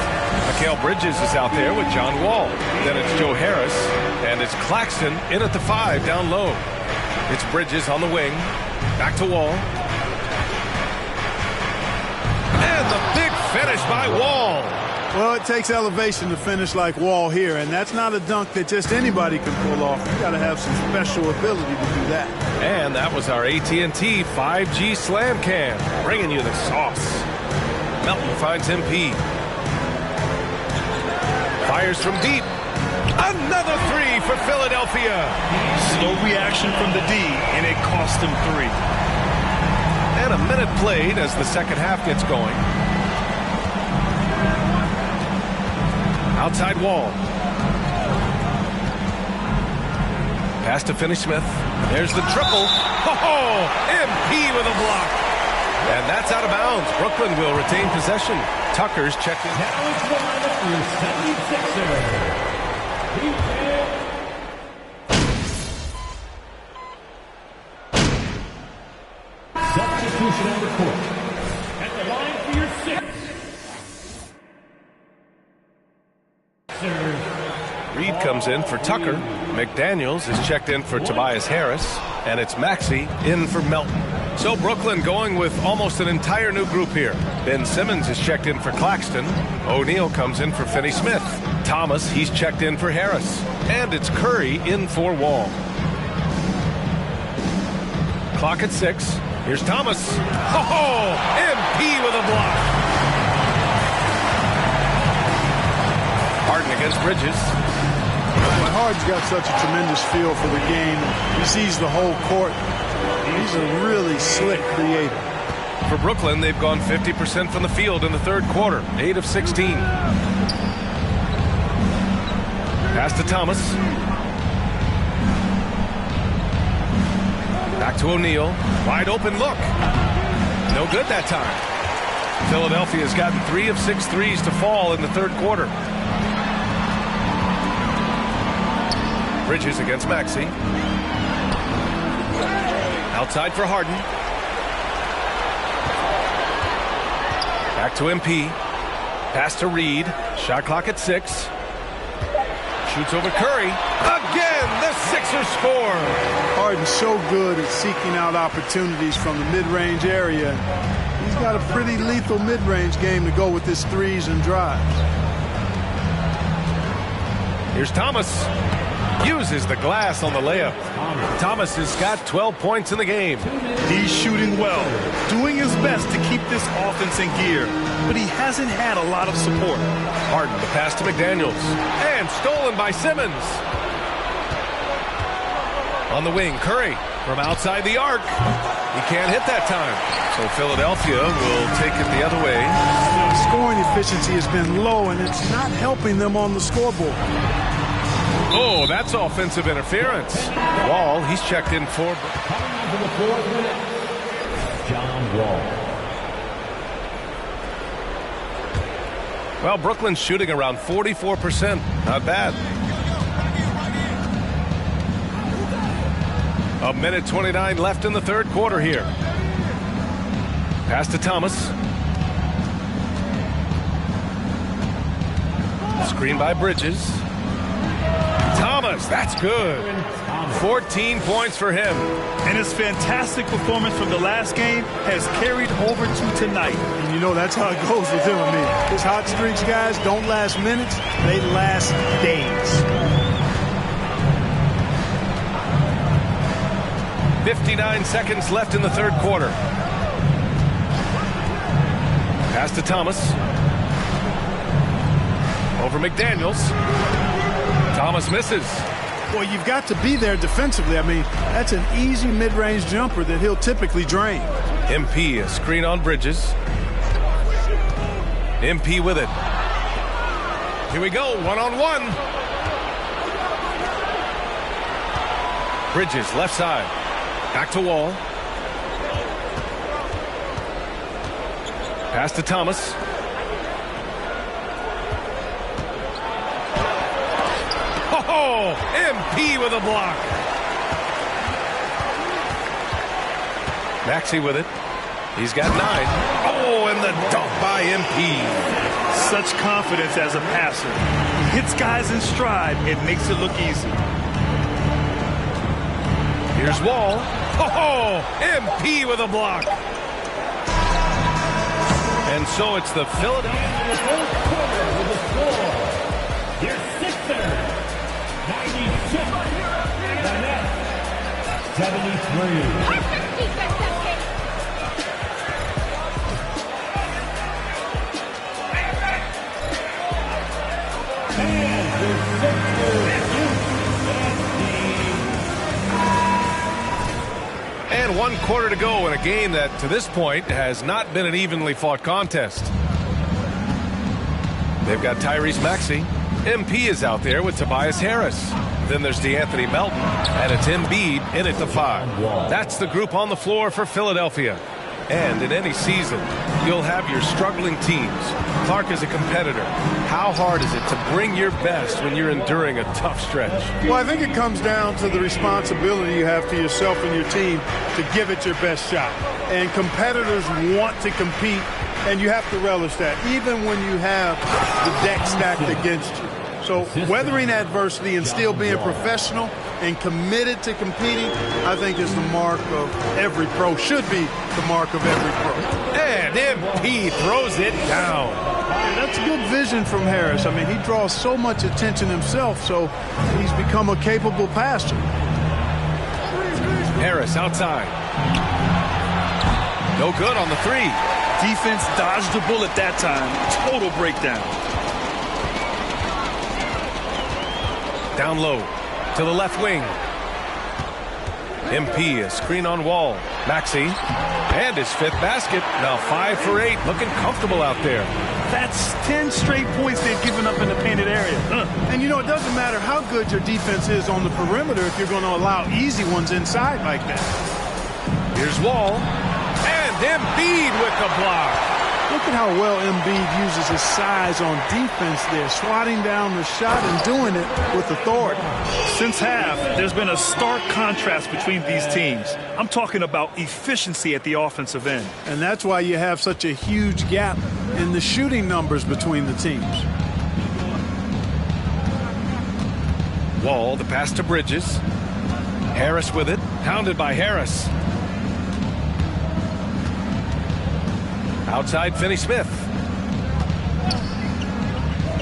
Mikal Bridges is out there with John Wall. Then it's Joe Harris, and it's Claxton in at the 5 down low. It's Bridges on the wing. Back to Wall. And the big finish by Wall. Well, it takes elevation to finish like Wall here, and that's not a dunk that just anybody can pull off. You got to have some special ability to do that. And that was our AT&T 5G Slam Cam, bringing you the sauce. Melton finds MP. Fires from deep. Another three for Philadelphia. Slow reaction from the D, and it cost him 3. And a minute played as the second half gets going. Outside Wall. Pass to Finney-Smith. There's the triple. Oh, MP with a block. And that's out of bounds. Brooklyn will retain possession. Tucker's checked in. Now it's one for 76er. Substitution on the court. At the line for your 6. Reed comes in for Tucker. McDaniels is checked in for Tobias Harris. And it's Maxey in for Melton. So Brooklyn going with almost an entire new group here. Ben Simmons is checked in for Claxton. O'Neal comes in for Finney-Smith. Thomas, he's checked in for Harris. And it's Curry in for Wall. Clock at 6. Here's Thomas. Oh, MP with a block. Harden against Bridges. Harden's got such a tremendous feel for the game. He sees the whole court. He's a really slick creator. For Brooklyn, they've gone 50% from the field in the third quarter. 8 of 16. Pass to Thomas. Back to O'Neal. Wide open look. No good that time. Philadelphia's gotten 3 of 6 threes to fall in the third quarter. Bridges against Maxey. Outside for Harden. Back to MP. Pass to Reed. Shot clock at 6. Shoots over Curry. Again, the Sixers score. Harden's so good at seeking out opportunities from the mid-range area. He's got a pretty lethal mid-range game to go with his threes and drives. Here's Thomas. Uses the glass on the layup. Thomas has got 12 points in the game. He's shooting well, doing his best to keep this offense in gear, but he hasn't had a lot of support. Harden, the pass to McDaniels. And stolen by Simmons. On the wing, Curry from outside the arc. He can't hit that time. So Philadelphia will take it the other way. Scoring efficiency has been low, and it's not helping them on the scoreboard. Oh, that's offensive interference. Wall, he's checked in for the 4th minute. John Wall. Well, Brooklyn's shooting around 44%. Not bad. A minute 29 left in the third quarter here. Pass to Thomas. Screen by Bridges. Thomas, that's good. 14 points for him. And his fantastic performance from the last game has carried over to tonight. And you know that's how it goes with him and me. His hot streaks, guys, don't last minutes. They last days. 59 seconds left in the third quarter. Pass to Thomas. Over McDaniels. Thomas misses. Well, you've got to be there defensively. I mean, that's an easy mid-range jumper that he'll typically drain. MP, a screen on Bridges. MP with it. Here we go, one-on-one. Bridges, left side. Back to Wall. Pass to Thomas. Oh, MP with a block. Maxey with it. He's got 9. Oh, and the dunk by MP. Such confidence as a passer. He hits guys in stride. It makes it look easy. Here's Wall. Oh, MP with a block. And so it's the Philadelphia. And 1 quarter to go in a game that, to this point, has not been an evenly fought contest. They've got Tyrese Maxey. MP is out there with Tobias Harris. Then there's DeAnthony Melton, and it's Embiid in at the 5. That's the group on the floor for Philadelphia. And in any season, you'll have your struggling teams. Clark is a competitor. How hard is it to bring your best when you're enduring a tough stretch? Well, I think it comes down to the responsibility you have to yourself and your team to give it your best shot. And competitors want to compete, and you have to relish that, even when you have the deck stacked against you. So weathering adversity and still being professional and committed to competing, I think is the mark of every pro, should be the mark of every pro. And MP throws it down. Yeah, that's good vision from Harris. I mean, he draws so much attention himself, so he's become a capable passer. Harris outside. No good on the 3. Defense dodged the bullet that time. Total breakdown. Down low to the left wing. MP, a screen on Wall. Maxey, and his 5th basket. Now 5 for 8, looking comfortable out there. That's 10 straight points they've given up in the painted area. And you know, it doesn't matter how good your defense is on the perimeter if you're going to allow easy ones inside like that. Here's Wall, and Embiid with the block. Look at how well Embiid uses his size on defense there, swatting down the shot and doing it with authority. Since half, there's been a stark contrast between these teams. I'm talking about efficiency at the offensive end. And that's why you have such a huge gap in the shooting numbers between the teams. Wall, the pass to Bridges. Harris with it, pounded by Harris. Outside Finney-Smith.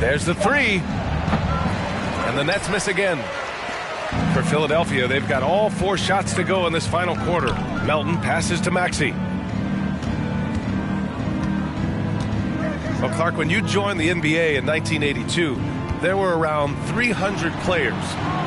There's the 3. And the Nets miss again. For Philadelphia, they've got all 4 shots to go in this final quarter. Melton passes to Maxey. Well, Clark, when you joined the NBA in 1982, there were around 300 players.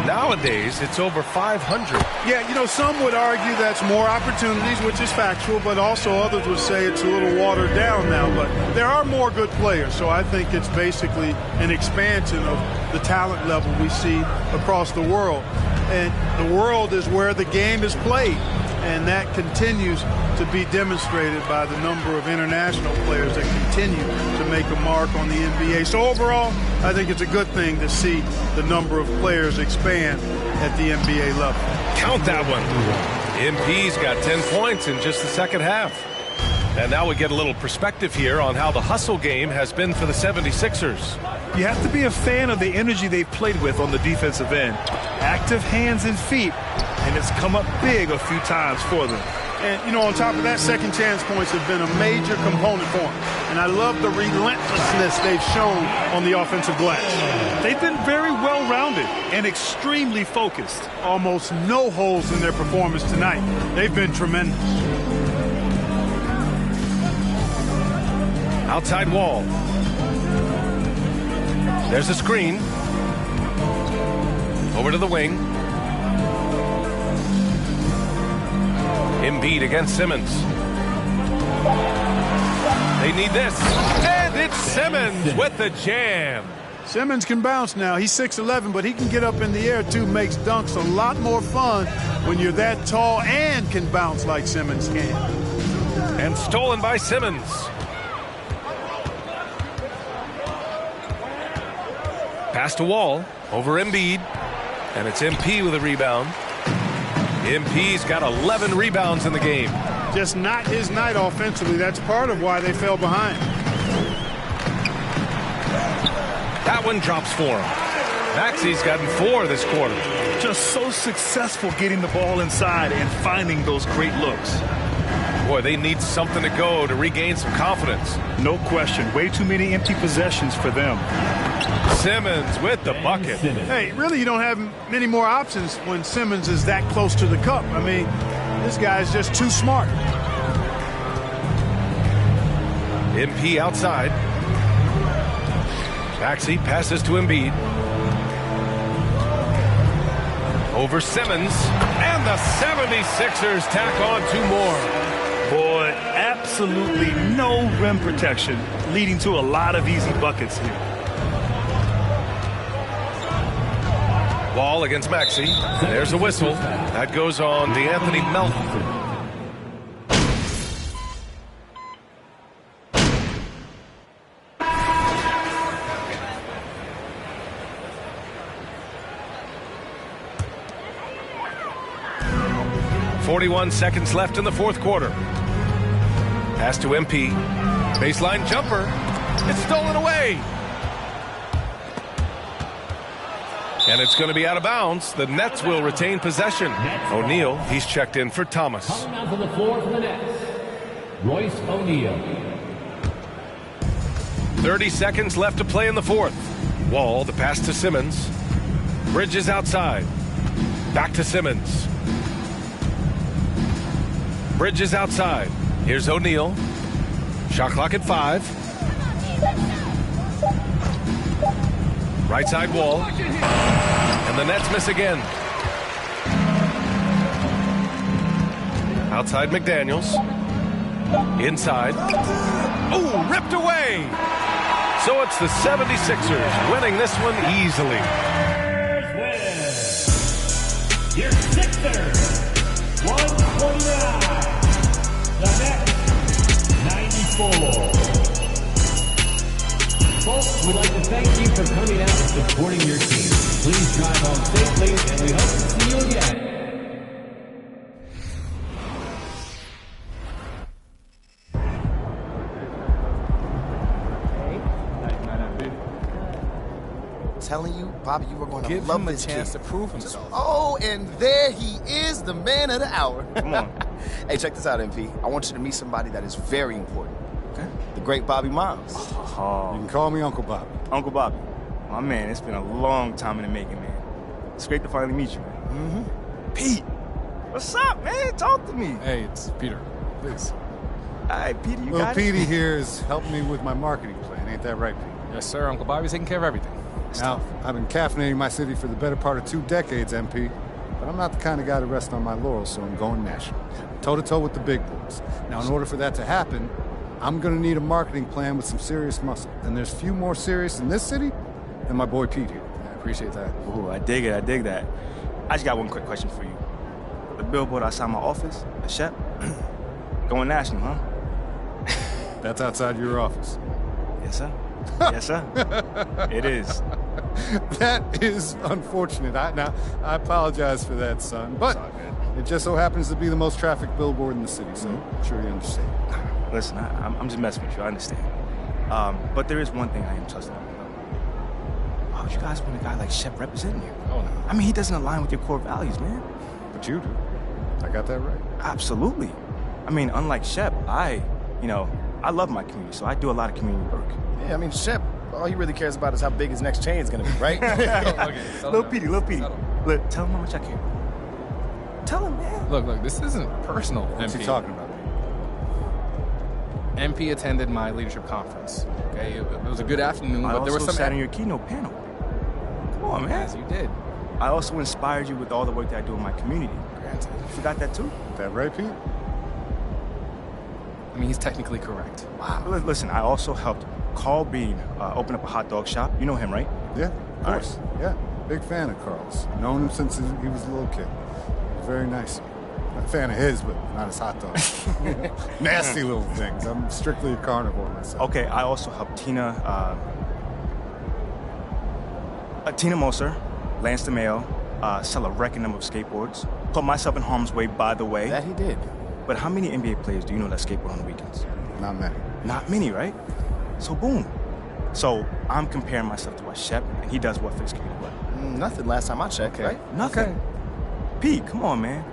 Nowadays, it's over 500. Yeah, you know, some would argue that's more opportunities, which is factual, but also others would say it's a little watered down now. But there are more good players, so I think it's basically an expansion of the talent level we see across the world. And the world is where the game is played, and that continues to be demonstrated by the number of international players that continue to make a mark on the NBA. So overall, I think it's a good thing to see the number of players expand at the NBA level. Count that one. MP's got 10 points in just the second half. And now we get a little perspective here on how the hustle game has been for the 76ers. You have to be a fan of the energy they've played with on the defensive end. Active hands and feet, and it's come up big a few times for them. And, you know, on top of that, second chance points have been a major component for them. And I love the relentlessness they've shown on the offensive glass. They've been very well-rounded and extremely focused. Almost no holes in their performance tonight. They've been tremendous. Outside Wall. There's a screen. Over to the wing. Embiid against Simmons. They need this. And it's Simmons with the jam. Simmons can bounce now. He's 6'11", but he can get up in the air, too. Makes dunks a lot more fun when you're that tall and can bounce like Simmons can. And stolen by Simmons. Pass to Wall. Over Embiid. And it's MP with a rebound. MP's got 11 rebounds in the game. Just not his night offensively. That's part of why they fell behind. That one drops for him. Maxey's gotten 4 this quarter. Just so successful getting the ball inside and finding those great looks. Boy, they need something to go to regain some confidence. No question. Way too many empty possessions for them. Simmons with the bucket. Hey, really, you don't have many more options when Simmons is that close to the cup. I mean, this guy's just too smart. MP outside. Maxey passes to Embiid. Over Simmons. And the 76ers tack on 2 more. Boy, absolutely no rim protection, leading to a lot of easy buckets here. Wall against Maxey. There's a whistle. That goes on DeAnthony Melton. .41 seconds left in the 4th quarter. Pass to MP. Baseline jumper. It's stolen away. And it's going to be out of bounds. The Nets will retain possession. O'Neal, he's checked in for Thomas. Coming out to the floor for the Nets, Royce O'Neal. 30 seconds left to play in the 4th. Wall, the pass to Simmons. Bridges outside. Back to Simmons. Bridges outside. Here's O'Neal. Shot clock at 5. Right side Wall. And the Nets miss again. Outside McDaniels. Inside. Oh, ripped away. So it's the 76ers winning this one easily. Your Sixers, 129. The Nets, 94. Folks, we'd like to thank you for coming out and supporting your team. Please drive home safely, and we hope to see you again. Telling you, Bobby, you were going to Give love him a this chance kid. to prove himself. Oh, and there he is, the man of the hour. Come on. Hey, check this out, MP. I want you to meet somebody that is very important. Okay. The great Bobby Miles. Oh. You can call me Uncle Bobby. Uncle Bobby. My man, it's been a long time in the making, man. It's great to finally meet you, man. Mm-hmm. Pete, what's up, man? Talk to me. Hey, it's Peter. Please. All right, Peter, you Well, got Petey it? here is helping me with my marketing plan. Ain't that right, Pete? Yes, sir. Uncle Bobby's taking care of everything. Now, I've been caffeinating my city for the better part of 2 decades, MP. But I'm not the kind of guy to rest on my laurels, so I'm going national. Toe-to-toe with the big boys. Now, in order for that to happen, I'm going to need a marketing plan with some serious muscle. And there's few more serious in this city than my boy Pete here. I appreciate that. Ooh, I dig it. I dig that. I just got one quick question for you. The billboard outside my office, the Shep, going national, huh? That's outside your office. Yes, sir. Yes, sir. It is. That is unfortunate. I apologize for that, son. But it just so happens to be the most trafficked billboard in the city, so I'm sure you understand. Listen, I'm just messing with you. I understand. But there is one thing I am trusting on. Why would you guys want a guy like Shep representing you? Oh, no. I mean, he doesn't align with your core values, man. But you do. I got that right. Absolutely. I mean, unlike Shep, I love my community, so I do a lot of community work. Yeah, I mean, Shep, all he really cares about is how big his next chain is going to be, right? Little Petey. Look, tell him how much I care. Tell him, man. Look, this isn't personal, What's MP. he talking about? MP attended my leadership conference. Okay, it was a good afternoon, but there was some. sat in your keynote panel. Come on, man. Yes, you did. I also inspired you with all the work that I do in my community. Granted. You forgot that too? That right, Pete? I mean, he's technically correct. Wow. Listen, I also helped Carl Bean open up a hot dog shop. You know him, right? Yeah, of course. Yeah, big fan of Carl's. Known him since he was a little kid. He's very nice. I'm a fan of his, but not his hot dogs. Nasty little things. I'm strictly a carnivore myself. Okay, I also helped Tina Moser, Lance DeMeo, sell a record number of skateboards. Put myself in harm's way, by the way. That he did. But how many NBA players do you know that skateboard on the weekends? Not many. Not many, right? So boom. So I'm comparing myself to what Shep, and he does what for his community. What? Nothing last time I checked, right? Nothing. Okay. Pete, come on, man.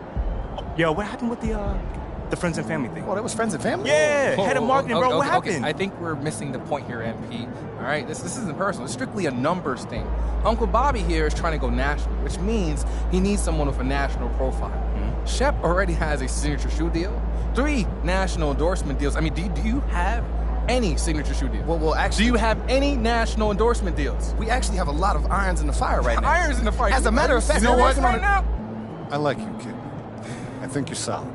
Yo, what happened with the The friends and family thing. Oh, that was friends and family? Yeah, head of marketing, bro. What happened? Okay. I think we're missing the point here, MP. All right, this isn't personal. It's strictly a numbers thing. Uncle Bobby here is trying to go national, which means he needs someone with a national profile. Mm-hmm. Shep already has a signature shoe deal, 3 national endorsement deals. I mean, do you have any signature shoe deals? Well, actually... Do you have any national endorsement deals? We actually have a lot of irons in the fire right now. Irons in the fire? As a matter of fact, you know what? Right now? I like you, kid. I think you're solid.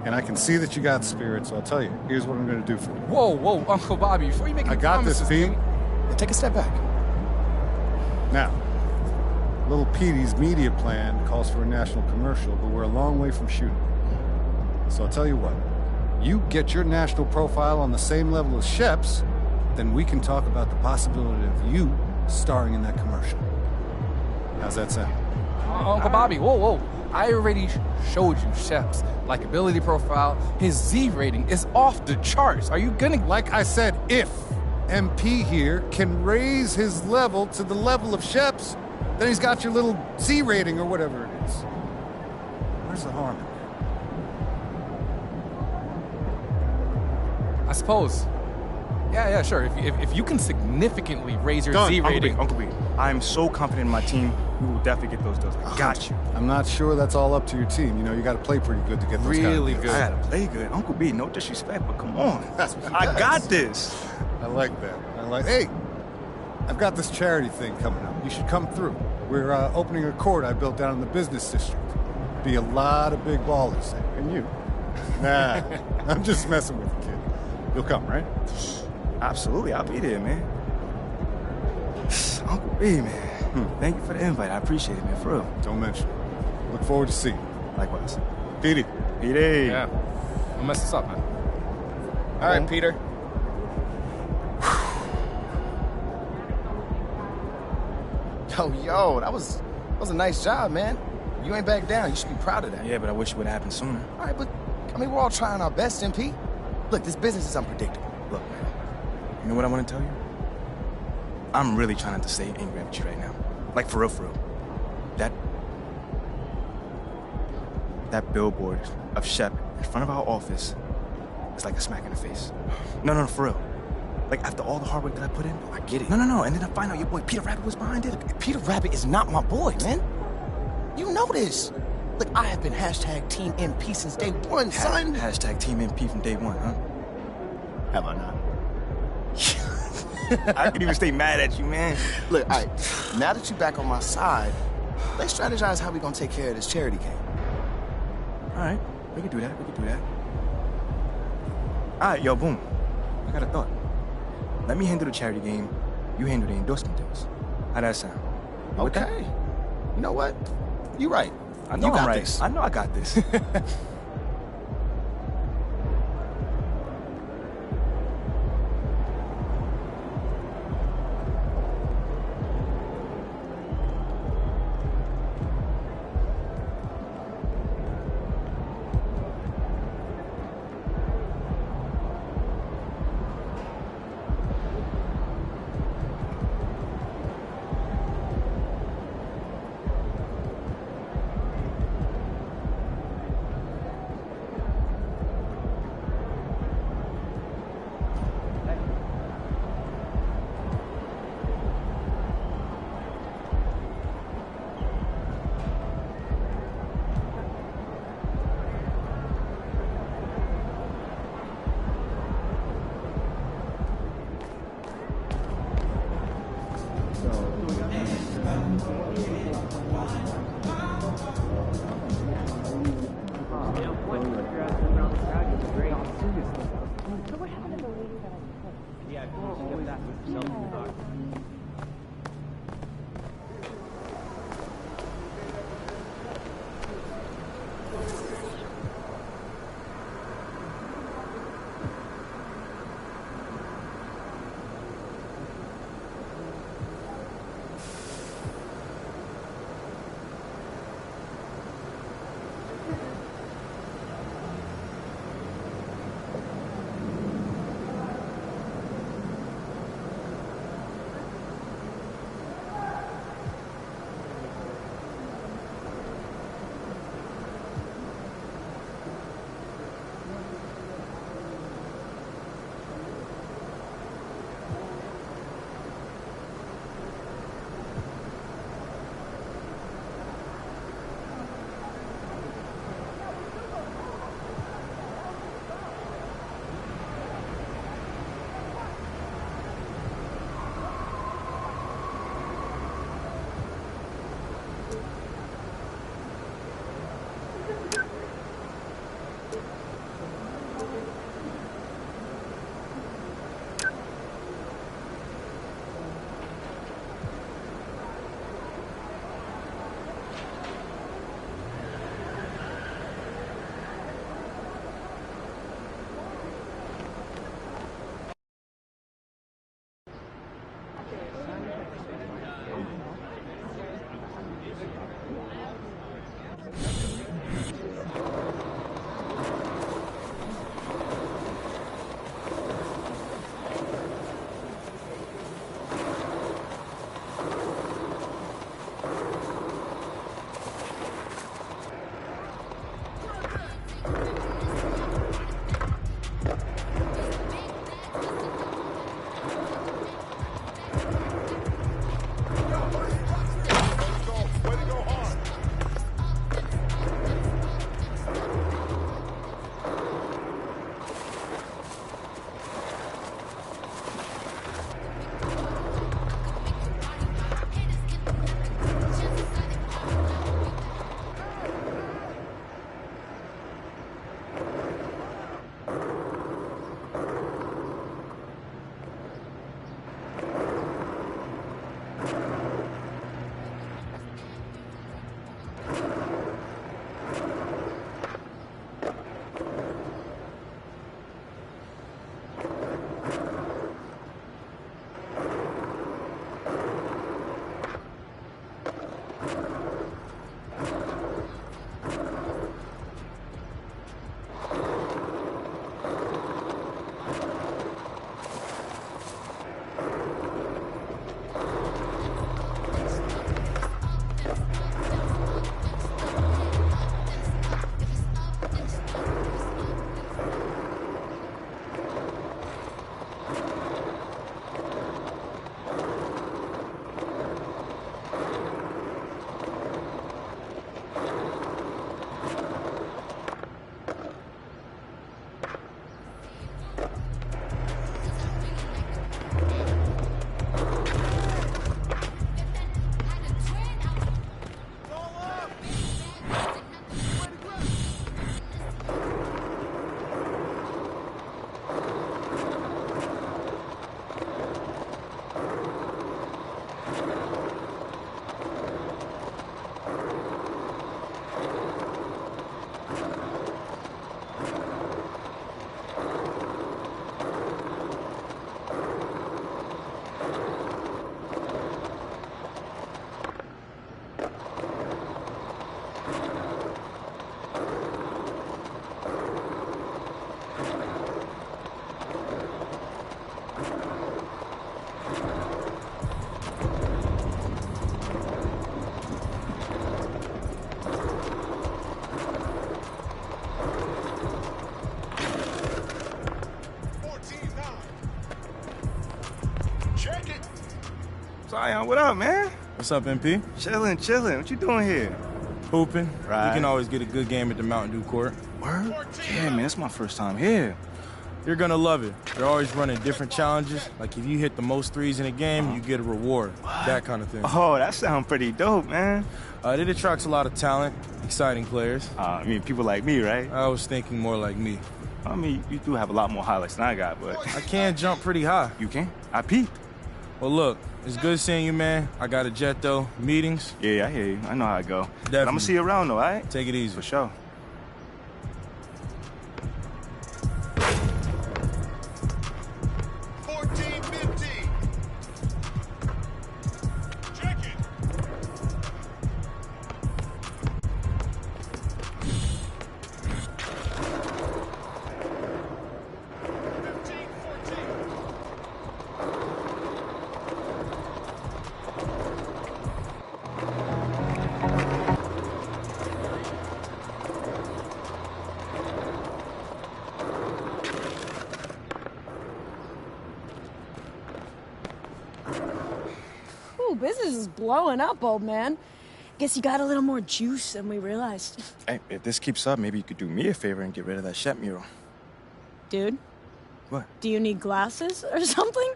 And I can see that you got spirit, so I'll tell you, here's what I'm going to do for you. Whoa, Uncle Bobby, before you make any promises... I got this, Pete. Yeah, take a step back. Now, little Petey's media plan calls for a national commercial, but we're a long way from shooting. So I'll tell you what. You get your national profile on the same level as Shep's, then we can talk about the possibility of you starring in that commercial. How's that sound? Uncle Bobby, whoa. I already showed you Shep's likability profile. His Z rating is off the charts. Are you gonna... Like I said, if MP here can raise his level to the level of Shep's, then he's got your little Z rating or whatever it is. Where's the harm in that? I suppose. Yeah, sure. If you can significantly raise your Z rating... Uncle B, I'm so confident in my team. We will definitely get those deals. I got you. I'm not sure that's all up to your team. You know, you got to play pretty good to get those really kind of good. I got to play good. Uncle B, no disrespect, but come on. I got this. I like that. Hey, I've got this charity thing coming up. You should come through. We're opening a court I built down in the business district. Be a lot of big ballers there. And you? Nah, I'm just messing with you, kid. You'll come, right? Absolutely, I'll be there, man. Uncle B, man. Thank you for the invite. I appreciate it, man, for real. Don't mention it. Look forward to seeing you. Likewise. Petey. Yeah. Don't mess this up, man. All right, Peter. Yo, that was a nice job, man. You ain't back down. You should be proud of that. Yeah, but I wish it would have happened sooner. All right, but, I mean, we're all trying our best, MP. Look, this business is unpredictable. Look, man, you know what I want to tell you? I'm really trying not to stay angry at you right now. Like, for real. That billboard of Shep in front of our office is like a smack in the face. No, for real. Like, after all the hard work that I put in, I get it. No, and then I find out your boy Peter Rabbit was behind it. Peter Rabbit is not my boy, man. You know this. Look, I have been hashtag Team MP since day one, son. Hashtag Team MP from day one, huh? Have I not? I could even stay mad at you, man. Look, all right, now that you're back on my side, let's strategize how we're going to take care of this charity game. All right, we can do that. All right, yo, boom. I got a thought. Let me handle the charity game. You handle the endorsement deals. How'd that sound? Okay. You know what? You're right. I know you got I'm right. this. I know I got this. what up, man? What's up, MP? Chilling. What you doing here? Hooping. Right. You can always get a good game at the Mountain Dew court. Word? Yeah, man, it's my first time here. You're gonna love it. They're always running different challenges. Like if you hit the most threes in a game, you get a reward. That kind of thing. Oh, that sounds pretty dope, man. It attracts a lot of talent, exciting players. I mean, people like me, right? I was thinking more like me. I mean, you do have a lot more highlights than I got, but... I can jump pretty high. You can? I peeped. Well, look, it's good seeing you, man. I got a jet, though. Meetings? Yeah, I hear you. I know how it go. Definitely. I'm gonna see you around, though, all right? Take it easy. For sure. Business is blowing up, old man. Guess you got a little more juice than we realized. Hey, if this keeps up, maybe you could do me a favor and get rid of that Shep mural. Dude? What? Do you need glasses or something?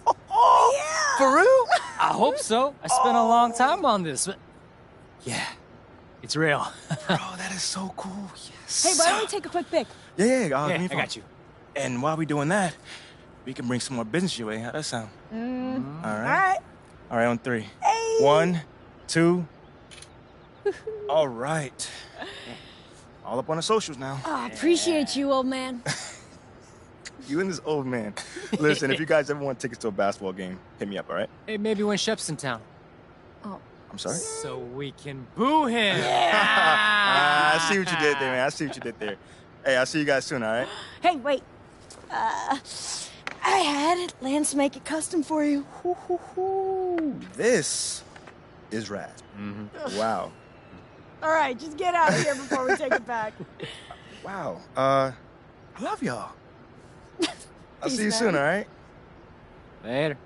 Oh, for real? I hope so. I spent a long time on this, but yeah, it's real. Bro, that is so cool. Yes. Hey, why don't we take a quick pic? Yeah, I give me a phone. got you. And while we doing that, we can bring some more business your way. How'd that sound? All right, on 3. Hey. 1, 2. All right. All up on the socials now. Oh, I appreciate you, old man. You and this old man. Listen, if you guys ever want tickets to a basketball game, hit me up, all right? Hey, maybe when Shep's in town. Oh. I'm sorry? So we can boo him. I see what you did there, man. I see what you did there. Hey, I'll see you guys soon, all right? Hey, wait. I had Lance make it custom for you. This is rad. Wow. All right, just get out of here before we take it back. Wow. I love y'all. I'll see you soon, all right? Later.